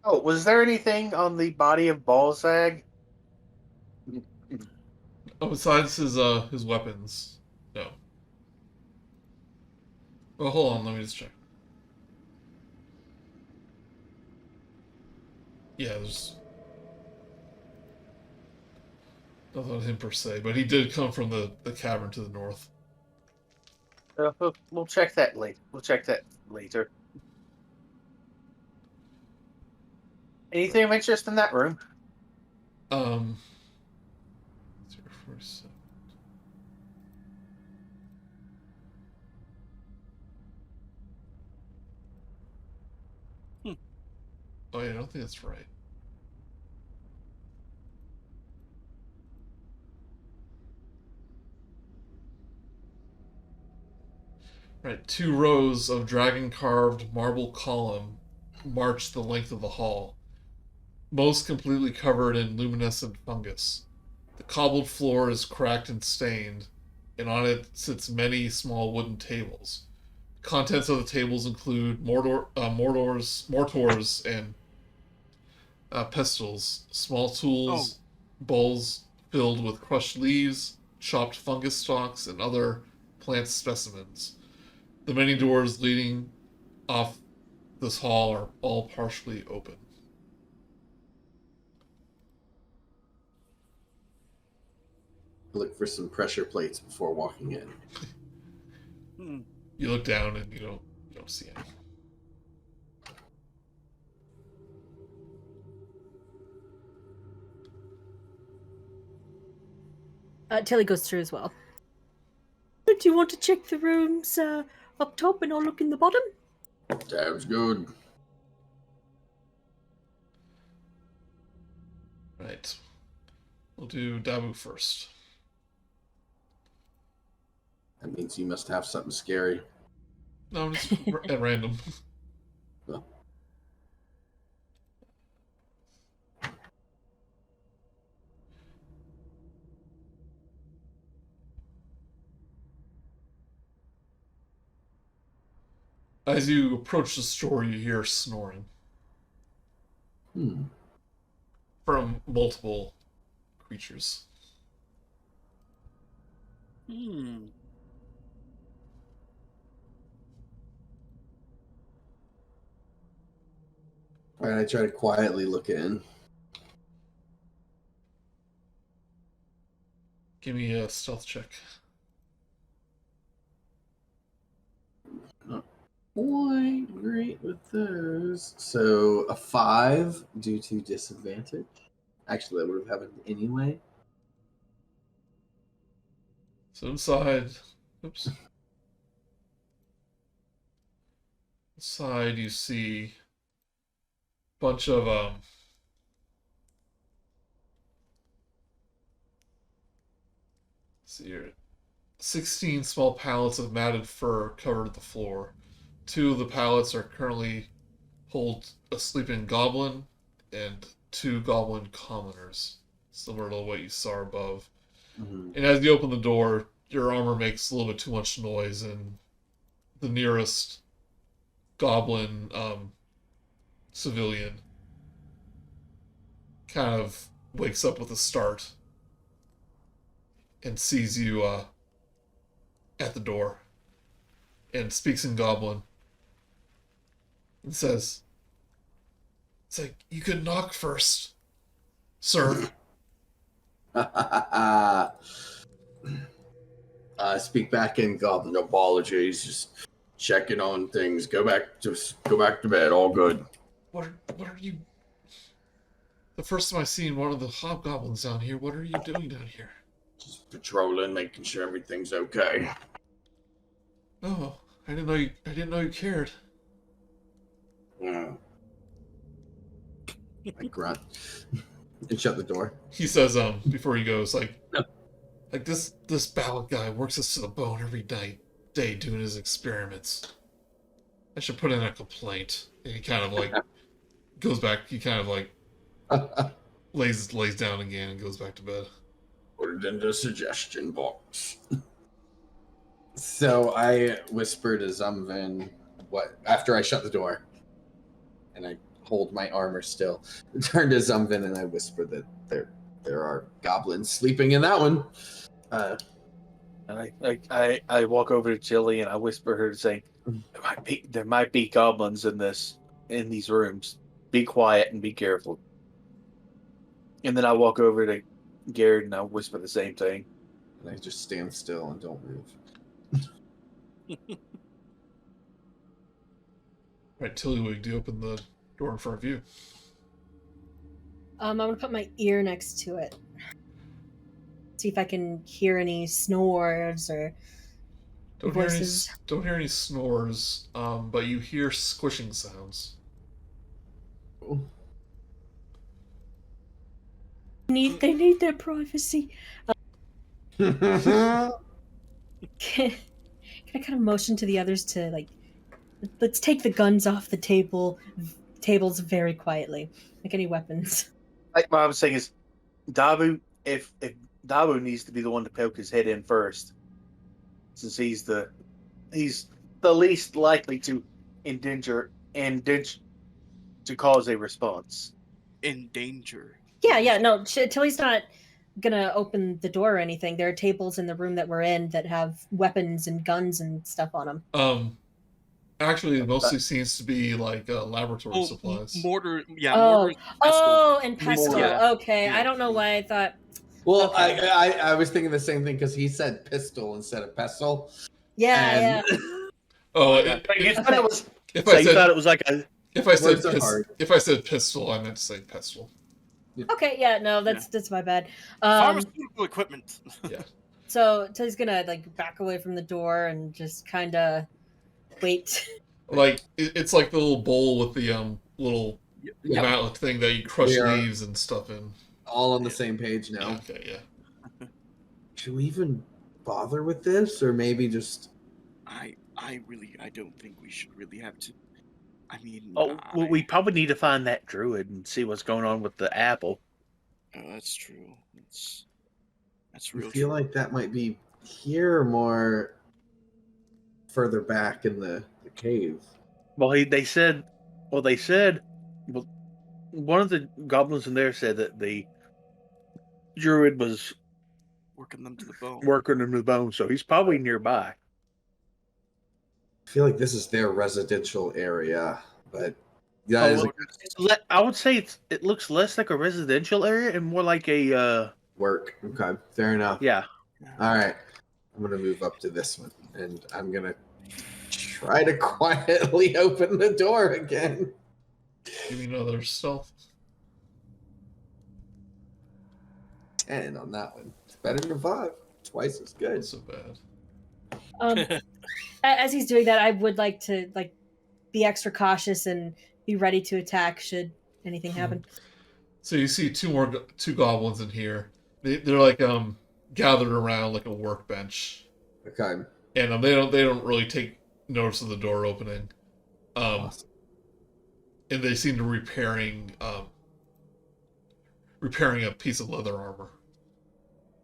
Oh, was there anything on the body of Balzag? Oh, besides his weapons, no. Well, hold on, let me just check. Yeah, there's nothing on him per se, but he did come from the cavern to the north. We'll check that later. We'll check that later. Anything of interest in that room? 047. Oh yeah, I don't think that's right. Right, 2 rows of dragon-carved marble column march the length of the hall, most completely covered in luminescent fungus. The cobbled floor is cracked and stained, and on it sits many small wooden tables. Contents of the tables include mortars, and pestles, small tools, bowls filled with crushed leaves, chopped fungus stalks, and other plant specimens. The many doors leading off this hall are all partially open. Look for some pressure plates before walking in. You look down and you don't see any. Tilly goes through as well. Do you want to check the rooms up top and I'll look in the bottom? Sounds good. Right. We'll do Dabu first. That means you must have something scary. No, just at random. Well. As you approach the store, you hear snoring from multiple creatures. Hmm. Alright, I try to quietly look in. Give me a stealth check. Not quite great with those. So a 5 due to disadvantage. Actually, that would have happened anyway. So inside, inside you see a bunch of see here, 16 small pallets of matted fur covered the floor. 2 of the pallets are currently hold a sleeping goblin and 2 goblin commoners, similar to what you saw above. And as you open the door, your armor makes a little bit too much noise, and the nearest goblin civilian kind of wakes up with a start and sees you at the door and speaks in goblin and says, "It's like, you could knock first, sir." I speak back in goblin. Apologies, just checking on things. Go back to bed. All good. What are you? The first time I seen one of the hobgoblins down here. What are you doing down here? Just patrolling, making sure everything's okay. Oh, I didn't know you cared. I grunt and shut the door. He says, before he goes, like this ballad guy works us to the bone every day doing his experiments. I should put in a complaint. And he kind of like goes back. He kind of like lays down again and goes back to bed. Put it in the suggestion box. So I whisper to Zumven after I shut the door, and I hold my armor still. Turn to Zumven and I whisper that there are goblins sleeping in that one. I walk over to Chili and I whisper her saying, "There might be goblins in these rooms. Be quiet and be careful." And then I walk over to Gared and I whisper the same thing. And I just stand still and don't move. Right, Tillywig, do you open the door in front of you? I'm gonna put my ear next to it. See if I can hear any snores or voices. Don't hear any snores, but you hear squishing sounds. They need their privacy. Can Can I kind of motion to the others to like, let's take the guns off the tables very quietly, like any weapons. Like what I was saying is, Dabu, if Dabu needs to be the one to poke his head in first, since he's the least likely to endanger to cause a response. In danger. Yeah, no, Tilly's not gonna open the door or anything. There are tables in the room that we're in that have weapons and guns and stuff on them. Actually, it mostly seems to be like laboratory supplies. Mortar, yeah. Oh, Mortar, pestle. and pestle. Yeah. Okay, Yeah. I don't know why I thought. Well, Okay. I was thinking the same thing because he said pistol instead of pestle. Yeah, And- Oh, Like, you thought it was. if So I you said thought it was like a. Words are hard. if I said pistol, I meant to say pestle. Okay, yeah, no, that's my bad. Pharmaceutical equipment. So Tilly's gonna like back away from the door and just kind of wait. Like it's like the little bowl with the little Yeah, mallet thing that you crush We are- leaves and stuff in. all on the same page now. Okay, yeah. Should we even bother with this, or maybe just? I don't think we should really have to. I mean, Oh, well, we probably need to find that druid and see what's going on with the apple. Oh, that's true. That's I real feel true. like that might be here or more further back in the cave. Well, they said, well, one of the goblins in there said that the druid was Working them to the bone. working him to the bone, so he's probably nearby. I feel like this is their residential area, but yeah, I would say it looks less like a residential area and more like a work. Okay, fair enough. yeah. All right, I'm gonna move up to this one, and I'm gonna try to quietly open the door again. Give me another stealth. 10 on that one. It's better than 5. Twice as good. Not so bad. As he's doing that, I would like to like be extra cautious and be ready to attack should anything happen. So you see two goblins in here. They're like gathered around like a workbench, Okay. and they don't really take notice of the door opening. Awesome. And they seem to repairing a piece of leather armor.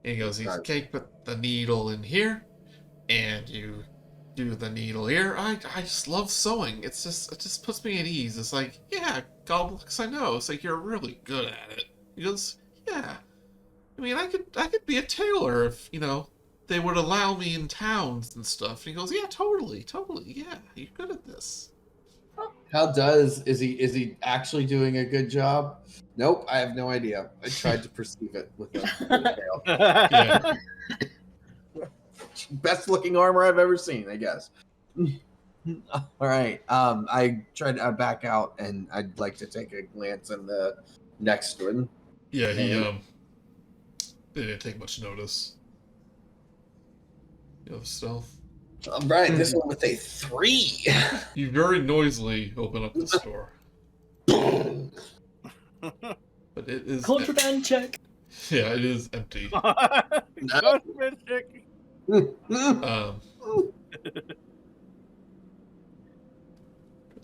And he goes, "Okay, put the needle in here, and you do the needle here. I just love sewing. It just puts me at ease. It's like, yeah, goblins, I know. It's like you're really good at it." He goes, "Yeah. I mean, I could be a tailor if they would allow me in towns and stuff." And he goes, "Yeah, totally. Yeah, you're good at this." Is he actually doing a good job? Nope, I have no idea. I tried to perceive it with a tail. Yeah. Best looking armor I've ever seen, I guess. All right. I tried to back out, and I'd like to take a glance in the next one. Yeah, he they didn't take much notice. Stealth. All right, this one with a 3. You very noisily open up this door, but it is Contraband check. Yeah, it is empty.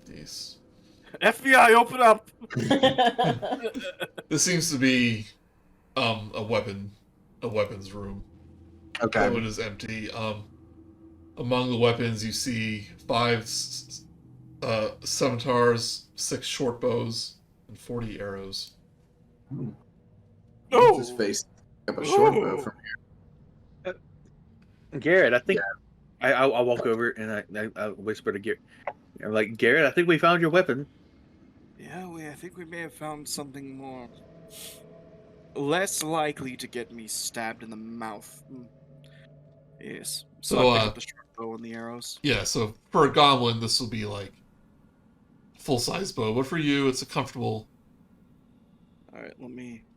These. FBI, open up! This seems to be a weapons room. Okay. That one is empty. Among the weapons, you see 5 scimitars, 6 short bows, and 40 arrows. What's his face? Up a short bow from here. Garrett, I think I'll walk over and I whisper to Garrett. I'm like, Garrett, I think we found your weapon. Yeah, I think we may have found something more less likely to get me stabbed in the mouth. Yes. So I pick up the short bow and the arrows. Yeah, so for a goblin, this will be like full-size bow, but for you, it's a comfortable. All right,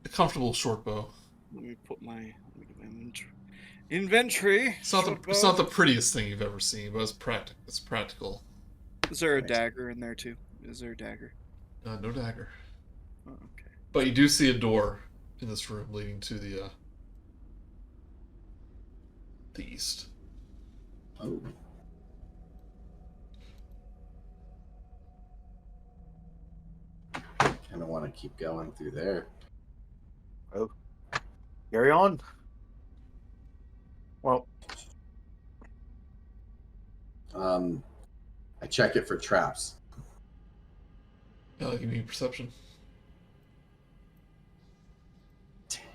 A comfortable short bow. Let me get my inventory. It's not the prettiest thing you've ever seen, but it's practical. Is there a dagger in there too? Is there a dagger? No dagger. Oh, okay. But you do see a door in this room leading to the east. Oh. kind of want to keep going through there. Oh, carry on. Well, I check it for traps. Give me perception.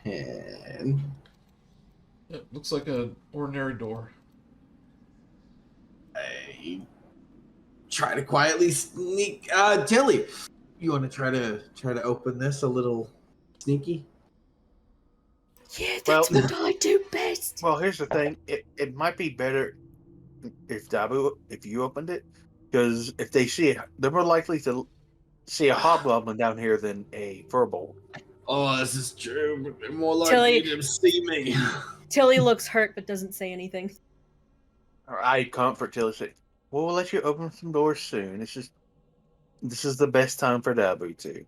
10. It looks like an ordinary door. I try to quietly sneak. Tilly, you want to try to open this a little sneaky? Yeah, that's Well- what I do best. well, here's the thing. It might be better if Dabu, if you opened it, because if they see it, they're more likely to see a hobgoblin down here than a Firbolg. Oh, this is true. But they're more Tilly- likely to see me. Tilly looks hurt but doesn't say anything. Or I comfort Tilly, say, "Well, we'll let you open some doors soon. This is the best time for Dabu to."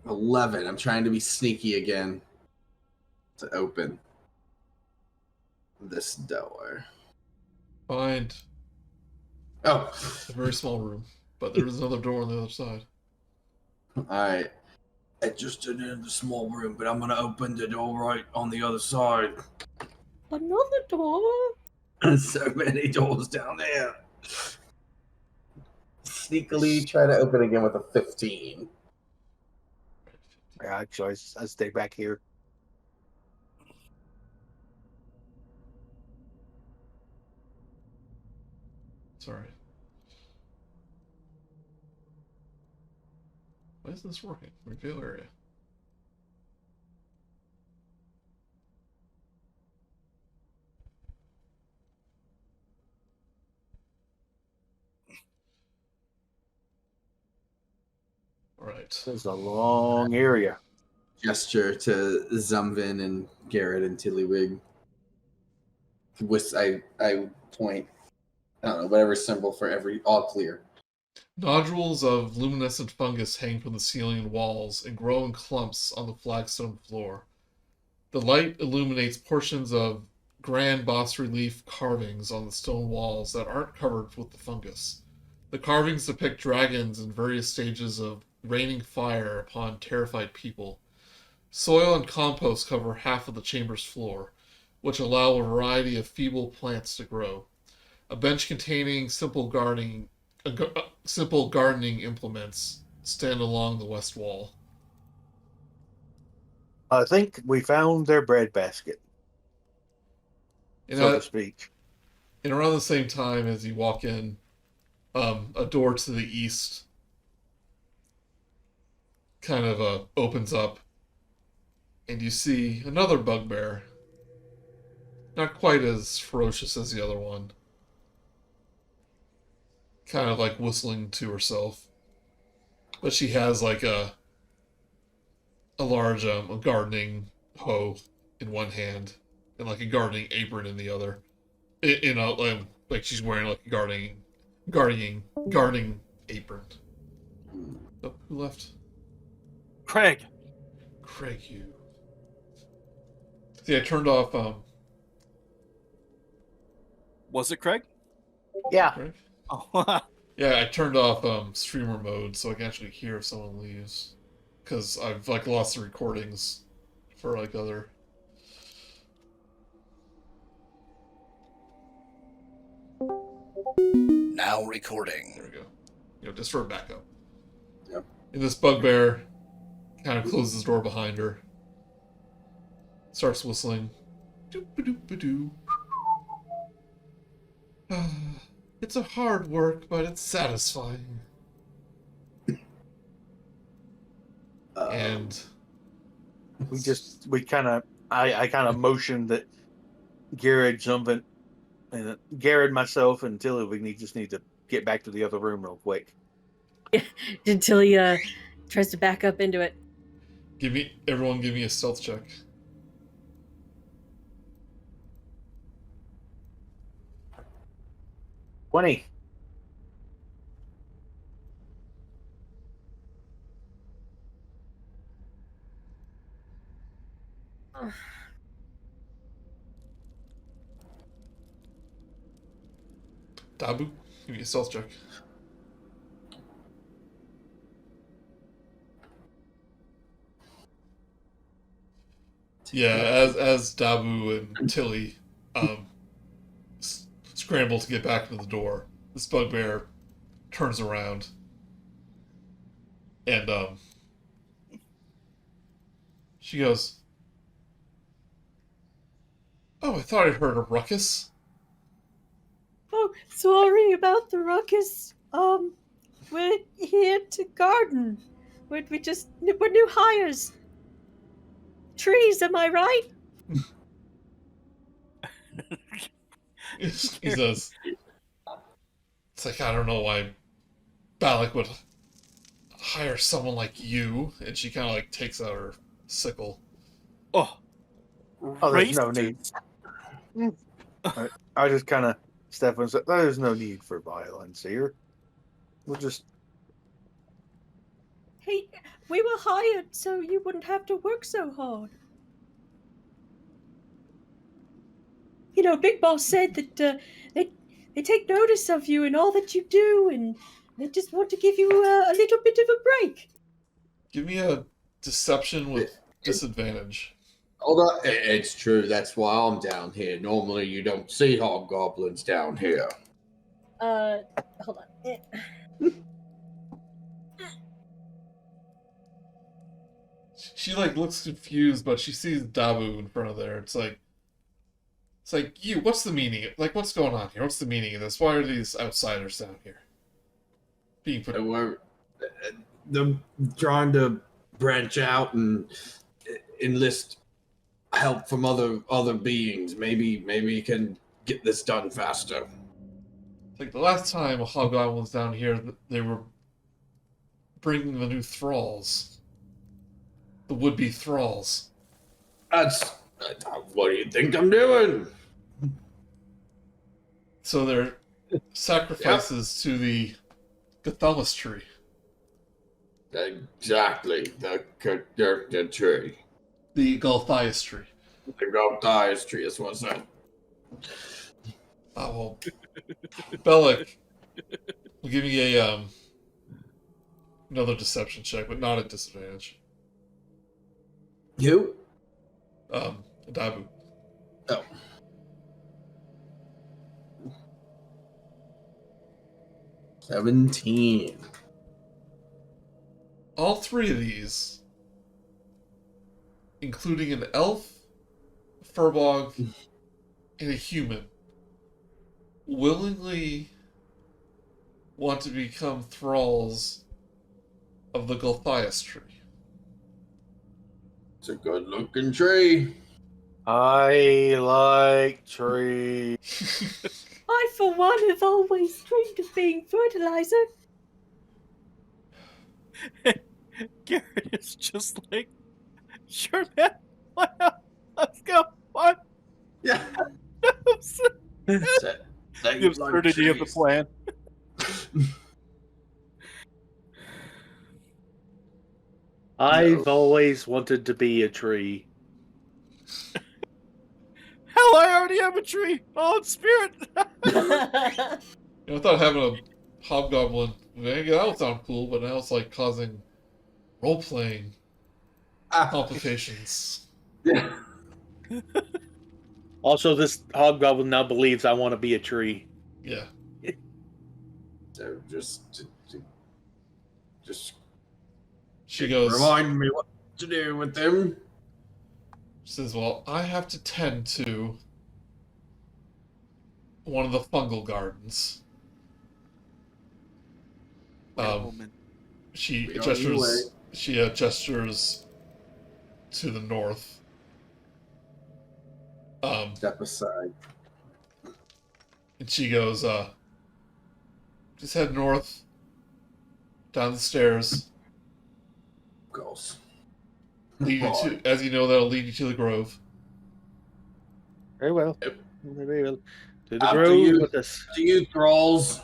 11. I'm trying to be sneaky again to open this door. Find Oh, a very small room, but there is another door on the other side. all right. I just did it in the small room, but I'm gonna open the door right on the other side. Another door? There's so many doors down there. Sneakily try to open again with a 15. Yeah, actually, I stay back here. Sorry. Why isn't this working? Reveal area. Alright. This is a long area. Gesture to Zumven and Gared and Tillywig. I point, I don't know, whatever symbol for every, all clear. Nodules of luminescent fungus hang from the ceiling and walls and grow in clumps on the flagstone floor. The light illuminates portions of grand bas-relief carvings on the stone walls that aren't covered with the fungus. The carvings depict dragons in various stages of raining fire upon terrified people. Soil and compost cover half of the chamber's floor, which allow a variety of feeble plants to grow. A bench containing simple gardening implements stand along the west wall. I think we found their bread basket, And, so to speak. and around the same time as you walk in, a door to the east kind of opens up, and you see another bugbear. Not quite as ferocious as the other one. Kind of like whistling to herself. But she has like a large a gardening hoe in one hand and like a gardening apron in the other. Like she's wearing like a gardening apron. Oh, who left? Craig. Craig, you. See, I turned off Was it Craig? Yeah. Craig? Oh, Yeah, I turned off streamer mode so I can actually hear if someone leaves. Because I've like lost the recordings for like other. Now recording. There we go. Just for a backup. Yep. And this bugbear kind of closes the door behind her. Starts whistling. Doop-a-doop-a-doo. It's a hard work, but it's satisfying. And I kind of motioned that Gared, Zumven, and Gared, myself, and Tillywig need to get back to the other room real quick. Until he tries to back up into it. everyone give me a stealth check. $20. Dabu, give me a stealth check. Yeah, as Dabu and Tilly scramble to get back into the door, this bugbear turns around and she goes, "Oh, I thought I'd heard a ruckus." Oh, sorry about the ruckus. We're here to garden. We're new hires. Trees, am I right? He says, "It's like, I don't know why Balak would hire someone like you." And she kind of like takes out her sickle. Oh, there's no need. I just kind of step in and say, there's no need for violence here. We'll just... Hey, we were hired so you wouldn't have to work so hard. You know, Big Boss said that they take notice of you and all that you do, and they just want to give you a little bit of a break. Give me a deception with disadvantage. Hold on. It's true. That's why I'm down here. Normally, you don't see hobgoblins down here. Hold on. She like looks confused, but she sees Dabu in front of there. It's like, you. What's the meaning? Like, what's going on here? What's the meaning of this? Why are these outsiders down here being put? They're trying to branch out and enlist help from other beings. Maybe you can get this done faster. Like the last time a hobgoblin was down here, they were bringing the new thralls, the would-be thralls. That's what do you think I'm doing? So they're sacrifices to the Gathalas tree. Exactly, the tree. The Galthias tree. The Galthias tree is what's that. Oh, well. Bellic, will give me a another deception check, but not at disadvantage. You? Dabu. Oh. $17. All three of these, including an elf, a Firbolg, and a human, willingly want to become thralls of the Galthias tree. It's a good looking tree. I like trees. I, for one, have always dreamed of being fertilizer. Gared is just like, sure, man. Let's go. What? Yeah. The absurdity of the plan. I've always wanted to be a tree. Hell, I already have a tree. Oh, in spirit. I thought having a hobgoblin, maybe that would sound cool, but now it's like causing role-playing complications. Yeah. Also, this hobgoblin now believes I want to be a tree. Yeah. So just She goes, remind me what to do with them. She says, well, I have to tend to one of the fungal gardens. She gestures to the north. Step aside. And she goes, just head north, down the stairs. Goes. As you know, that'll lead you to the grove. Very well. Yep. Very well. To the After grove you- with us. Do you thralls?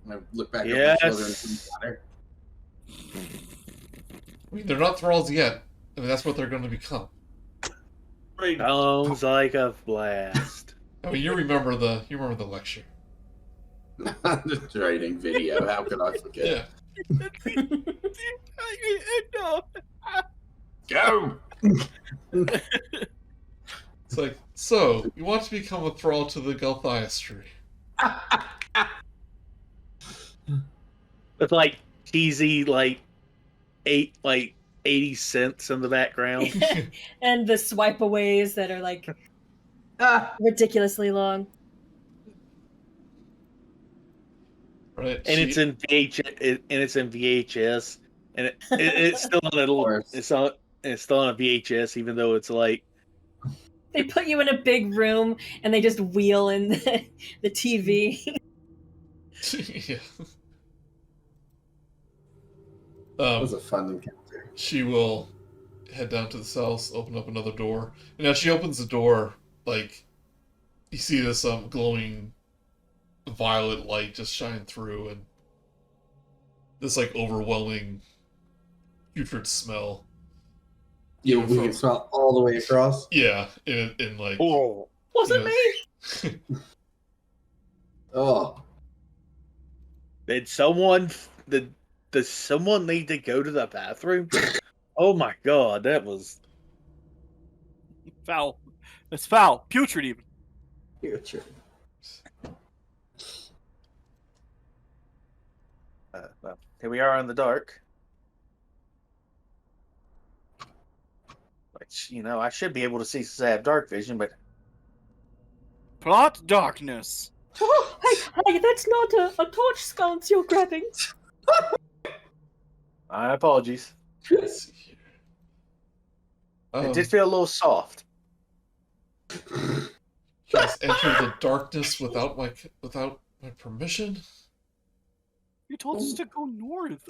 I look back Yes. at my children and water. I mean, they're not thralls yet. I mean, that's what they're going to become. Sounds like a blast. I mean, you remember the lecture. The training video. How could I forget? Yeah. No. Go. It's like, so, you want to become a thrall to the Gulthiastry. With like cheesy like 80 cents in the background. And the swipe aways that are like Ah, ridiculously long. Right? And it's in VHS, and it's still on a little. course. It's still on a VHS, even though it's like They put you in a big room and they just wheel in the TV. Yeah. that was a fun encounter. She will head down to the cells, open up another door. And as she opens the door, like, you see this glowing violet light just shine through, and this, like, overwhelming putrid smell. You we can smell all the way across. Yeah, in like... oh, Wasn't Yeah. me. Oh, did someone does someone need to go to the bathroom? Oh my god, that was Foul. It's foul. Putrid even. future. well, here we are in the dark. Which, I should be able to see since I have dark vision, but Plot darkness. Oh, hey, that's not a torch sconce you're grabbing. my apologies. Let's see here. It did feel a little soft. You guys enter the darkness without my permission? You told us to go north.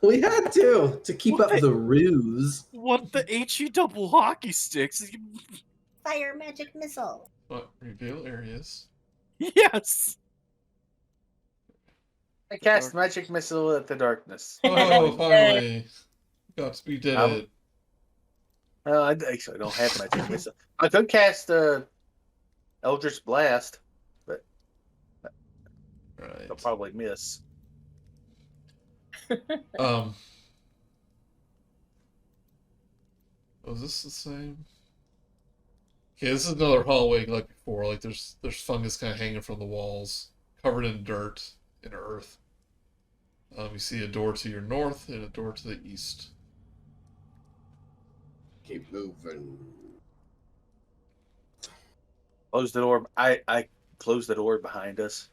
We had to keep What up the- the ruse. What the HE double hockey sticks? Fire magic missile. What? Reveal areas. Yes. I cast magic missile at the darkness. Oh, finally. We did it. I actually don't have magic missile. I could cast Eldritch Blast, but Right. I'll probably miss. Was this the same? Okay, this is another hallway like before. Like there's fungus kind of hanging from the walls, covered in dirt and earth. You see a door to your north and a door to the east. Keep moving. Close the door. I closed the door behind us.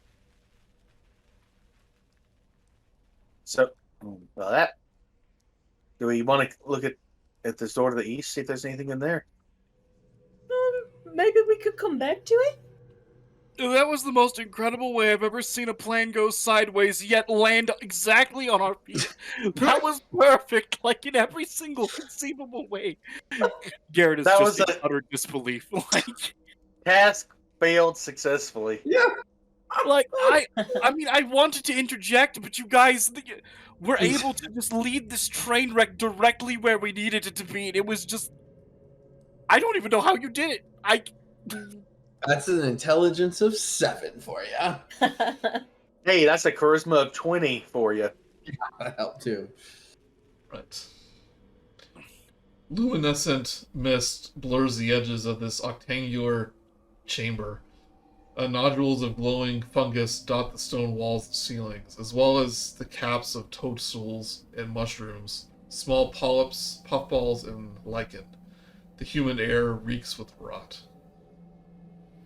So, well, do we want to look at this door to the east, see if there's anything in there? Maybe we could come back to it? That was the most incredible way I've ever seen a plane go sideways yet land exactly on our feet. That was perfect, like in every single conceivable way. Garrett is That just was in utter disbelief. Task failed successfully. Yeah. I mean, I wanted to interject, but you guys were able to just lead this train wreck directly where we needed it to be. And it was just, I don't even know how you did it. That's an intelligence of 7 for you. Hey, that's a charisma of 20 for you. That helped too. Right. Luminescent mist blurs the edges of this octangular chamber. Nodules of glowing fungus dot the stone walls and ceilings, as well as the caps of toadstools and mushrooms, small polyps, puffballs, and lichen. The humid air reeks with rot.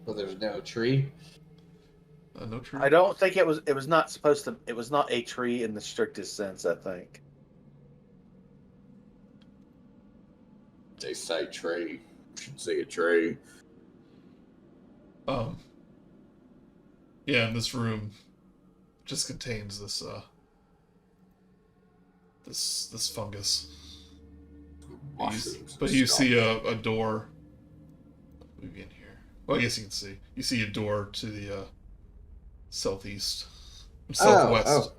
Well, there's no tree. No tree? I don't think it was not supposed to. It was not a tree in the strictest sense, I think. They say tree. Should say a tree. Yeah, and this room just contains this this fungus. Mushrooms But and you stuff. see a door. Maybe in here. Well, I guess you can see. You see a door to the southeast, southwest. Oh.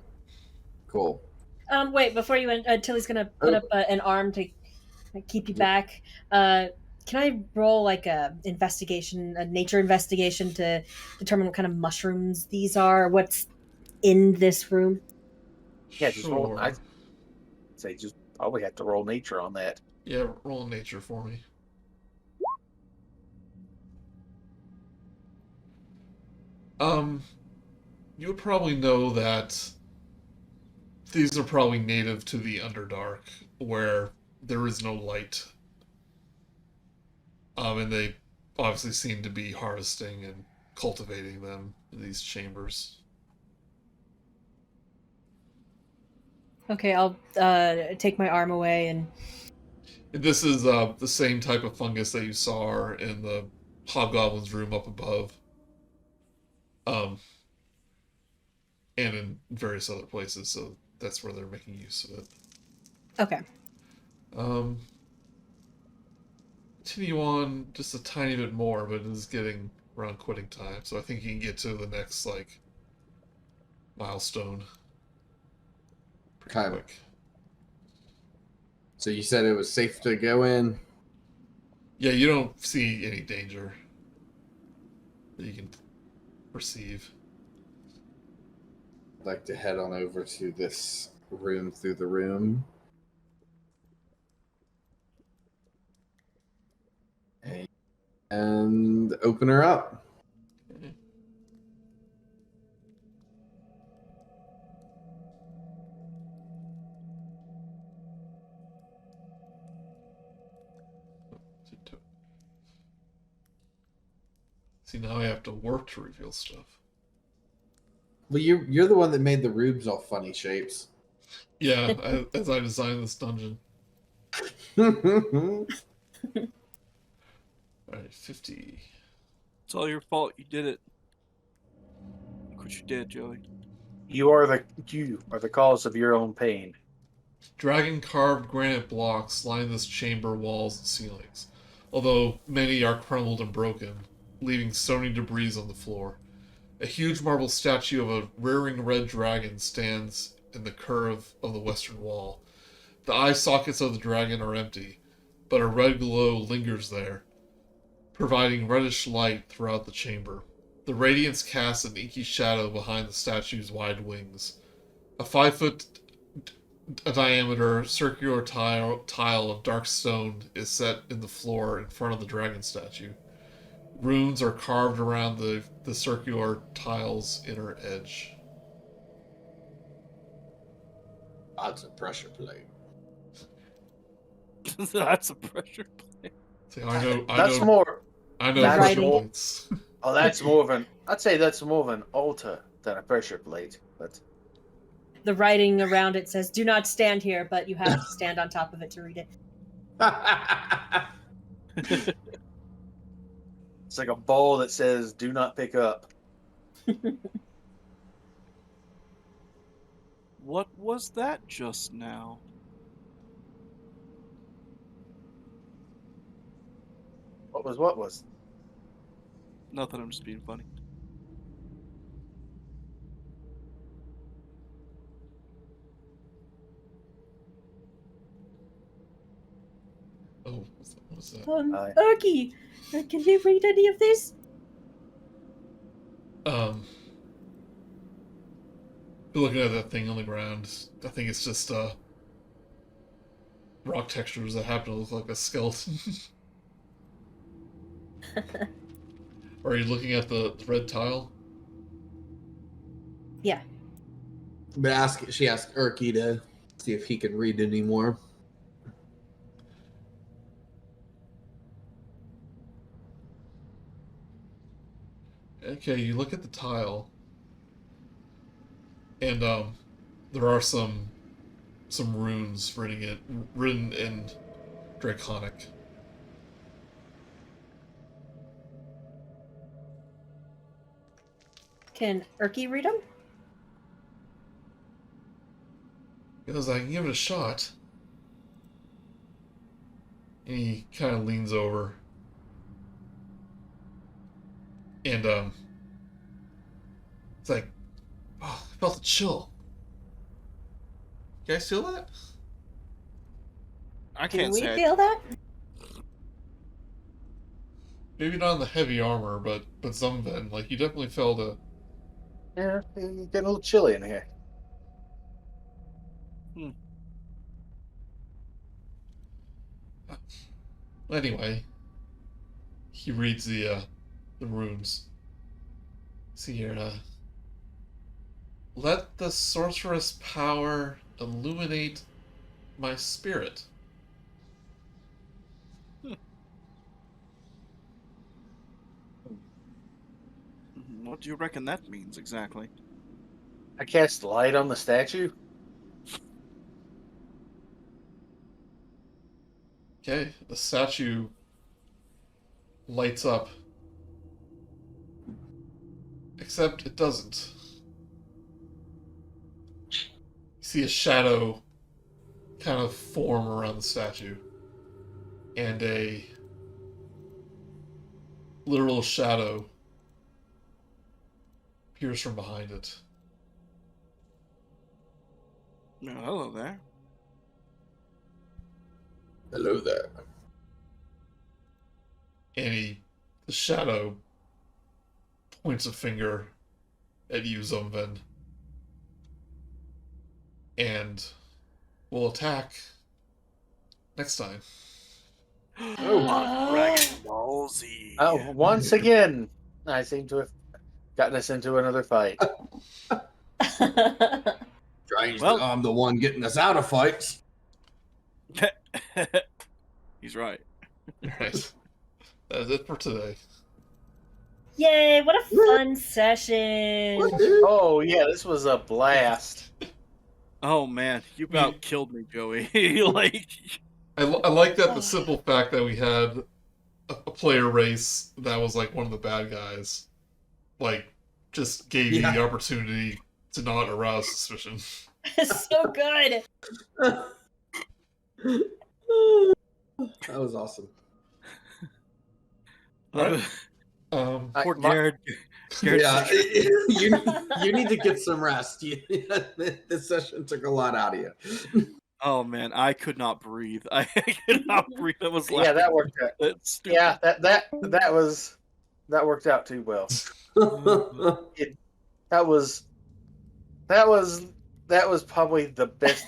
Cool. Wait, before you went, Tilly's gonna put up an arm to keep you back. Can I roll like a nature investigation to determine what kind of mushrooms these are? What's in this room? Yeah, just roll. Sure. I'd say just probably have to roll nature on that. Yeah, roll nature for me. You would probably know that these are probably native to the Underdark, where there is no light. And they obviously seem to be harvesting and cultivating them in these chambers. Okay, I'll take my arm away and. This is the same type of fungus that you saw in the Hobgoblin's room up above. And in various other places, so that's where they're making use of it. Okay. Continue on just a tiny bit more, but it is getting around quitting time, so I think you can get to the next, like, milestone pretty Okay. quick. So you said it was safe to go in? Yeah, you don't see any danger that you can perceive. I'd like to head on over to this room through the room. And open her up. Okay. See, now I have to work to reveal stuff. Well, you're the one that made the rubes all funny shapes. Yeah, as I designed this dungeon. Alright, 50. It's all your fault. You did it. Look what you did, Joey. You are the cause of your own pain. Dragon-carved granite blocks line this chamber walls and ceilings, although many are crumbled and broken, leaving stony debris on the floor. A huge marble statue of a rearing red dragon stands in the curve of the western wall. The eye sockets of the dragon are empty, but a red glow lingers there, providing reddish light throughout the chamber. The radiance casts an inky shadow behind the statue's wide wings. A 5-foot diameter circular tile of dark stone is set in the floor in front of the dragon statue. Runes are carved around the circular tile's inner edge. That's a pressure plate. That's a pressure plate. See, I know That's pressure Writing. plates. Oh, that's more of an. I'd say that's more of an altar than a pressure plate. But The writing around it says, "Do not stand here," but you have to stand on top of it to read it. it's like a ball that says "Do not pick up." What was that just now? What was? Nothing, I'm just being funny. Oh, what's that? Aye. Erky, can you read any of this? Looking at that thing on the ground, I think it's just rock textures that happen to look like a skeleton. Or are you looking at the red tile? Yeah. But she asked Erky to see if he can read any more. Okay, you look at the tile, and there are some runes written in Draconic. Can Erky read them? He goes, I can give it a shot. And he kind of leans over. And, it's like, oh, I felt a chill. You guys feel that? I Can can't we say I feel that? Maybe not in the heavy armor, but Zumven, like, you definitely felt a... Yeah, it's getting a little chilly in here. Anyway, he reads the runes. See here. Let the sorceress power illuminate my spirit. What do you reckon that means exactly? I cast light on the statue. Okay, the statue lights up. Except it doesn't. You see a shadow kind of form around the statue. And a literal shadow appears from behind it. Oh, hello there. Hello there. And the shadow points a finger at you, Zumven, and will attack next time. Oh, Dragon Ball Z. Oh, once again, I seem to have gotten us into another fight. Strangely, Well- I'm the one getting us out of fights. He's right. Alright. That is it for today. Yay, what a fun session. Oh yeah, this was a blast. Oh man, you about killed me, Joey. Like, I like that the simple fact that we had a player race that was like one of the bad guys, like, just gave you the opportunity to not arouse suspicion. So good. That was awesome. Right. Poor my- Gared. Yeah, you need to get some rest. This session took a lot out of you. Oh man, I could not breathe. I could not breathe. That was Yeah, that worked out. That's stupid. Yeah, that worked out too well. That was probably the best.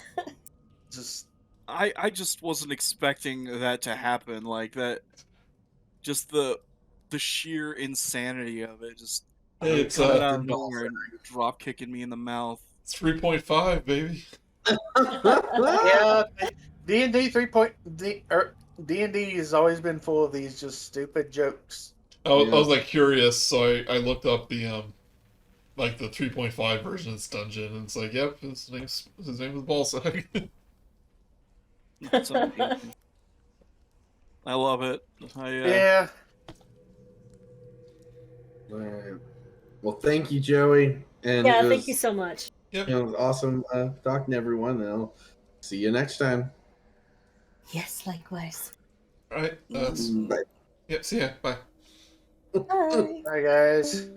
Just I just wasn't expecting that to happen. Like that, just the sheer insanity of it. Just Hey, it's coming out of nowhere and drop kicking me in the mouth. it's 3.5, baby. yeah, D&D 3. D&D has always been full of these just stupid jokes. I was like curious, so I looked up the like the 3.5 version of this dungeon, and it's like, yep, his name is Ballsack. That's amazing. I love it. Yeah. Alright. Well, thank you, Joey. And Yeah, it thank was, you so much. Yep. It was awesome talking to everyone. And I'll see you next time. Yes, likewise. All right. That's Bye. yep. See ya. Bye. Bye. Bye, guys.